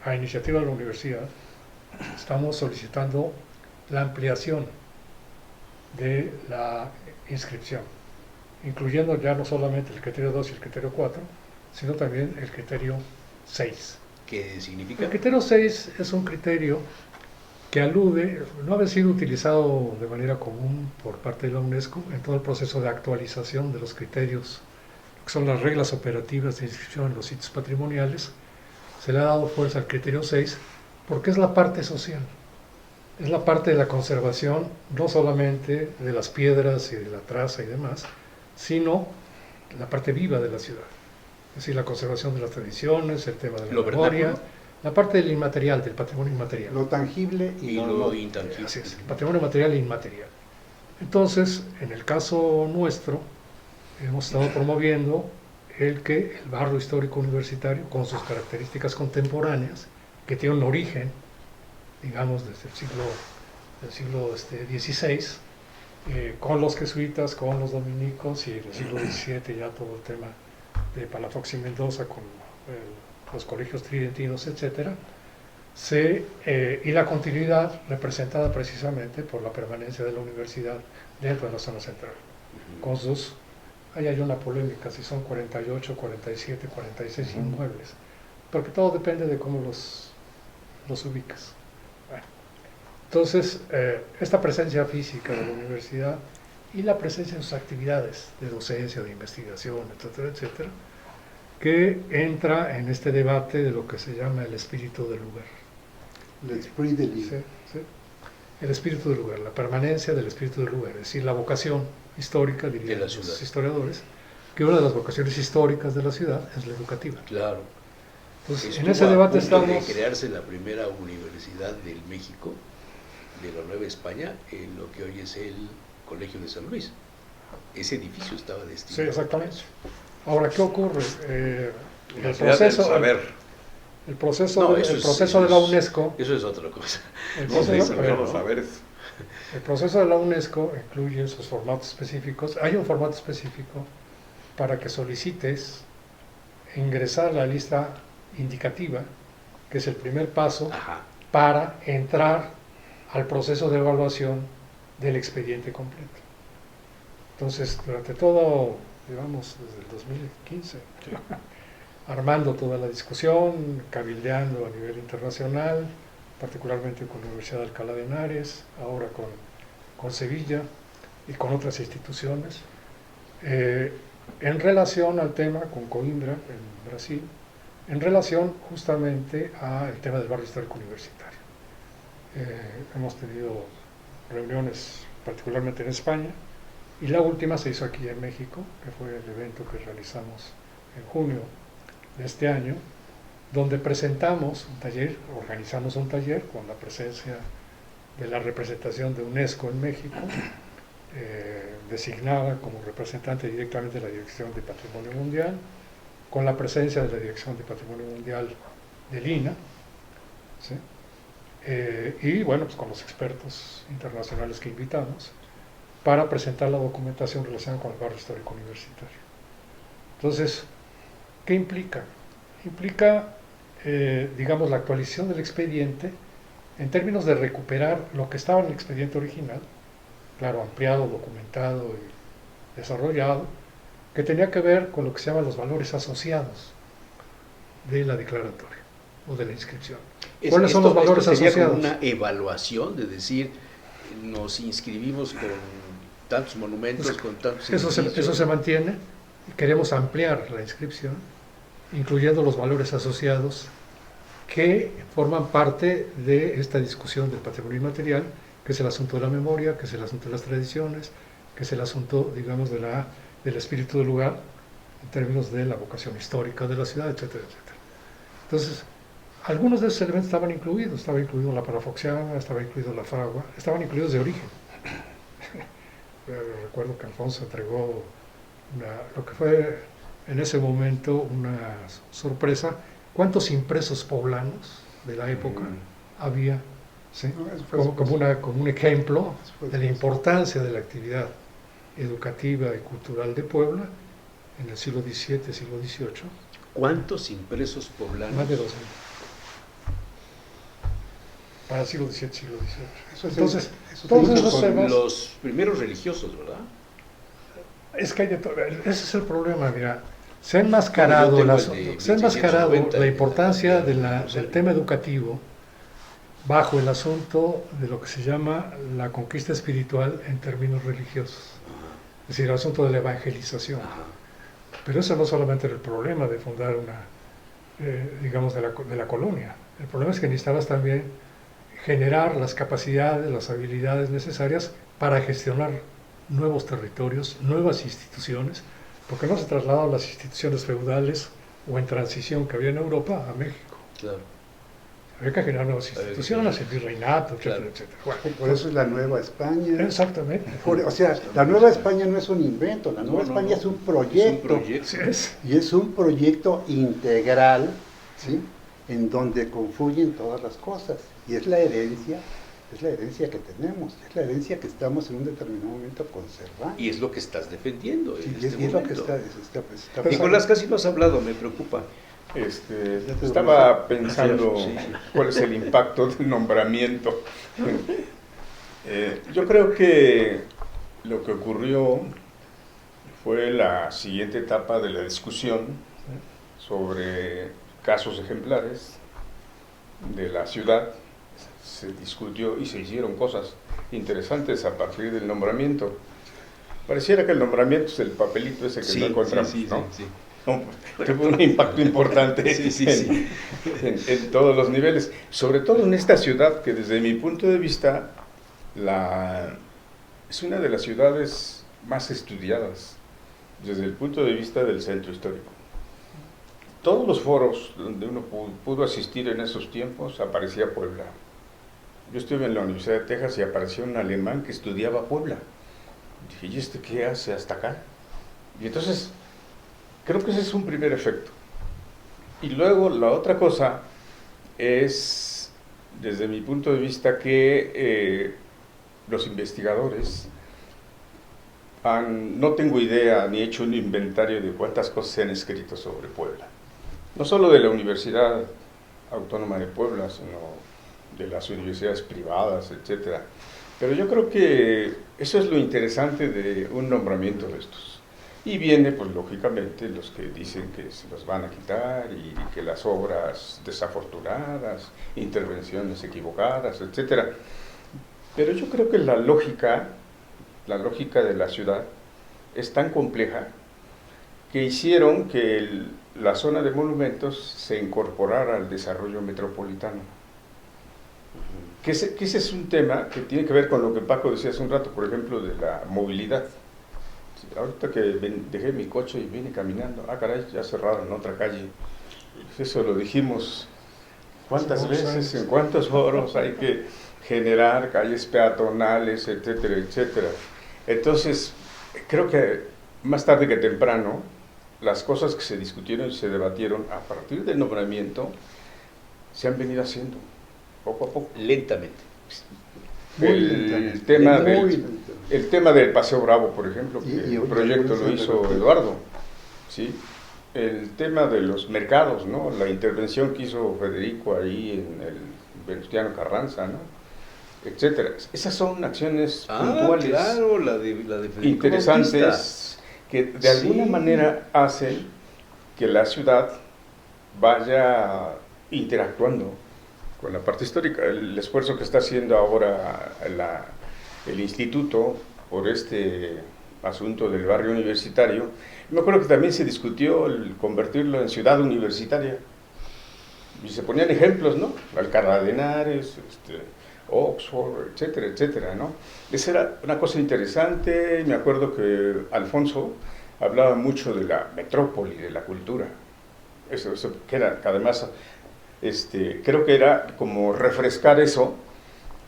Speaker 3: a iniciativa de la universidad, estamos solicitando la ampliación de la inscripción, incluyendo ya no solamente el criterio 2 y el criterio 4, sino también el criterio 6.
Speaker 1: ¿Qué significa?
Speaker 3: El criterio 6 es un criterio que alude, no ha sido utilizado de manera común por parte de la UNESCO en todo el proceso de actualización de los criterios, que son las reglas operativas de inscripción en los sitios patrimoniales. Se le ha dado fuerza al criterio 6 porque es la parte social, es la parte de la conservación, no solamente de las piedras y de la traza y demás, sino la parte viva de la ciudad. Es decir, la conservación de las tradiciones, el tema de la
Speaker 1: Lo
Speaker 3: memoria,
Speaker 1: vernáculo.
Speaker 3: la parte del inmaterial, del patrimonio inmaterial.
Speaker 2: Lo tangible y,
Speaker 1: Y
Speaker 2: lo
Speaker 1: lo
Speaker 2: no.
Speaker 1: intangible.
Speaker 3: Así es, el patrimonio material e inmaterial. Entonces, en el caso nuestro, hemos estado promoviendo el que el barrio histórico universitario, con sus características contemporáneas, que tiene un origen, digamos, desde el siglo XVI, con los jesuitas, con los dominicos, y en el siglo XVII ya todo el tema de Palafox y Mendoza con los colegios tridentinos, etcétera, y la continuidad representada precisamente por la permanencia de la universidad dentro de la zona central, con sus, ahí hay una polémica si son 48, 47, 46 inmuebles, porque todo depende de cómo los ubicas. Bueno, entonces, esta presencia física de la universidad y la presencia de sus actividades de docencia, de investigación, etcétera, etcétera, que entra en este debate de lo que se llama el espíritu del lugar.
Speaker 2: L'esprit de l'île.
Speaker 3: Sí, sí. El espíritu del lugar, la permanencia del espíritu del lugar, es decir, la vocación histórica, dirían
Speaker 1: De la
Speaker 3: los
Speaker 1: ciudad.
Speaker 3: historiadores, que una de las vocaciones históricas de la ciudad es la educativa.
Speaker 1: Claro.
Speaker 3: Entonces,
Speaker 1: Estuvo
Speaker 3: en ese debate
Speaker 1: a punto
Speaker 3: estamos...
Speaker 1: de crearse la primera universidad del México, de la Nueva España, en lo que hoy es el Colegio de San Luis. Ese edificio estaba
Speaker 3: Sí,
Speaker 1: destinado.
Speaker 3: exactamente. Ahora, ¿qué ocurre?
Speaker 4: La
Speaker 3: El
Speaker 4: ciudad del
Speaker 3: proceso,
Speaker 4: saber.
Speaker 3: el proceso,
Speaker 1: No,
Speaker 3: de,
Speaker 1: eso
Speaker 3: el
Speaker 1: es-
Speaker 3: proceso
Speaker 1: eso
Speaker 3: de la
Speaker 1: es-
Speaker 3: UNESCO,
Speaker 1: Eso es otra cosa.
Speaker 3: el
Speaker 4: No,
Speaker 3: proceso,
Speaker 4: sí,
Speaker 3: a
Speaker 4: son
Speaker 3: ver,
Speaker 4: los saberes.
Speaker 3: el proceso de la UNESCO incluye sus formatos específicos. Hay un formato específico para que solicites ingresar a la lista indicativa, que es el primer paso
Speaker 1: Ajá.
Speaker 3: para entrar al proceso de evaluación del expediente completo. Entonces, durante todo, digamos, desde el 2015, armando toda la discusión, cabildeando a nivel internacional, particularmente con la Universidad de Alcalá de Henares, ahora con Sevilla y con otras instituciones, en relación al tema con Coimbra en Brasil, en relación justamente al tema del barrio histórico universitario. Hemos tenido reuniones particularmente en España y la última se hizo aquí en México, que fue el evento que realizamos en junio de este año, donde presentamos un taller, organizamos un taller con la presencia de la representación de UNESCO en México, designada como representante directamente de la Dirección de Patrimonio Mundial, con la presencia de la Dirección de Patrimonio Mundial del INAH, ¿sí? Y bueno, pues con los expertos internacionales que invitamos para presentar la documentación relacionada con el barrio histórico universitario. Entonces, ¿qué implica? Implica, digamos, la actualización del expediente en términos de recuperar lo que estaba en el expediente original, claro, ampliado, documentado y desarrollado, que tenía que ver con lo que se llaman los valores asociados de la declaratoria o de la inscripción. ¿Cuáles son los valores
Speaker 1: sería
Speaker 3: asociados?
Speaker 1: como una evaluación de decir, nos inscribimos con tantos monumentos,
Speaker 3: Pues,
Speaker 1: con tantos
Speaker 3: eso se mantiene. Queremos ampliar la inscripción, incluyendo los valores asociados que forman parte de esta discusión del patrimonio inmaterial, que es el asunto de la memoria, que es el asunto de las tradiciones, que es el asunto, digamos, del espíritu del lugar, en términos de la vocación histórica de la ciudad, etcétera, etcétera. Entonces, algunos de esos elementos estaban incluidos, estaba incluido la parafoxiana, estaba incluido la fragua, estaban incluidos de origen. Recuerdo que Alfonso entregó lo que fue en ese momento una sorpresa, cuántos impresos poblanos de la época había, ¿sí?
Speaker 2: No, eso fue
Speaker 3: como un ejemplo
Speaker 2: después.
Speaker 3: de la importancia de la actividad educativa y cultural de Puebla en el siglo XVII, siglo XVIII.
Speaker 1: ¿Cuántos impresos poblanos?
Speaker 3: Más de 2.000. Para el siglo XVII, siglo XVIII.
Speaker 2: Eso es-
Speaker 3: Entonces,
Speaker 2: eso
Speaker 3: todos
Speaker 2: es-
Speaker 3: esos
Speaker 1: Son
Speaker 3: temas,
Speaker 1: los primeros religiosos, ¿verdad?
Speaker 3: es que hay de todo. Ese es el problema, mira. Se ha enmascarado,
Speaker 1: Bueno, yo tengo el de
Speaker 3: se ha enmascarado
Speaker 1: 1650
Speaker 3: la
Speaker 1: y
Speaker 3: importancia
Speaker 1: de
Speaker 3: del tema educativo bajo el asunto de lo que se llama la conquista espiritual en términos religiosos. Es decir, el asunto de la evangelización.
Speaker 1: Ajá.
Speaker 3: Pero eso no solamente era el problema de fundar digamos, de la colonia. El problema es que necesitabas también generar las capacidades, las habilidades necesarias para gestionar nuevos territorios, nuevas instituciones, porque no se trasladaban las instituciones feudales o en transición que había en Europa a México.
Speaker 1: Claro.
Speaker 3: Había que generar nuevas instituciones, el virreinato, etcétera,
Speaker 1: Claro.
Speaker 3: etcétera. Bueno,
Speaker 2: Por eso es la Nueva España.
Speaker 3: exactamente.
Speaker 2: O sea, la Nueva España no es un invento, la Nueva
Speaker 1: No, no,
Speaker 2: España
Speaker 1: no.
Speaker 2: es un
Speaker 1: Es un
Speaker 2: proyecto.
Speaker 1: proyecto.
Speaker 3: Así es.
Speaker 2: Y es un proyecto integral, ¿sí? En donde confluyen todas las cosas. Y es la herencia que tenemos, es la herencia que estamos en un determinado momento conservando.
Speaker 1: Y es lo que estás defendiendo
Speaker 2: Sí,
Speaker 1: en
Speaker 2: y
Speaker 1: este
Speaker 2: es lo que
Speaker 1: momento.
Speaker 2: está
Speaker 1: Nicolás, casi no has hablado, me preocupa.
Speaker 2: Ya te
Speaker 5: Estaba pensando
Speaker 1: Sí.
Speaker 5: cuál es el impacto del nombramiento. Yo creo que lo que ocurrió fue la siguiente etapa de la discusión sobre casos ejemplares de la ciudad. Se discutió y se hicieron cosas interesantes a partir del nombramiento. Pareciera que el nombramiento es el papelito ese que no encontramos, ¿no?
Speaker 1: sí.
Speaker 5: No, tuvo un impacto importante
Speaker 1: Sí, sí, sí.
Speaker 5: en todos los niveles, sobre todo en esta ciudad que desde mi punto de vista es una de las ciudades más estudiadas desde el punto de vista del centro histórico. Todos los foros donde uno pudo asistir en esos tiempos aparecía Puebla. Yo estuve en la Universidad de Texas y apareció un alemán que estudiaba Puebla. Dije, ¿y este qué hace hasta acá? Y entonces creo que ese es un primer efecto. Y luego la otra cosa es, desde mi punto de vista, que los investigadores no tengo idea ni he hecho un inventario de cuántas cosas se han escrito sobre Puebla. No solo de la Universidad Autónoma de Puebla, sino de las universidades privadas, etcétera. Pero yo creo que eso es lo interesante de un nombramiento de estos. Y viene, pues lógicamente, los que dicen que se los van a quitar y que las obras desafortunadas, intervenciones equivocadas, etcétera. Pero yo creo que la lógica de la ciudad es tan compleja que hicieron que la zona de monumentos se incorporara al desarrollo metropolitano. Que ese es un tema que tiene que ver con lo que Paco decía hace un rato, por ejemplo, de la movilidad. Ahorita que dejé mi coche y vine caminando, caray, ya cerraron otra calle. Eso lo dijimos cuántas veces, en cuántos foros hay que generar calles peatonales, etcétera, etcétera. Entonces, creo que más tarde que temprano, las cosas que se discutieron y se debatieron a partir del nombramiento se han venido haciendo poco a poco.
Speaker 1: Lentamente.
Speaker 5: El tema del Paseo Bravo, por ejemplo, que
Speaker 2: Y
Speaker 5: el proyecto lo hizo Eduardo, ¿sí? El tema de los mercados, ¿no? La intervención que hizo Federico ahí en el Venustiano Carranza, ¿no? Etcétera. Esas son acciones puntuales,
Speaker 1: claro, la de Federico
Speaker 5: interesantes,
Speaker 1: Bautista.
Speaker 5: que de alguna
Speaker 1: Sí.
Speaker 5: manera hacen que la ciudad vaya interactuando con la parte histórica. El esfuerzo que está haciendo ahora el instituto por este asunto del barrio universitario, me acuerdo que también se discutió el convertirlo en ciudad universitaria, y se ponían ejemplos, ¿no? Alcalá de Henares, Oxford, etcétera, etcétera, ¿no? Esa era una cosa interesante. Me acuerdo que Alfonso hablaba mucho de la metrópoli, de la cultura. Eso que era, que además, creo que era como refrescar eso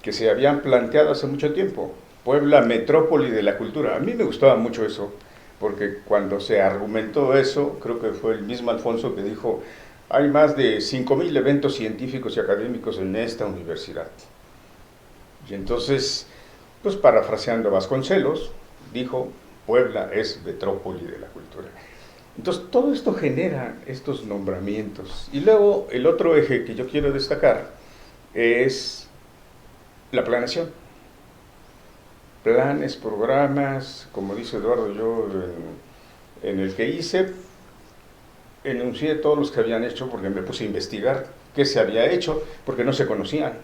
Speaker 5: que se habían planteado hace mucho tiempo. Puebla, metrópoli de la cultura. A mí me gustaba mucho eso, porque cuando se argumentó eso, creo que fue el mismo Alfonso que dijo: hay más de 5,000 eventos científicos y académicos en esta universidad. Y entonces, pues parafraseando a Vasconcelos, dijo: Puebla es metrópoli de la cultura. Entonces, todo esto genera estos nombramientos. Y luego, el otro eje que yo quiero destacar es la planeación. Planes, programas, como dice Eduardo, yo en el que hice, enuncié todos los que habían hecho, porque me puse a investigar qué se había hecho, porque no se conocían.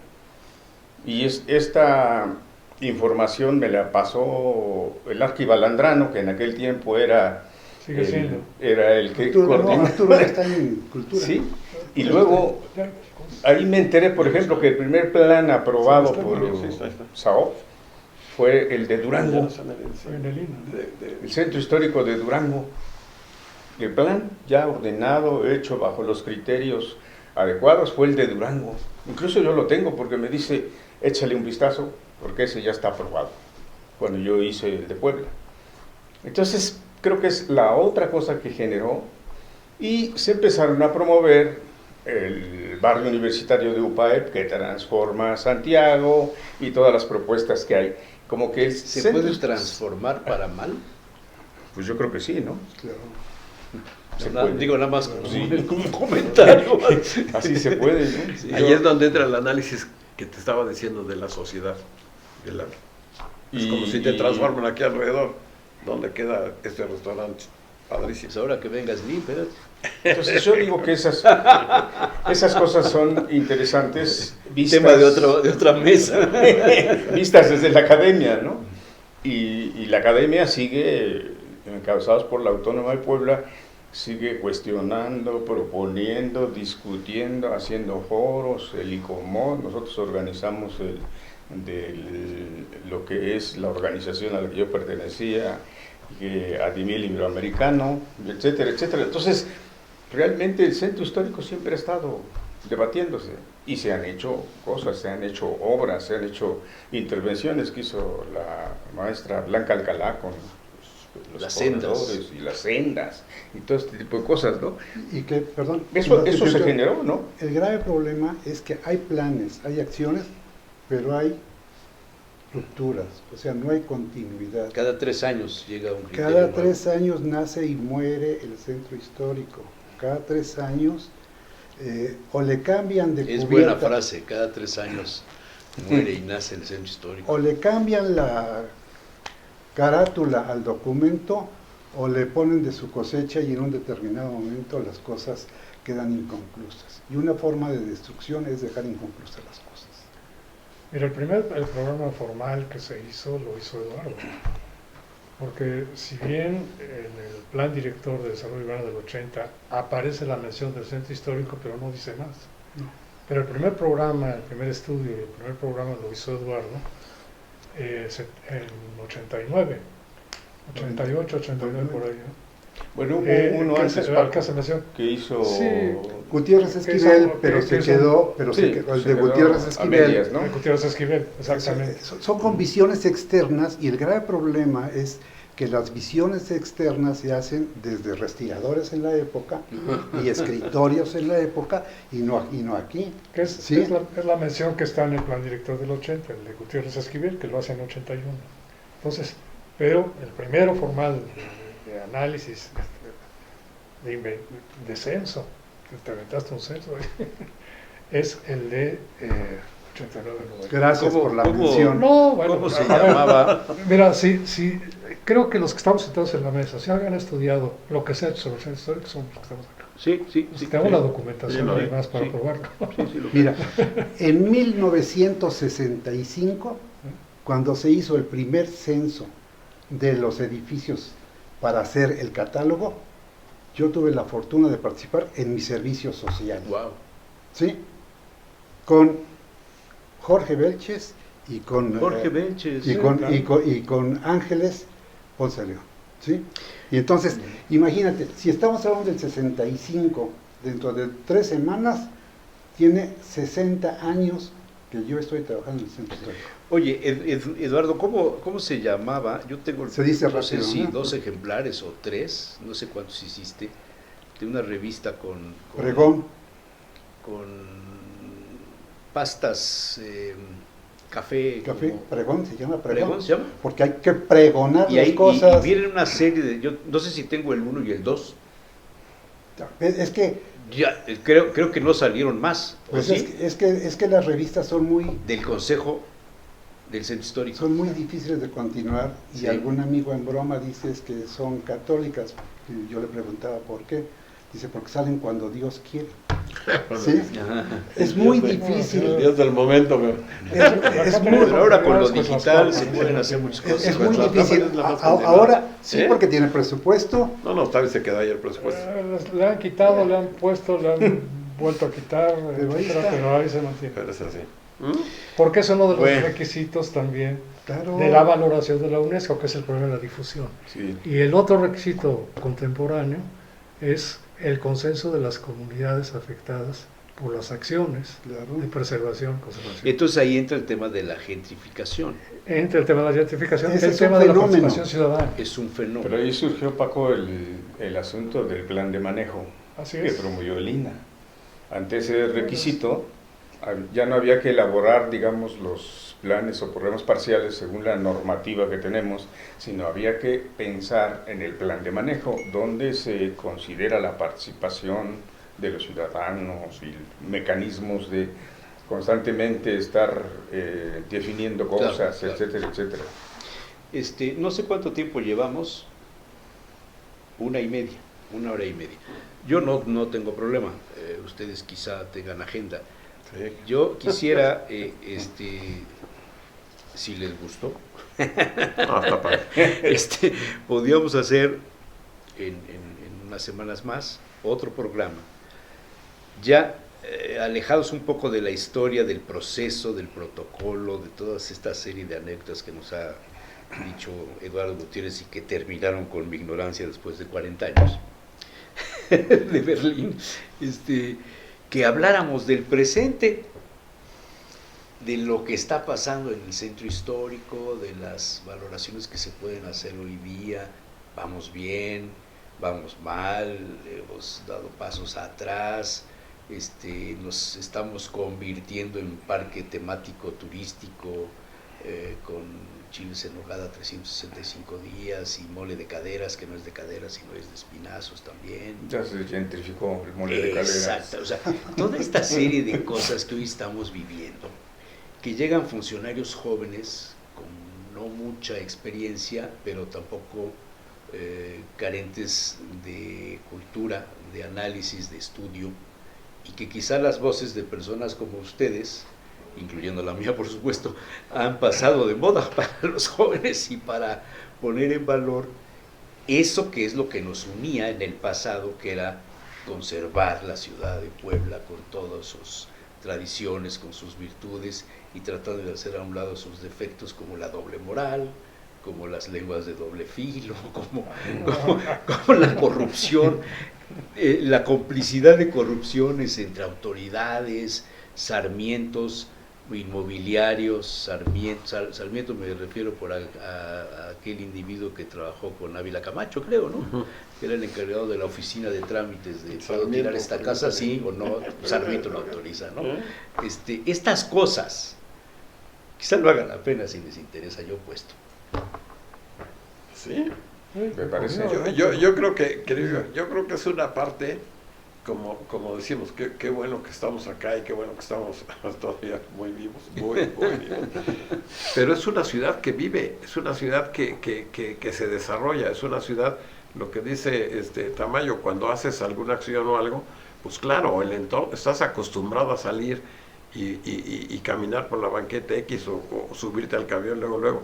Speaker 5: Y esta información me la pasó el Arqui Balandrano, que en aquel tiempo era el que coordinaba.
Speaker 2: Arturo está en cultura.
Speaker 5: Sí, y luego ahí me enteré, por ejemplo, que el primer plan aprobado por SAOP fue el de Durango, el Centro Histórico de Durango. El plan ya ordenado, hecho bajo los criterios adecuados, fue el de Durango. Incluso yo lo tengo porque me dice: échale un vistazo, porque ese ya está aprobado, cuando yo hice el de Puebla. Entonces, creo que es la otra cosa que generó, y se empezaron a promover el barrio universitario de UPAEP, que transforma Santiago, y todas las propuestas que hay. Como que
Speaker 1: ¿Se puede transformar para mal?
Speaker 5: Pues yo creo que sí, ¿no?
Speaker 2: Claro.
Speaker 1: Digo nada más como,
Speaker 5: Sí.
Speaker 1: como un comentario.
Speaker 5: Así se puede, ¿no?
Speaker 1: Sí.
Speaker 4: Ahí es donde entra el análisis que te estaba diciendo de la sociedad. Es como si te transforman aquí alrededor. ¿Dónde queda este restaurante? Padrísimo.
Speaker 1: Pues ahora que vengas, ni, espérate.
Speaker 5: Entonces yo digo que esas cosas son interesantes, vistas,
Speaker 1: Tema de otra mesa.
Speaker 5: vistas desde la academia, ¿no? Y la academia sigue, encabezados por la Autónoma de Puebla, sigue cuestionando, proponiendo, discutiendo, haciendo foros, el ICOMOD. Nosotros organizamos lo que es la organización a la que yo pertenecía, Adimil Iberoamericano, etcétera, etcétera. Entonces, realmente el centro histórico siempre ha estado debatiéndose, y se han hecho cosas, se han hecho obras, se han hecho intervenciones que hizo la maestra Blanca Alcalá con los
Speaker 1: Las sendas.
Speaker 5: corredores y las sendas y todo este tipo de cosas, ¿no?
Speaker 2: Y que, perdón,
Speaker 5: Eso se generó, ¿no?
Speaker 2: El grave problema es que hay planes, hay acciones, pero hay rupturas, o sea, no hay continuidad.
Speaker 1: Cada 3 años llega un criterio
Speaker 2: Cada
Speaker 1: nuevo.
Speaker 2: 3 años nace y muere el centro histórico. Cada 3 años o le cambian de
Speaker 1: Es
Speaker 2: cubierta,
Speaker 1: buena frase, cada 3 años muere y nace el centro histórico.
Speaker 2: o le cambian la carátula al documento, o le ponen de su cosecha, y en un determinado momento las cosas quedan inconclusas. Y una forma de destrucción es dejar inconclusas las cosas.
Speaker 3: Mira, el programa formal que se hizo, lo hizo Eduardo. Porque si bien en el Plan Director de Desarrollo Urbano del 80 aparece la mención del centro histórico, pero no dice más.
Speaker 2: No.
Speaker 3: Pero el primer programa, el primer estudio, el primer programa lo hizo Eduardo en 89, 88, 89 por ahí, ¿no?
Speaker 5: Bueno, hubo uno
Speaker 3: que
Speaker 5: antes,
Speaker 3: se-
Speaker 5: Paco,
Speaker 3: que se mencionó.
Speaker 5: que hizo...
Speaker 3: Sí.
Speaker 2: Gutiérrez
Speaker 3: Que
Speaker 2: Esquivel,
Speaker 3: eso-
Speaker 2: pero
Speaker 3: que
Speaker 2: se
Speaker 3: eso-
Speaker 2: quedó,
Speaker 5: Sí,
Speaker 2: el
Speaker 5: se
Speaker 2: de
Speaker 5: quedó
Speaker 2: Gutiérrez
Speaker 5: a
Speaker 2: Esquivel.
Speaker 5: medias, ¿no?
Speaker 3: Gutiérrez Esquivel, exactamente.
Speaker 2: Son con visiones externas y el grave problema es que las visiones externas se hacen desde respiradores en la época y escritorios en la época y no aquí.
Speaker 3: Que es,
Speaker 2: Sí.
Speaker 3: es la mención que está en el plan director del 80, el de Gutiérrez Esquivel, que lo hace en 81. Entonces, pero el primero formal de análisis, de censo, que te aventaste un censo, es el de 89.
Speaker 2: Gracias
Speaker 1: ¿Cómo-
Speaker 2: por la
Speaker 1: cómo-
Speaker 2: mención.
Speaker 3: No, bueno,
Speaker 1: ¿Cómo se
Speaker 3: a ver,
Speaker 1: llamaba?
Speaker 3: Mira, sí, creo que los que estamos sentados en la mesa, si habían estudiado lo que se ha hecho sobre los centros históricos, somos los que estamos acá.
Speaker 1: Sí, sí,
Speaker 3: Pues
Speaker 1: sí.
Speaker 3: tenemos
Speaker 1: sí.
Speaker 3: la documentación
Speaker 4: Sí, lo
Speaker 3: y
Speaker 4: vi.
Speaker 3: demás para
Speaker 1: Sí.
Speaker 3: probarlo.
Speaker 1: Sí, sí, lo-
Speaker 2: Mira, en 1965, cuando se hizo el primer censo de los edificios para hacer el catálogo, yo tuve la fortuna de participar en mi servicio social.
Speaker 1: Wow.
Speaker 2: ¿Sí? Con Jorge Belches y con
Speaker 1: Jorge Benches.
Speaker 2: y con Ángeles Ponce de León, ¿sí? Y entonces, imagínate, si estamos hablando del 65, dentro de 3 semanas, tiene 60 años que yo estoy trabajando en el centro histórico.
Speaker 1: Oye, Eduardo, ¿cómo se llamaba? Yo tengo,
Speaker 2: Se dice
Speaker 1: no sé
Speaker 2: rápido,
Speaker 1: si
Speaker 2: ¿no?
Speaker 1: 2 ejemplares o 3, no sé cuántos hiciste, de una revista con
Speaker 2: Pregón,
Speaker 1: con pastas, café.
Speaker 2: café, pregón, se llama
Speaker 1: ¿Pregón
Speaker 2: pregón,
Speaker 1: se llama?
Speaker 2: porque hay que pregonar
Speaker 1: Y
Speaker 2: las
Speaker 1: ahí
Speaker 2: cosas.
Speaker 1: y vienen una serie de, yo no sé si tengo el 1 y el 2,
Speaker 2: Es que,
Speaker 1: ya, creo que no salieron más, ¿o
Speaker 2: pues
Speaker 1: sí?
Speaker 2: es que las revistas son muy
Speaker 1: Del Consejo del Centro Histórico.
Speaker 2: son muy difíciles de continuar y
Speaker 1: Sí.
Speaker 2: algún amigo en broma dice es que son católicas. Y yo le preguntaba por qué. Dice, porque salen cuando Dios quiere. ¿Sí?
Speaker 1: Ajá.
Speaker 2: Es muy difícil.
Speaker 4: Desde el momento que...
Speaker 2: Es muy,
Speaker 1: Pero ahora con lo
Speaker 3: Pues las
Speaker 1: digital
Speaker 3: papas,
Speaker 1: se
Speaker 3: ¿no?
Speaker 1: pueden hacer muchas cosas.
Speaker 2: es muy
Speaker 4: las
Speaker 2: difícil.
Speaker 4: papas es la más
Speaker 2: Ahora sí,
Speaker 4: ¿Eh?
Speaker 2: porque tiene presupuesto.
Speaker 4: No, tal vez se quedó ahí el presupuesto.
Speaker 3: Le han quitado, le han puesto, le han vuelto a quitar,
Speaker 2: Pero ahí
Speaker 3: etcétera,
Speaker 2: está.
Speaker 3: pero ahí se mantiene.
Speaker 4: Pero es así.
Speaker 3: Porque es uno de los
Speaker 1: Bueno.
Speaker 3: requisitos también
Speaker 2: Claro.
Speaker 3: de la valoración de la UNESCO, que es el problema de la difusión.
Speaker 4: Sí.
Speaker 3: Y el otro requisito contemporáneo es el consenso de las comunidades afectadas por las acciones
Speaker 2: Claro.
Speaker 3: de preservación, conservación.
Speaker 1: Entonces ahí entra el tema de la gentrificación.
Speaker 3: Entre el tema de la gentrificación y
Speaker 2: Ese
Speaker 3: el
Speaker 2: es un
Speaker 3: tema de la
Speaker 2: fenómeno.
Speaker 3: participación ciudadana.
Speaker 1: Es un fenómeno.
Speaker 5: Pero ahí surgió, Paco, el asunto del plan de manejo
Speaker 3: Así
Speaker 5: que
Speaker 3: es.
Speaker 5: promovió el INA. Ante ese requisito, ya no había que elaborar, digamos, los planes o programas parciales según la normativa que tenemos, sino había que pensar en el plan de manejo, donde se considera la participación de los ciudadanos y mecanismos de constantemente estar definiendo cosas,
Speaker 1: Claro, claro.
Speaker 5: etcétera, etcétera.
Speaker 1: No sé cuánto tiempo llevamos, 1:30, 1 hora y media. Yo no tengo problema, ustedes quizá tengan agenda. Yo quisiera, si les gustó,
Speaker 4: Ah, está padre.
Speaker 1: podríamos hacer en unas semanas más otro programa, ya alejados un poco de la historia, del proceso, del protocolo, de toda esta serie de anécdotas que nos ha dicho Eduardo Gutiérrez y que terminaron con mi ignorancia después de 40 años de Berlín, que habláramos del presente, de lo que está pasando en el centro histórico, de las valoraciones que se pueden hacer hoy día. Vamos bien, vamos mal, hemos dado pasos atrás, nos estamos convirtiendo en parque temático turístico con chiles en nogada 365 días y mole de caderas, que no es de caderas sino es de espinazos también.
Speaker 5: Ya se gentrificó el mole de caleras.
Speaker 1: Exacto, o sea, toda esta serie de cosas que hoy estamos viviendo, que llegan funcionarios jóvenes con no mucha experiencia, pero tampoco carentes de cultura, de análisis, de estudio, y que quizá las voces de personas como ustedes, incluyendo la mía por supuesto, han pasado de moda para los jóvenes y para poner en valor eso que es lo que nos unía en el pasado, que era conservar la ciudad de Puebla con todas sus tradiciones, con sus virtudes, y tratando de hacer a un lado sus defectos como la doble moral, como las lenguas de doble filo, como la corrupción, la complicidad de corrupciones entre autoridades, sarmientos inmobiliarios, Sarmiento me refiero a aquel individuo que trabajó con Ávila Camacho, creo, ¿no? Que era el encargado de la oficina de trámites de ¿puedo tirar esta casa, sí o no? Sarmiento lo autoriza, ¿no? Estas cosas quizás no hagan la pena si les interesa, yo puesto.
Speaker 4: Sí,
Speaker 5: Me parece.
Speaker 4: yo creo que es una parte, como decimos, qué bueno que estamos acá y qué bueno que estamos todavía muy vivos, muy vivos. Pero es una ciudad que vive, es una ciudad que se desarrolla, es una ciudad, lo que dice Tamayo, cuando haces alguna acción o algo, pues claro, el entorno, estás acostumbrado a salir y caminar por la banqueta X o subirte al camión luego.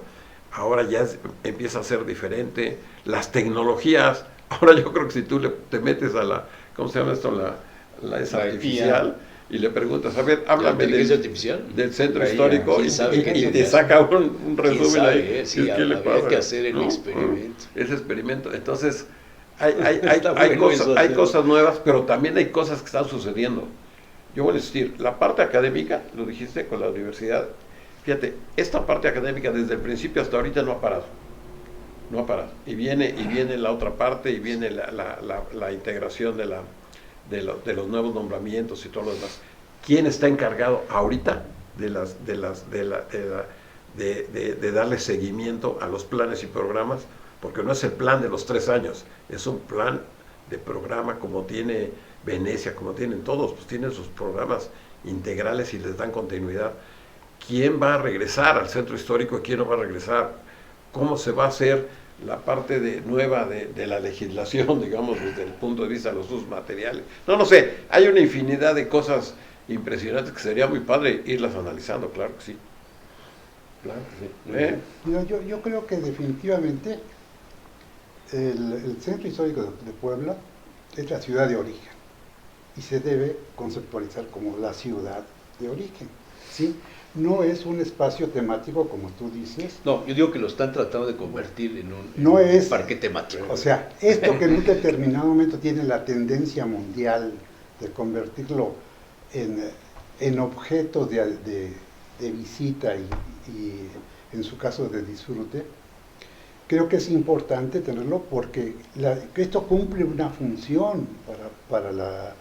Speaker 4: Ahora ya empieza a ser diferente, las tecnologías, ahora yo creo que si tú te metes a la, ¿cómo se llama esto? La es artificial, y le preguntas, a ver, háblame del centro histórico, y te saca un resumen ahí.
Speaker 1: Sí,
Speaker 4: ¿Qué le pasa?
Speaker 1: Hay que hacer el experimento.
Speaker 4: Ese experimento, entonces hay cosas nuevas, pero también hay cosas que están sucediendo. Yo voy a insistir, la parte académica, lo dijiste con la universidad, fíjate, esta parte académica desde el principio hasta ahorita no ha parado. Y viene la otra parte, y viene la integración de los nuevos nombramientos y todo lo demás. ¿Quién está encargado ahorita de darle seguimiento a los planes y programas? Porque no es el plan de los 3 años, es un plan de programa como tiene Venecia, como tienen todos, pues tienen sus programas integrales y les dan continuidad. ¿Quién va a regresar al centro histórico y quién no va a regresar? ¿Cómo se va a hacer la parte nueva de la legislación, digamos, desde el punto de vista de los usos materiales? No sé, hay una infinidad de cosas impresionantes que sería muy padre irlas analizando, claro que sí. Claro que sí.
Speaker 2: Mira, yo creo que definitivamente el centro histórico de Puebla es la ciudad de origen y se debe conceptualizar como la ciudad de origen, ¿sí? No es un espacio temático como tú dices.
Speaker 1: No, yo digo que lo están tratando de convertir en un parque temático.
Speaker 2: O sea, esto que en un determinado momento tiene la tendencia mundial de convertirlo en objeto de visita y en su caso de disfrute, creo que es importante tenerlo porque esto cumple una función para la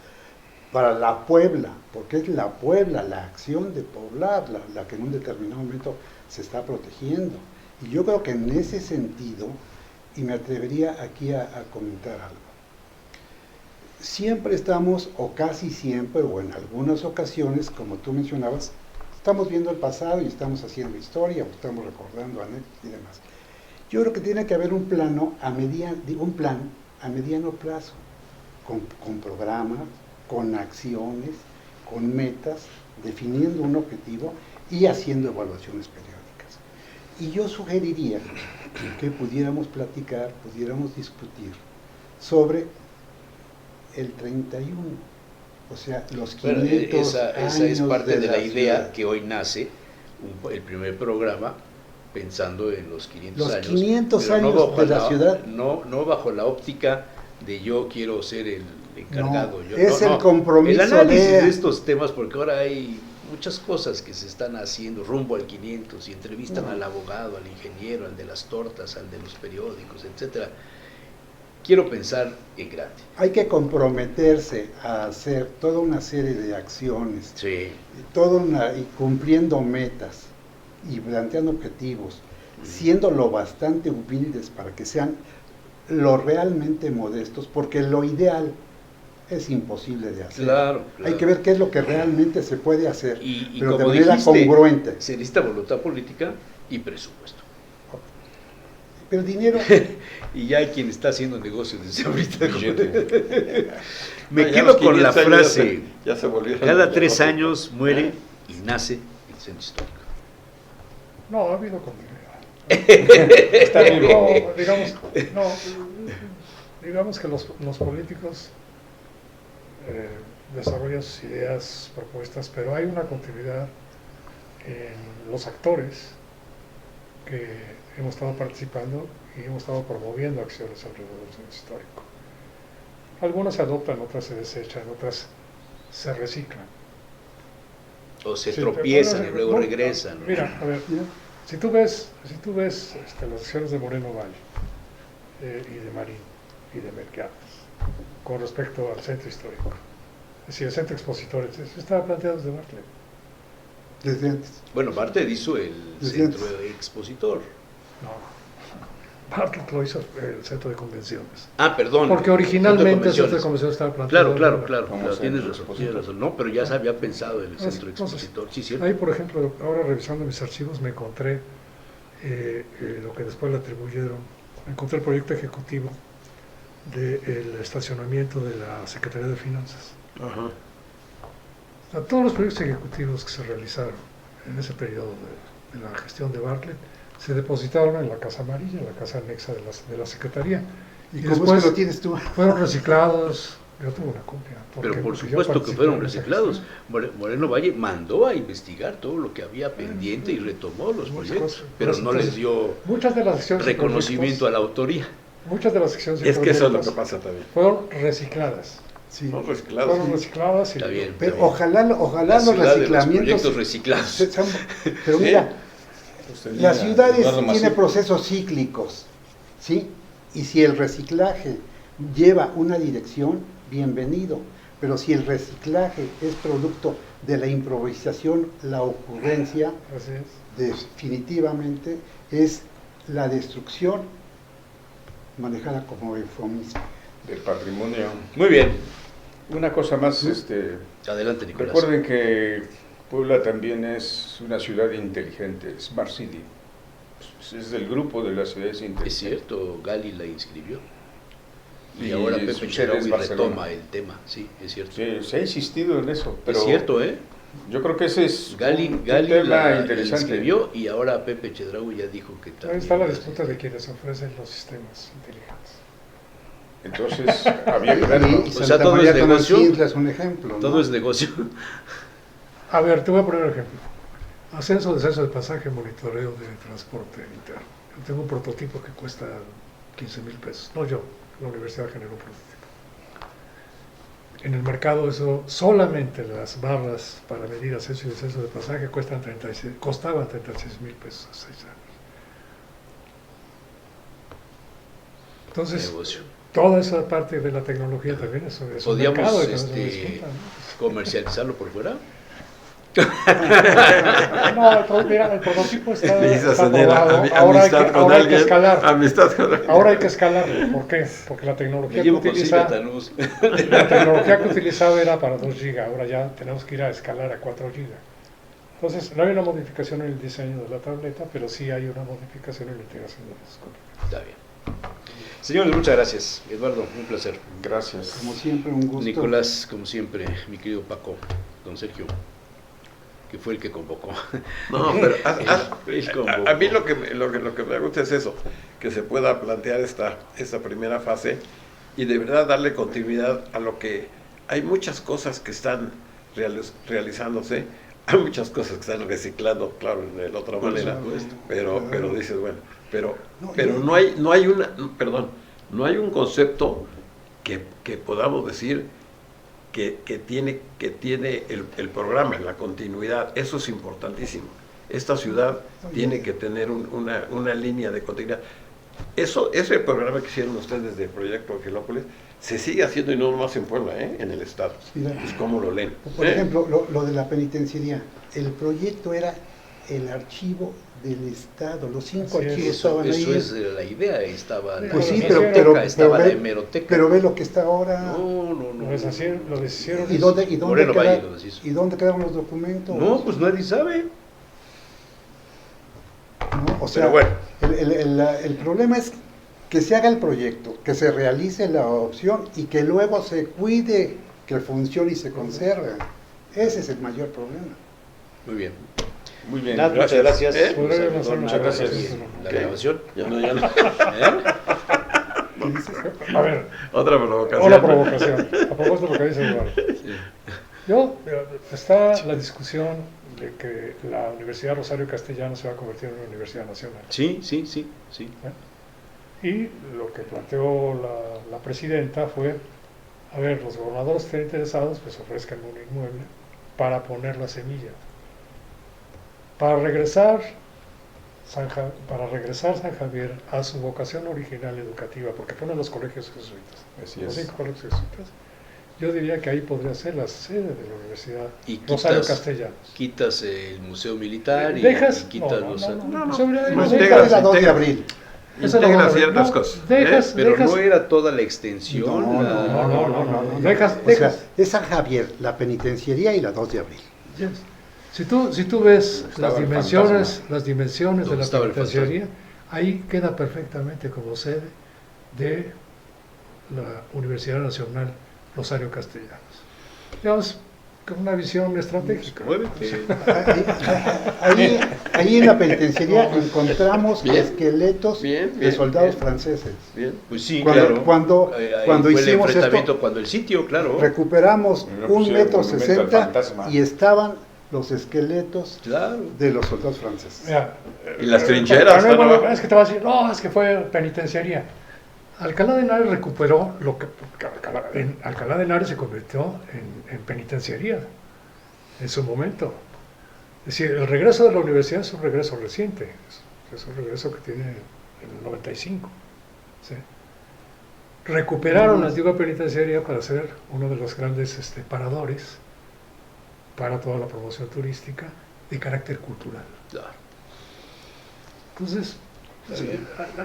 Speaker 2: Puebla, porque es la Puebla, la acción de poblar, la que en un determinado momento se está protegiendo. Y yo creo que en ese sentido, y me atrevería aquí a comentar algo, siempre estamos, o casi siempre, o en algunas ocasiones, como tú mencionabas, estamos viendo el pasado y estamos haciendo historia, o estamos recordando anécdotas y demás. Yo creo que tiene que haber un plan a mediano plazo, con programas, con acciones, con metas, definiendo un objetivo y haciendo evaluaciones periódicas. Y yo sugeriría que pudiéramos platicar, pudiéramos discutir sobre el 31, o sea, los 500
Speaker 1: esa es parte de la idea
Speaker 2: ciudad.
Speaker 1: que hoy nace, el primer programa, pensando en los 500 años.
Speaker 2: 500 años de la ciudad.
Speaker 1: No bajo la óptica de yo quiero ser el encargado.
Speaker 2: El compromiso.
Speaker 1: El análisis de estos temas, porque ahora hay muchas cosas que se están haciendo rumbo al 500 y entrevistan al abogado, al ingeniero, al de las tortas, al de los periódicos, etcétera. Quiero pensar en grande.
Speaker 2: Hay que comprometerse a hacer toda una serie de acciones,
Speaker 1: sí,
Speaker 2: y cumpliendo metas y planteando objetivos, siendo lo bastante humildes para que sean lo realmente modestos, porque lo ideal es imposible de hacer.
Speaker 1: Claro.
Speaker 2: Hay que ver qué es lo que realmente se puede hacer, pero de
Speaker 1: como
Speaker 2: manera
Speaker 1: dijiste,
Speaker 2: congruente.
Speaker 1: Se necesita voluntad política y presupuesto.
Speaker 2: Pero dinero...
Speaker 1: Y ya hay quien está haciendo negocios desde ahorita. Me
Speaker 4: Ya
Speaker 1: quedo
Speaker 4: los
Speaker 1: con la
Speaker 4: 500
Speaker 1: frase,
Speaker 4: ya se volvieron
Speaker 1: cada 3
Speaker 4: negocios.
Speaker 1: años muere y nace el centro histórico.
Speaker 3: No, ha habido continuidad.
Speaker 5: Está vivo.
Speaker 3: Digamos que los políticos desarrollan sus ideas, propuestas, pero hay una continuidad en los actores que hemos estado participando y hemos estado promoviendo acciones alrededor del centro histórico. Algunas se adoptan, otras se desechan, otras se reciclan.
Speaker 1: O se
Speaker 3: Sí,
Speaker 1: tropiezan
Speaker 3: pero,
Speaker 1: y luego
Speaker 3: no,
Speaker 1: regresan. ¿no?
Speaker 3: Mira, a ver, si tú ves las acciones de Moreno Valle y de Marín y de Melquiades con respecto al centro histórico, es decir, el centro expositor, eso estaba planteado desde Bartlett.
Speaker 2: Desde antes.
Speaker 1: Bueno, Bartlett hizo el
Speaker 2: Desde
Speaker 1: centro
Speaker 2: antes.
Speaker 1: expositor.
Speaker 3: No, Bartlett lo hizo el centro de convenciones.
Speaker 1: Ah, perdón.
Speaker 3: Porque originalmente el centro de
Speaker 1: convenciones.
Speaker 3: convenciones estaba planteado.
Speaker 1: Claro,
Speaker 5: Como
Speaker 1: tienes
Speaker 5: centro
Speaker 1: razón,
Speaker 5: expositor.
Speaker 1: tienes razón. No, pero ya se había pensado en el centro
Speaker 3: Entonces,
Speaker 1: expositor. Sí, cierto.
Speaker 3: Ahí, por ejemplo, ahora revisando mis archivos me encontré lo que después le atribuyeron, encontré el proyecto ejecutivo del estacionamiento de la Secretaría de Finanzas.
Speaker 4: Ajá.
Speaker 3: O sea, todos los proyectos ejecutivos que se realizaron en ese periodo de la gestión de Bartlett se depositaron en la Casa Amarilla, en la casa anexa de la Secretaría.
Speaker 2: ¿Y
Speaker 3: Y
Speaker 2: cómo es
Speaker 3: después
Speaker 2: que lo tienes tú?
Speaker 3: fueron reciclados. Yo tuve una copia.
Speaker 1: Pero por
Speaker 3: porque yo
Speaker 1: supuesto que
Speaker 3: participé
Speaker 1: fueron
Speaker 3: en esa
Speaker 1: reciclados.
Speaker 3: gestión.
Speaker 1: Moreno Valle mandó a investigar todo lo que había pendiente y retomó los
Speaker 3: Muchas
Speaker 1: proyectos,
Speaker 3: cosas.
Speaker 1: pero
Speaker 3: Pues,
Speaker 1: no les
Speaker 3: entonces,
Speaker 1: dio
Speaker 3: Muchas de las secciones y
Speaker 1: reconocimiento a la autoría.
Speaker 3: Muchas de las secciones y
Speaker 4: Es que eso es lo que
Speaker 3: proyectos
Speaker 4: pasa también.
Speaker 3: fueron recicladas.
Speaker 2: Sí.
Speaker 4: No reciclados.
Speaker 3: Fueron recicladas y
Speaker 1: Está bien.
Speaker 2: Pero
Speaker 1: Está bien.
Speaker 2: ojalá
Speaker 1: La
Speaker 2: los
Speaker 1: ciudad de los
Speaker 2: reciclamientos...
Speaker 1: proyectos reciclados.
Speaker 2: Pero
Speaker 4: Sí.
Speaker 2: mira,
Speaker 5: Usted
Speaker 2: las
Speaker 5: diga,
Speaker 2: ciudades
Speaker 5: Eduardo
Speaker 2: tienen
Speaker 5: Maciel.
Speaker 2: procesos cíclicos, ¿sí? Y si el reciclaje lleva una dirección, bienvenido. Pero si el reciclaje es producto de la improvisación, la ocurrencia,
Speaker 3: Así es.
Speaker 2: definitivamente es la destrucción manejada como eufemismo.
Speaker 5: Del patrimonio.
Speaker 1: Muy bien.
Speaker 5: Una cosa más,
Speaker 1: Adelante, Nicolás.
Speaker 5: recuerden que Puebla también es una ciudad inteligente, Smart City. Es del grupo de las ciudades
Speaker 1: Es
Speaker 5: inteligentes.
Speaker 1: cierto, Gali la inscribió. Y
Speaker 5: Y
Speaker 1: ahora
Speaker 5: su
Speaker 1: Pepe
Speaker 5: sede es
Speaker 1: Chedraui
Speaker 5: Barcelona.
Speaker 1: retoma el tema. Sí, es cierto.
Speaker 5: Sí, se ha insistido en eso, pero
Speaker 1: Es cierto, ¿eh?
Speaker 5: yo creo que ese es
Speaker 1: Gali
Speaker 5: un
Speaker 1: la
Speaker 5: tema interesante.
Speaker 1: inscribió y ahora Pepe Chedraui ya dijo que
Speaker 3: Ahí
Speaker 1: también.
Speaker 3: está la disputa de quienes ofrecen los sistemas inteligentes.
Speaker 5: Entonces, había que verlo.
Speaker 2: Y
Speaker 1: O sea,
Speaker 2: Santa
Speaker 1: todo
Speaker 2: María
Speaker 1: es negocio.
Speaker 2: Tonantzintla es un ejemplo, ¿no?
Speaker 1: Todo es negocio.
Speaker 3: A ver, te voy a poner un ejemplo. Ascenso, descenso de pasaje, monitoreo de transporte interno. Yo tengo un prototipo que cuesta 15,000 pesos. No yo, la universidad generó un prototipo. En el mercado eso, solamente las barras para medir ascenso y descenso de pasaje costaban 36,000 pesos hace 6 años. Entonces,
Speaker 1: Negocio.
Speaker 3: toda esa parte de la tecnología también es un
Speaker 1: ¿Podríamos
Speaker 3: mercado de que no se discuta, ¿no?
Speaker 1: comercializarlo por fuera?
Speaker 3: No, mira, el prototipo está aprobado. Ahora
Speaker 4: Amistad con
Speaker 3: hay que
Speaker 4: alguien.
Speaker 3: escalar.
Speaker 4: Amistad con alguien.
Speaker 3: Ahora hay que escalarlo. ¿Por qué? Porque la
Speaker 1: Me
Speaker 3: tecnología que
Speaker 1: llevo con Silvia
Speaker 3: utiliza,
Speaker 1: Tanús.
Speaker 3: la tecnología que utilizaba era para 2 GB. Ahora ya tenemos que ir a escalar a 4 GB. Entonces, no hay una modificación en el diseño de la tableta, pero sí hay una modificación en la integración de los códigos.
Speaker 1: Está bien. Señores, muchas gracias. Eduardo, un placer.
Speaker 5: Gracias.
Speaker 2: Como siempre, un gusto.
Speaker 1: Nicolás, como siempre, mi querido Paco, don Sergio, que fue el que convocó.
Speaker 4: No, pero
Speaker 1: Él convocó.
Speaker 4: a mí lo que me gusta es eso, que se pueda plantear esta primera fase y de verdad darle continuidad a lo que hay muchas cosas que están realizándose, hay muchas cosas que están reciclando, claro, de la otra manera, pero dices, bueno, pero no hay un concepto que podamos decir que tiene el programa, la continuidad. Eso es importantísimo. Esta ciudad tiene que tener una línea de continuidad. Ese programa que hicieron ustedes del Proyecto Angelópolis se sigue haciendo y no nomás en Puebla, en el estado.
Speaker 2: Mira,
Speaker 4: Pues cómo lo leen.
Speaker 2: por ejemplo, lo de la penitenciaría. El proyecto era el archivo del Estado. Los 5
Speaker 3: Así es.
Speaker 2: archivos
Speaker 1: Eso
Speaker 2: estaban ahí.
Speaker 1: es la idea. Estaba la
Speaker 2: Pues sí,
Speaker 1: biblioteca, estaba la
Speaker 2: ve-
Speaker 1: hemeroteca.
Speaker 2: pero ve lo que está ahora.
Speaker 1: No.
Speaker 3: Lo deshicieron.
Speaker 2: ¿Y dónde
Speaker 1: Moreno Valle
Speaker 2: quedaron,
Speaker 1: lo deshizo.
Speaker 2: ¿y dónde quedaron los documentos?
Speaker 1: No, pues nadie sabe.
Speaker 2: ¿No? O sea,
Speaker 1: Pero bueno.
Speaker 2: el problema es que se haga el proyecto, que se realice la opción y que luego se cuide que funcione y se conserve. Ese es el mayor problema.
Speaker 1: Muy bien.
Speaker 5: Muy bien.
Speaker 1: Nada, muchas gracias.
Speaker 3: Podría
Speaker 1: Un
Speaker 3: lanzar
Speaker 1: saludo,
Speaker 3: una
Speaker 1: muchas gracias.
Speaker 3: grabación,
Speaker 1: La
Speaker 4: ¿Qué?
Speaker 1: grabación.
Speaker 4: Ya no.
Speaker 1: ¿Eh?
Speaker 2: ¿Qué dices?
Speaker 3: A ver,
Speaker 4: Otra provocación.
Speaker 3: una provocación. A propósito de lo que dice Eduardo.
Speaker 1: Sí.
Speaker 3: Está la discusión de que la Universidad Rosario Castellano se va a convertir en una universidad nacional.
Speaker 1: Sí, sí, sí, sí.
Speaker 3: Y lo que planteó la presidenta fue, a ver, los gobernadores que estén interesados, pues ofrezcan un inmueble para poner la semilla. Para regresar San Javier a su vocación original educativa, porque pone los colegios jesuitas,
Speaker 5: Así
Speaker 3: los
Speaker 5: es.
Speaker 3: 5 colegios jesuitas, yo diría que ahí podría ser la sede de la Universidad
Speaker 1: Y
Speaker 3: Rosario Castellanos.
Speaker 1: quitas el Museo Militar y
Speaker 3: Dejas,
Speaker 1: quitas los...
Speaker 2: Pues
Speaker 4: integras,
Speaker 2: esa es la 2 de
Speaker 4: integras.
Speaker 2: abril.
Speaker 3: Esa es la
Speaker 4: Integra
Speaker 3: buena,
Speaker 4: ciertas
Speaker 3: no,
Speaker 4: cosas.
Speaker 3: dejas-
Speaker 1: Pero
Speaker 3: dejas-
Speaker 1: no era toda la extensión.
Speaker 2: No,
Speaker 3: no. Dejas-
Speaker 2: O sea,
Speaker 3: dejas-
Speaker 2: es San Javier, la penitenciaría y la 2 de abril.
Speaker 3: Yes. Si tú ves
Speaker 5: Estaba
Speaker 3: las
Speaker 5: el
Speaker 3: dimensiones de
Speaker 1: ¿Dónde
Speaker 3: la
Speaker 1: estaba el
Speaker 3: penitenciaría, ahí queda perfectamente como sede de la Universidad Nacional Rosario Castellanos. Digamos, con una visión estratégica.
Speaker 1: Muévete.
Speaker 2: Ahí en la penitenciaría encontramos
Speaker 4: Bien.
Speaker 2: esqueletos
Speaker 4: Bien,
Speaker 2: de
Speaker 4: bien,
Speaker 2: soldados
Speaker 4: bien.
Speaker 2: franceses.
Speaker 4: Bien.
Speaker 1: Pues sí,
Speaker 2: Cuando-
Speaker 1: claro.
Speaker 2: cuando-
Speaker 1: Ahí
Speaker 2: cuando
Speaker 1: fue el
Speaker 2: hicimos
Speaker 1: enfrentamiento,
Speaker 2: esto,
Speaker 1: cuando el sitio, claro.
Speaker 2: Recuperamos
Speaker 5: Bueno,
Speaker 2: un
Speaker 5: pues, el
Speaker 2: metro
Speaker 5: monumento al
Speaker 2: 60
Speaker 5: fantasma.
Speaker 2: y estaban los esqueletos
Speaker 1: Claro.
Speaker 2: de los soldados franceses.
Speaker 3: Mira,
Speaker 4: Y las trincheras,
Speaker 3: pero no,
Speaker 4: ¿no?
Speaker 3: bueno, es que te vas a decir, no, es que fue penitenciaría. Alcalá de Henares recuperó lo que Alcalá de Henares se convirtió en penitenciaría en su momento. Es decir, el regreso de la universidad es un regreso reciente, es un regreso que tiene en el 95. ¿sí? Recuperaron la antigua penitenciaría para ser uno de los grandes paradores para toda la promoción turística de carácter cultural.
Speaker 1: Claro.
Speaker 3: Entonces,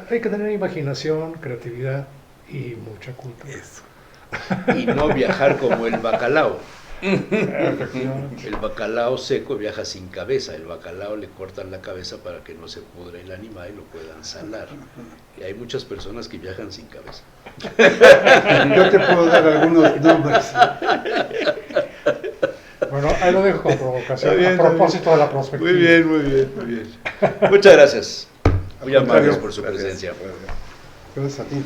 Speaker 3: hay que tener imaginación, creatividad y mucha cultura.
Speaker 1: Y no viajar como el bacalao.
Speaker 3: Efectivamente.
Speaker 1: El bacalao seco viaja sin cabeza. El bacalao le cortan la cabeza para que no se pudra el animal y lo puedan salar. Y hay muchas personas que viajan sin cabeza.
Speaker 2: Yo te puedo dar algunos nombres.
Speaker 3: Bueno, ahí lo dejo con provocación,
Speaker 1: Está bien,
Speaker 3: a
Speaker 1: está
Speaker 3: propósito de la perspectiva.
Speaker 1: Muy bien, muy bien, muy bien. Muchas gracias. Muy
Speaker 2: Al contrario,
Speaker 1: amables por su
Speaker 5: gracias.
Speaker 1: presencia.
Speaker 2: Gracias a ti.